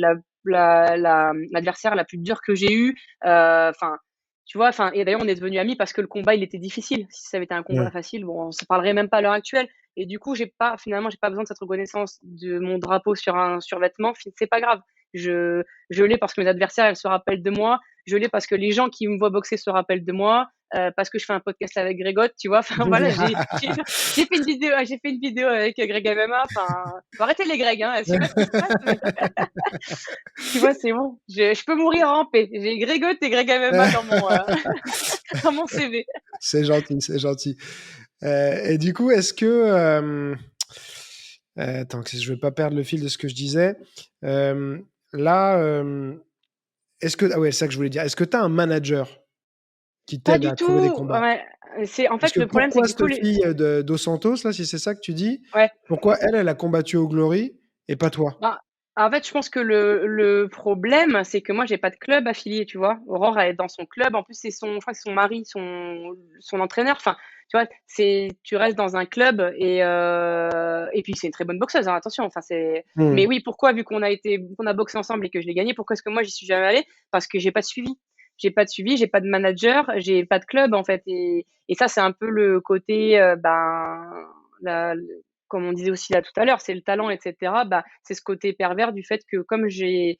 l'adversaire la plus dure que j'ai eue. Enfin, tu vois, enfin, et d'ailleurs, on est devenus amis parce que le combat, il était difficile. Si ça avait été un combat ouais. facile, bon, on se parlerait même pas à l'heure actuelle. Et du coup, finalement, j'ai pas besoin de cette reconnaissance de mon drapeau sur un survêtement. C'est pas grave. Je l'ai parce que mes adversaires, elles se rappellent de moi. Je l'ai parce que les gens qui me voient boxer se rappellent de moi. Parce que je fais un podcast avec Grégotte, tu vois. Enfin, voilà, j'ai fait une vidéo avec Greg MMA. Enfin, faut arrêter les Greg, hein. Je sais pas ce qui se passe, mais tu vois, c'est bon. Je peux mourir en paix. J'ai Grégotte et Greg MMA dans mon CV. C'est gentil, c'est gentil. Et du coup, est-ce que... attends, que je ne vais pas perdre le fil de ce que je disais. Euh, Là, est-ce que... Ah ouais, c'est ça que je voulais dire. Est-ce que tu as un manager qui Pas t'aide du à trouver des tout. combats? Ouais, en Parce fait, que le problème, c'est que pourquoi du coup, cette fille de Dos Santos, là, si c'est ça que tu dis, ouais. pourquoi elle, elle a combattu au Glory et pas toi? Bah, en fait, je pense que le problème, c'est que moi, j'ai pas de club affilié, tu vois. Aurore, elle est dans son club. En plus, je crois que c'est son mari, son entraîneur. Enfin, tu vois, tu restes dans un club et puis c'est une très bonne boxeuse, hein, attention. Enfin, mais Hmm. oui, pourquoi, qu'on a boxé ensemble et que je l'ai gagné, pourquoi est-ce que moi, j'y suis jamais allée? Parce que j'ai pas de suivi. J'ai pas de suivi, j'ai pas de manager, j'ai pas de club, en fait. Et ça, c'est un peu le côté, la, comme on disait aussi là tout à l'heure, c'est le talent, etc. Bah, c'est ce côté pervers du fait que comme j'ai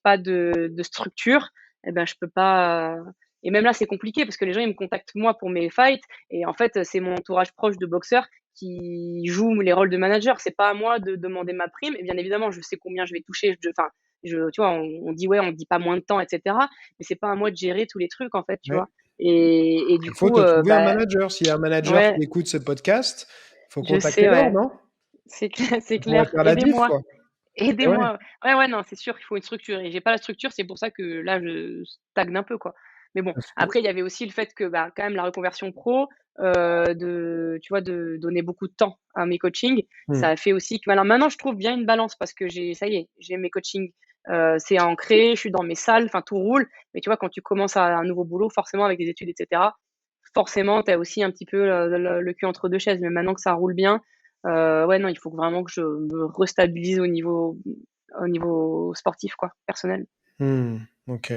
pas de structure, eh ben je peux pas. Et même là, c'est compliqué parce que les gens ils me contactent moi pour mes fights et en fait c'est mon entourage proche de boxeurs qui joue les rôles de manager. C'est pas à moi de demander ma prime. Et bien évidemment, je sais combien je vais toucher. Enfin, tu vois, on dit ouais, on dit pas moins de temps, etc. Mais c'est pas à moi de gérer tous les trucs en fait, tu Ouais. vois. Et du Il faut coup, te trouver un bah manager. S'il y a un manager qui ouais, écoute ce podcast, faut je contacter sais, Laure, ouais. non? C'est clair, c'est Ça pourrait clair. faire la diff, Aidez-moi, quoi. Eh ouais. aidez-moi. Ouais, ouais, non, c'est sûr qu'il faut une structure et j'ai pas la structure, c'est pour ça que là, je stagne un peu, quoi. Mais bon, Parce que- après, il y avait aussi le fait que, bah, quand même, la reconversion pro, tu vois, de donner beaucoup de temps à mes coachings, ça Hmm. a fait aussi que, alors maintenant, je trouve bien une balance parce que ça y est, j'ai mes coachings, c'est ancré, je suis dans mes salles, enfin, tout roule. Mais tu vois, quand tu commences un nouveau boulot, forcément, avec des études, etc., forcément, tu as aussi un petit peu le cul entre deux chaises. Mais maintenant que ça roule bien, ouais, non, il faut vraiment que je me restabilise au niveau sportif, quoi, personnel. Hmm. Ok.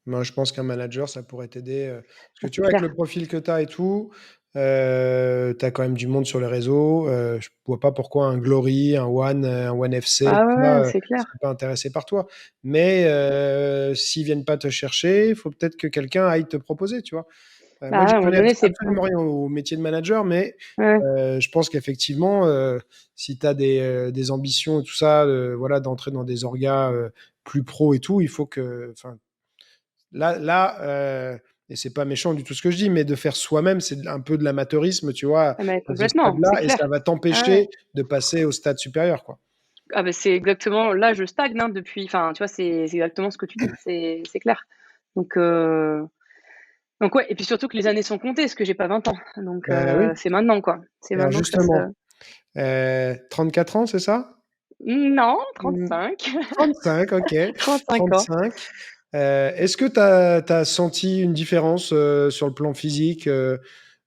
Moi, je pense qu'un manager, ça pourrait t'aider. Parce que Ah, tu c'est vois, avec le clair. profil que tu as et tout, tu as quand même du monde sur les réseaux. Je vois pas pourquoi un Glory, un One FC, Ah tout ouais, ça, ouais, c'est clair. serait pas intéressé par toi. Mais s'ils viennent pas te chercher, il faut peut-être que quelqu'un aille te proposer, tu vois. Bah, Moi, à j'y un moment connais donné, c'est pas absolument rien au métier de manager, mais ouais, je pense qu'effectivement, si tu as des ambitions et tout ça, voilà, d'entrer dans des orgas plus pro et tout, il faut que, enfin, là, et c'est pas méchant du tout ce que je dis, mais de faire soi-même, c'est un peu de l'amateurisme, tu vois, ah mais à ce complètement, c'est stade-là, et ça clair. va Ah ouais. t'empêcher de passer au stade supérieur, quoi. Ah bah, c'est exactement là, je stagne, hein, depuis enfin, tu vois, c'est exactement ce que tu dis, c'est clair. Donc heu, donc ouais et puis surtout que les années sont comptées, parce que j'ai pas 20 ans. Donc Oui. c'est maintenant, quoi. C'est Et alors maintenant que ça se justement, 34 ans, c'est ça? Non, Mmh, 35. 35, OK. 35 ans. 35. Est-ce que tu as senti une différence, sur le plan physique,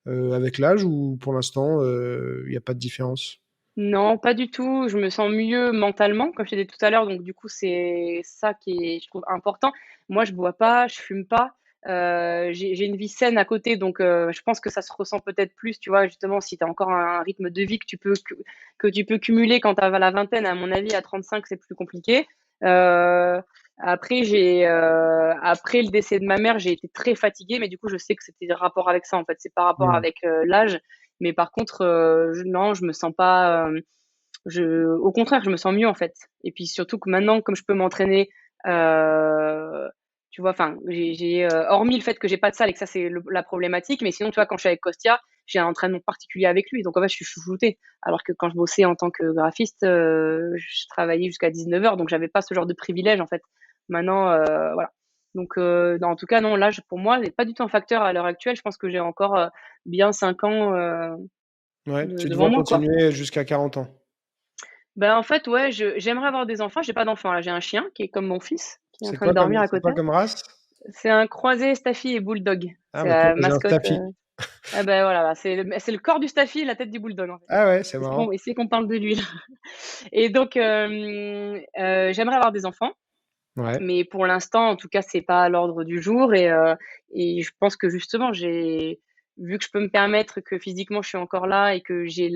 avec l'âge ou pour l'instant, il y a pas de différence? Non, pas du tout. Je me sens mieux mentalement, comme je t'ai dit tout à l'heure, donc du coup, c'est ça qui est, je trouve, important. Moi, je bois pas, je fume pas, j'ai une vie saine à côté, donc je pense que ça se ressent peut-être plus, tu vois? Justement, si tu as encore un rythme de vie que tu peux cumuler quand tu as la vingtaine. À mon avis, à 35, c'est plus compliqué. Après après le décès de ma mère, j'ai été très fatiguée, mais du coup, je sais que c'était rapport avec ça, en fait. C'est par rapport Mmh. avec, l'âge. Mais par contre, non, je me sens pas, au contraire, je me sens mieux en fait. Et puis surtout que maintenant, comme je peux m'entraîner, tu vois, enfin, hormis le fait que j'ai pas de salle et que ça c'est la problématique, mais sinon, tu vois, quand je suis avec Costia, j'ai un entraînement particulier avec lui. Donc en fait, je suis chouchoutée. Alors que quand je bossais en tant que graphiste, je travaillais jusqu'à 19 heures, donc j'avais pas ce genre de privilège en fait. Maintenant, voilà. Donc, non, en tout cas, non, l'âge pour moi n'est pas du tout un facteur à l'heure actuelle. Je pense que j'ai encore bien 5 ans Ouais, tu te devant vois moi, quoi. continuer jusqu'à 40 ans? Ben, en fait, ouais, j'aimerais avoir des enfants. J'ai pas d'enfants là. J'ai un chien qui est comme mon fils, qui est en C'est train de quoi comme dormir à c'est côté. quoi comme race? C'est un croisé Staffy et Bulldog. Ah C'est bah, tu vois, la moi j'ai un mascotte. staffy. Ah ben voilà, c'est le corps du Staffy et la tête du Bulldog en fait. Ah ouais, c'est Et marrant. c'est qu'on parle de lui là. Et donc, j'aimerais avoir des enfants, Ouais. mais pour l'instant, en tout cas, c'est pas à l'ordre du jour. Et je pense que justement, vu que je peux me permettre, que physiquement je suis encore là et que j'ai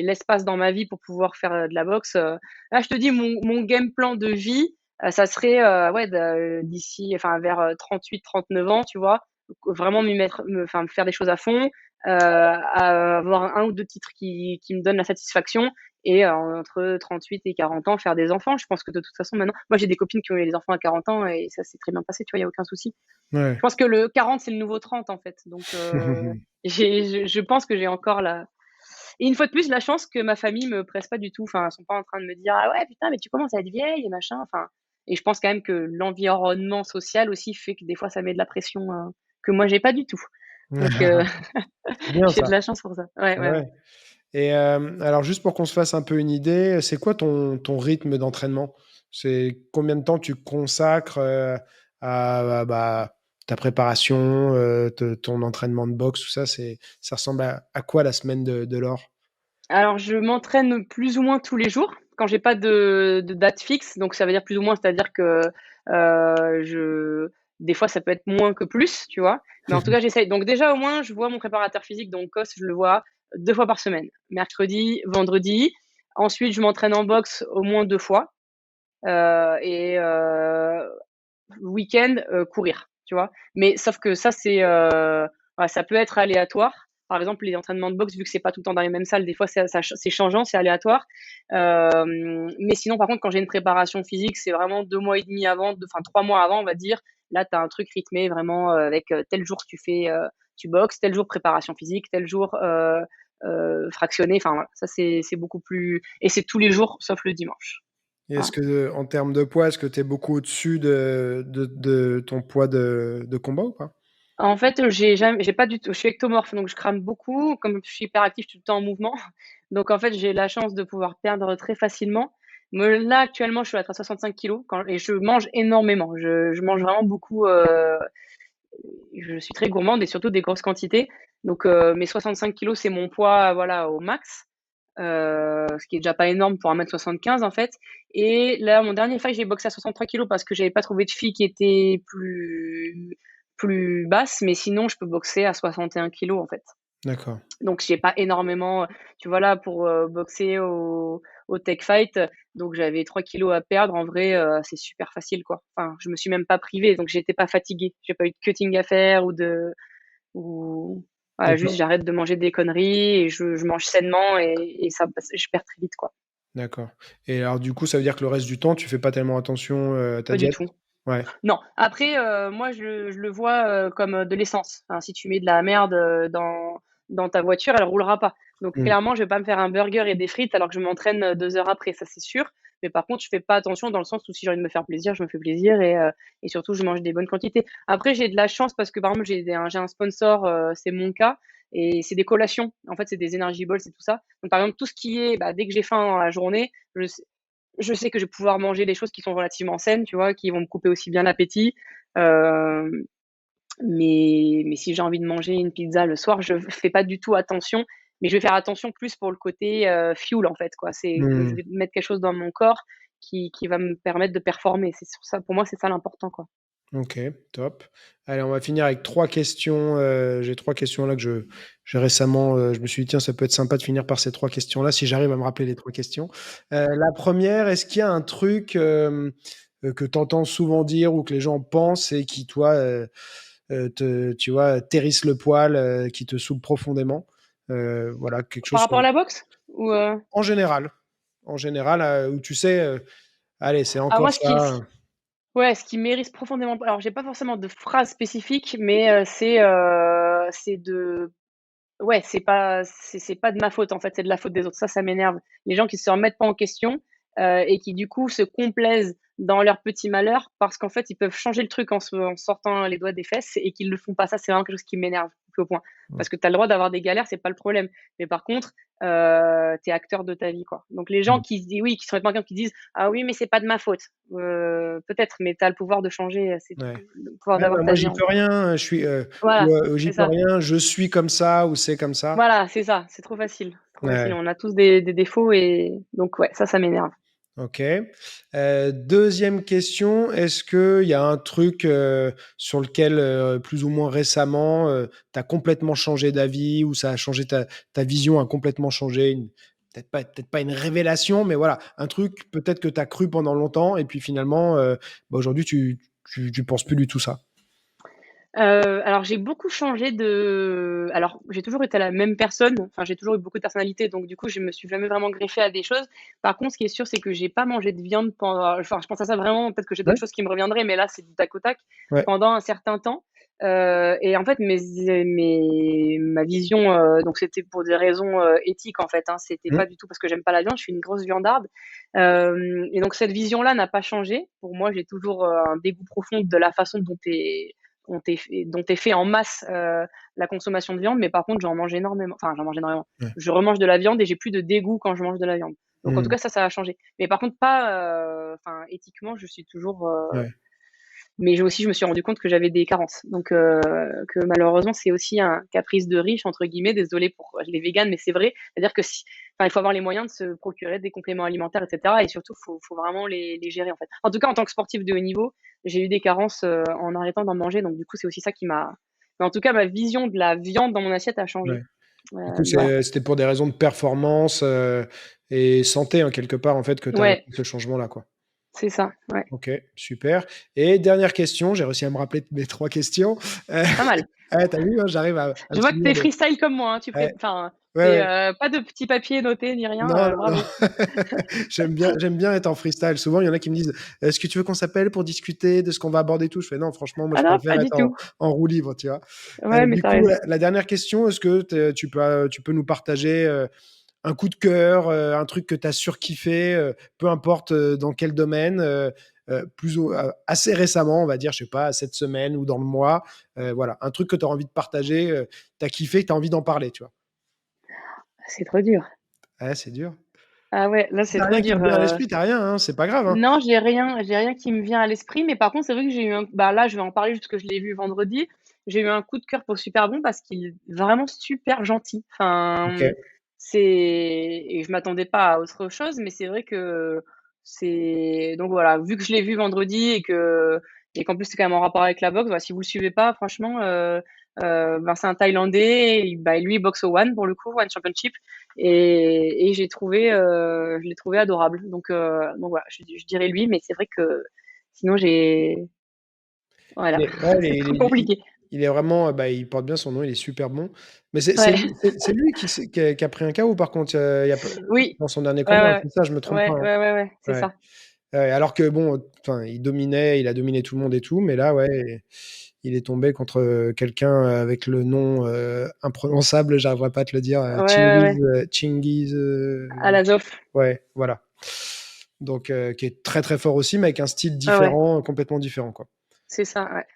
l'espace dans ma vie pour pouvoir faire de la boxe. Là, je te dis, mon game plan de vie, ça serait ouais, d'ici, enfin vers 38-39 ans, tu vois, vraiment enfin, me faire des choses à fond, avoir un ou deux titres qui me donnent la satisfaction et entre 38 et 40 ans, faire des enfants. Je pense que de toute façon, maintenant, moi j'ai des copines qui ont eu des enfants à 40 ans et ça s'est très bien passé, tu vois, il n'y a aucun souci. Je Ouais. pense que le 40, c'est le nouveau 30 en fait. Donc, je pense que j'ai encore la. Et une fois de plus, la chance que ma famille me presse pas du tout. Enfin, ils sont pas en train de me dire, ah ouais, putain, mais tu commences à être vieille et machin. Enfin, et je pense quand même que l'environnement social aussi fait que des fois ça met de la pression que moi j'ai pas du tout. Donc, C'est bien j'ai ça. de la chance pour ça. Ouais, ouais, ouais. Ouais. Et alors juste pour qu'on se fasse un peu une idée, c'est quoi ton rythme d'entraînement? C'est combien de temps tu consacres, bah, ta préparation, ton entraînement de boxe, tout ça, ça ressemble à quoi la semaine de Laure? Alors, je m'entraîne plus ou moins tous les jours quand j'ai pas de date fixe. Donc, ça veut dire plus ou moins, c'est-à-dire que des fois, ça peut être moins que plus, tu vois. Mais en tout cas, j'essaye. Donc, déjà, au moins, je vois mon préparateur physique, donc COS, je le vois 2 fois par semaine, mercredi, vendredi. Ensuite, je m'entraîne en boxe au moins 2 fois. Et week-end, courir, tu vois. Mais sauf que ça, voilà, ça peut être aléatoire. Par exemple, les entraînements de boxe, vu que c'est pas tout le temps dans les mêmes salles, des fois c'est changeant, c'est aléatoire. Mais sinon, par contre, quand j'ai une préparation physique, c'est vraiment 2 mois et demi avant, enfin 3 mois avant, on va dire. Là, tu as un truc rythmé vraiment avec tel jour tu boxes, tel jour préparation physique, tel jour fractionné. Enfin voilà, ça c'est beaucoup plus. Et c'est tous les jours sauf le dimanche. Et est-ce Voilà. que, en termes de poids, est-ce que tu es beaucoup au-dessus de ton poids de combat ou pas? En fait, j'ai pas du tout, je suis ectomorphe, donc je crame beaucoup. Comme je suis hyperactive, je suis tout le temps en mouvement. Donc en fait, j'ai la chance de pouvoir perdre très facilement. Là, actuellement, je suis à 65 kilos et je mange énormément. Je mange vraiment beaucoup. Je suis très gourmande et surtout des grosses quantités. Donc mes 65 kilos, c'est mon poids, voilà, au max. Ce qui est déjà pas énorme pour 1m75 en fait. Et là, mon dernier fight, j'ai boxé à 63 kilos parce que j'avais pas trouvé de fille qui était plus basse, mais sinon, je peux boxer à 61 kilos en fait. D'accord. Donc, j'ai pas énormément, tu vois, là, pour boxer au Tech Fight, donc j'avais 3 kilos à perdre. En vrai, c'est super facile, quoi. Enfin, je me suis même pas privée, donc j'étais pas fatiguée. J'ai pas eu de cutting à faire ou voilà, juste D'accord. j'arrête de manger des conneries et je mange sainement et ça, je perds très vite, quoi. D'accord. Et alors, du coup, ça veut dire que le reste du temps, tu fais pas tellement attention, à ta Pas du diète? tout. Ouais. Non, après, moi, je le vois comme de l'essence. Enfin, si tu mets de la merde dans ta voiture, elle roulera pas. Donc, Mmh. clairement, je vais pas me faire un burger et des frites alors que je m'entraîne 2 heures après, ça c'est sûr. Mais par contre, je fais pas attention dans le sens où si j'ai envie de me faire plaisir, je me fais plaisir et surtout, je mange des bonnes quantités. Après, j'ai de la chance parce que par exemple, j'ai un sponsor, c'est Monka. et c'est des collations. En fait, c'est des energy balls et tout ça. Donc, par exemple, tout ce qui est, dès que j'ai faim dans la journée, je sais que je vais pouvoir manger des choses qui sont relativement saines, tu vois, qui vont me couper aussi bien l'appétit. Euh, mais si j'ai envie de manger une pizza le soir, je fais pas du tout attention, mais je vais faire attention plus pour le côté fuel en fait, quoi. C'est que je Mmh. vais mettre quelque chose dans mon corps qui va me permettre de performer. C'est sur ça, pour moi, c'est ça l'important, quoi. OK, top. Allez, on va finir avec 3 questions, j'ai 3 questions là que j'ai récemment, je me suis dit: «Tiens, ça peut être sympa de finir par ces 3 questions-là», si j'arrive à me rappeler les 3 questions. La première, est-ce qu'il y a un truc, que tu entends souvent dire ou que les gens pensent et qui toi, tu vois, t'hérisse le poil, qui te saoule profondément? Voilà, quelque Par chose rapport à la boxe ou en général, où tu sais, allez, c'est ah, encore moi, ça. ouais, ce qui m'érisse profondément, alors j'ai pas forcément de phrase spécifique, mais c'est de ouais, c'est pas de ma faute, en fait, c'est de la faute des autres. Ça m'énerve. Les gens qui se remettent pas en question, et qui, du coup, se complaisent dans leur petit malheur parce qu'en fait, ils peuvent changer le truc en sortant les doigts des fesses et qu'ils le font pas. Ça, c'est vraiment quelque chose qui m'énerve au plus haut point. Mmh. Parce que tu as le droit d'avoir des galères, c'est pas le problème. Mais par contre, tu es acteur de ta vie, quoi. Donc les gens Mmh. qui se disent oui, qui se remettent pas en question, qui disent: «Ah oui, mais c'est pas de ma faute». Peut-être, mais tu as le pouvoir de changer, c'est Ouais. le pouvoir Ouais, bah, d'avoir ta moi, vie j'y en peux rien, je suis, voilà, j'y c'est peux ça. rien, je suis comme ça ou c'est comme ça. Voilà, c'est ça, c'est trop facile, c'est trop facile. Ouais, On a tous des défauts et donc ouais, ça m'énerve. OK. 2e question, est-ce qu'il y a un truc, sur lequel, plus ou moins récemment, tu as complètement changé d'avis ou ça a changé ta vision a complètement changé? Peut-être pas une révélation, mais voilà, un truc peut-être que tu as cru pendant longtemps et puis finalement, aujourd'hui tu penses plus du tout ça? Alors j'ai beaucoup changé alors j'ai toujours été la même personne, enfin j'ai toujours eu beaucoup de personnalité, donc du coup je me suis jamais vraiment greffée à des choses. Par contre, ce qui est sûr, c'est que j'ai pas mangé de viande pendant, enfin je pense à ça vraiment, peut-être que j'ai Ouais, d'autres choses qui me reviendraient, mais là c'est du tac au tac, ouais. pendant un certain temps. Et en fait ma vision, donc c'était pour des raisons, éthiques en fait, hein, c'était Mmh. pas du tout parce que j'aime pas la viande, je suis une grosse viandarde. Et donc cette vision-là n'a pas changé. Pour moi, j'ai toujours, un dégoût profond de la façon dont est fait en masse la consommation de viande, mais par contre, j'en mange énormément. Enfin, j'en mange énormément. Ouais. Je remange de la viande et j'ai plus de dégoût quand je mange de la viande. Donc, en tout Mmh. cas, ça a changé. Mais par contre, pas, enfin, éthiquement, je suis toujours. Ouais. Mais je me suis rendu compte que j'avais des carences. Donc, que malheureusement, c'est aussi un caprice de riche, entre guillemets. Désolée pour les véganes, mais c'est vrai. C'est-à-dire que enfin, il faut avoir les moyens de se procurer des compléments alimentaires, etc. Et surtout, faut vraiment les gérer, en fait. En tout cas, en tant que sportif de haut niveau, j'ai eu des carences en arrêtant d'en manger. Donc, du coup, c'est aussi ça qui m'a. Mais en tout cas, ma vision de la viande dans mon assiette a changé. Ouais. Du coup, Voilà. c'était pour des raisons de performance, et santé, hein, quelque part, en fait, que tu as Ouais, ce changement-là, quoi. c'est ça. Ouais. OK, super et dernière question, j'ai réussi à me rappeler de mes 3 questions. Heu, Pas mal. ouais, tu vu, hein, j'arrive à Je me vois que souvenir t'es de freestyle comme moi, hein. ouais, Enfin, ouais, ouais. pas de petits papiers notés ni rien. Non, non, non. Bravo. J'aime bien être en freestyle. Souvent, il y en a qui me disent: «Est-ce que tu veux qu'on s'appelle pour discuter de ce qu'on va aborder et tout?» Je fais: «Non, franchement, moi, Ah je non, préfère pas du être en tout. roue libre», tu vois? Ouais, mais Du t'as coup, raison. la dernière question, est-ce que tu peux nous partager, un coup de cœur, un truc que tu as surkiffé, peu importe, dans quel domaine, plus ou assez récemment, on va dire, je sais pas, cette semaine ou dans le mois, voilà, un truc que tu as envie de partager, tu as kiffé, tu as envie d'en parler, tu vois? C'est trop dur. Ouais, c'est dur. Ah ouais, là, Si c'est tu trop rien qui dur. te vient à l'esprit, tu rien, hein, c'est pas grave, hein. Non, j'ai rien qui me vient à l'esprit, mais par contre, c'est vrai que j'ai eu là, je vais en parler juste que je l'ai vu vendredi. J'ai eu un coup de cœur pour Super Bon parce qu'il est vraiment super gentil. Enfin, OK. et je m'attendais pas à autre chose, mais c'est vrai que donc voilà, vu que je l'ai vu vendredi et qu'en plus c'est quand même en rapport avec la boxe, voilà, si vous le suivez pas, franchement, c'est un Thaïlandais, lui il boxe au One pour le coup, One Championship, et je l'ai trouvé adorable. Donc voilà, je dirais lui, mais c'est vrai que sinon voilà, Ouais, c'est trop compliqué. il est vraiment, il porte bien son nom, il est super bon. Mais Ouais, c'est lui qui a pris un KO par contre, il y a pas oui, dans son dernier ouais, combat, ouais, c'est ça, je me trompe pas, ouais, hein? ouais, ouais, ouais, c'est Ouais. ça. Ouais, alors que bon, enfin, il a dominé tout le monde et tout, mais là, ouais, il est tombé contre, quelqu'un avec le nom, imprononçable, j'arriverai pas à te le dire, Ouais, ouais, ouais. Chingiz, À la Zoff. ouais, voilà. Donc qui est très, très fort aussi, mais avec un style Ah ouais. différent, complètement différent, quoi. C'est ça, ouais.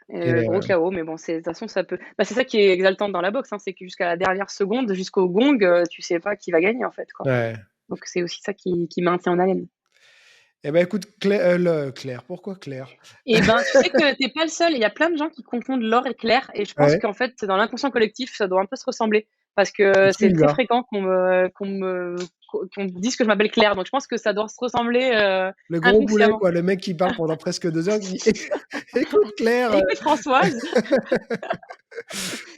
Et Gros chaos, mais bon, c'est de toute façon, ça peut c'est ça qui est exaltant dans la boxe, hein, c'est que jusqu'à la dernière seconde, jusqu'au gong, tu sais pas qui va gagner, en fait, quoi. ouais. Donc c'est aussi ça qui maintient en haleine. Et ben écoute, Claire, pourquoi Claire? Et ben, tu sais que tu es pas le seul, il y a plein de gens qui confondent Laure et Claire et je pense Ouais, qu'en fait, dans l'inconscient collectif, ça doit un peu se ressembler parce c'est que trop c'est très bizarre. fréquent qu'on me dise que je m'appelle Claire, donc je pense que ça doit se ressembler, Le gros boulet, inconsciemment. quoi, le mec qui parle pendant presque 2 heures, qui dit: «Écoute Claire, Écoute Françoise,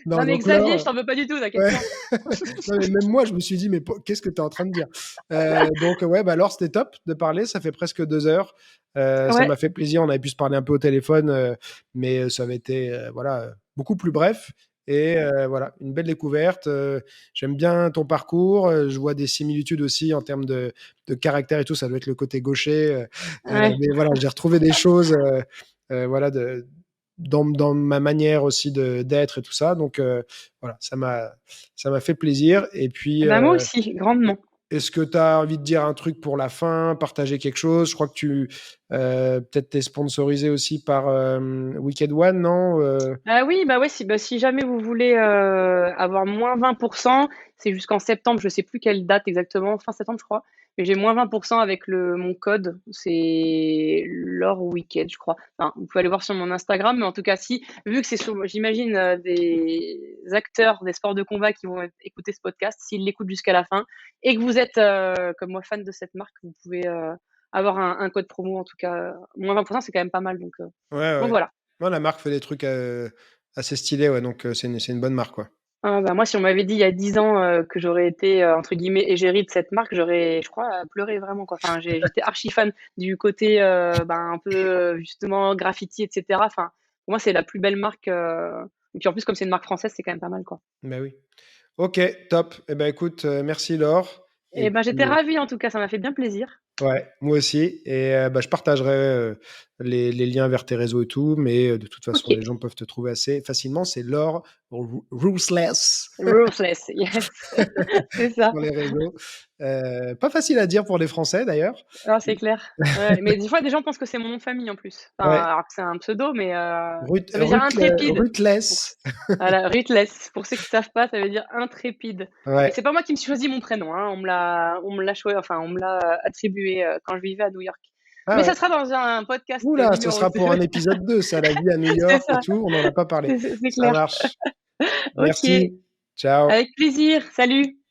non non mais donc Xavier, je Laure, t'en veux pas du tout, t'inquiète ouais, pas. non mais même moi je me suis dit: «Mais po qu'est-ce que tu es en train de dire?» Donc ouais, bah, Laure, c'était top de parler, ça fait presque 2 heures, ça Ouais, m'a fait plaisir, on avait pu se parler un peu au téléphone, mais ça avait été, voilà, beaucoup plus bref et voilà, une belle découverte, j'aime bien ton parcours, je vois des similitudes aussi en termes de caractère et tout, ça doit être le côté gaucher, ouais. mais voilà, j'ai retrouvé des choses, voilà, dans ma manière aussi d'être et tout ça, donc voilà, ça m'a fait plaisir et puis, Bah, moi aussi, grandement. est-ce que tu as envie de dire un truc pour la fin, partager quelque chose? Je crois que peut-être tu es sponsorisé aussi par, Wicked One, non? Ah oui, bah, ouais, si jamais vous voulez, avoir moins 20, c'est jusqu'en septembre, je sais plus quelle date exactement, fin septembre, je crois, mais j'ai moins 20 avec mon code, c'est Laure Wicked, je crois. Enfin, vous pouvez aller voir sur mon Instagram, mais en tout cas, si vu que c'est sur j'imagine, des acteurs des sports de combat qui vont écouter ce podcast, s'ils l'écoutent jusqu'à la fin et que vous êtes, comme moi, fan de cette marque, vous pouvez, avoir un code promo, en tout cas, moins 20 c'est quand même pas mal, Ouais, donc ouais. voilà. Non, la marque fait des trucs, assez stylés, ouais, donc c'est une bonne marque, quoi. Ah bah, moi, si on m'avait dit il y a 10 ans, que j'aurais été, entre guillemets «égérie» de cette marque, j'aurais, je crois, pleuré vraiment, quoi. Enfin, j'étais archi fan du côté, un peu, justement graffiti et cetera. Enfin, pour moi, c'est la plus belle marque, et puis en plus, comme c'est une marque française, c'est quand même pas mal, quoi. Bah, oui. OK, top. Et ben, écoute, merci Laure et Et ben, j'étais puis, ravie en tout cas, ça m'a fait bien plaisir. ouais, moi aussi et bah, je partagerai, les liens vers tes réseaux et tout, mais de toute façon, OK. les gens peuvent te trouver assez facilement. C'est Laure Ruthless Ruthless, yes, c'est ça. sur les réseaux. Pas facile à dire pour les Français d'ailleurs. Ah, c'est clair. Ouais, mais des fois, des gens pensent que c'est mon nom de famille en plus. Enfin, Ouais, alors que c'est un pseudo, mais ça veut dire intrépide. Pour Ruthless. Voilà, Ruthless. Pour ceux qui savent pas, ça veut dire intrépide. Et Ouais. c'est pas moi qui me suis choisi mon prénom, hein. On me l'a on me l'a attribué, quand je vivais à New York. Ah Mais ouais. ça sera dans un podcast, Ouh là, ce numéro sera 2. pour un épisode 2, ça, la vie à New C'est York et ça, tout, on n'en a pas parlé. c'est Ça clair. marche. OK, Merci. Ciao. avec plaisir. Salut.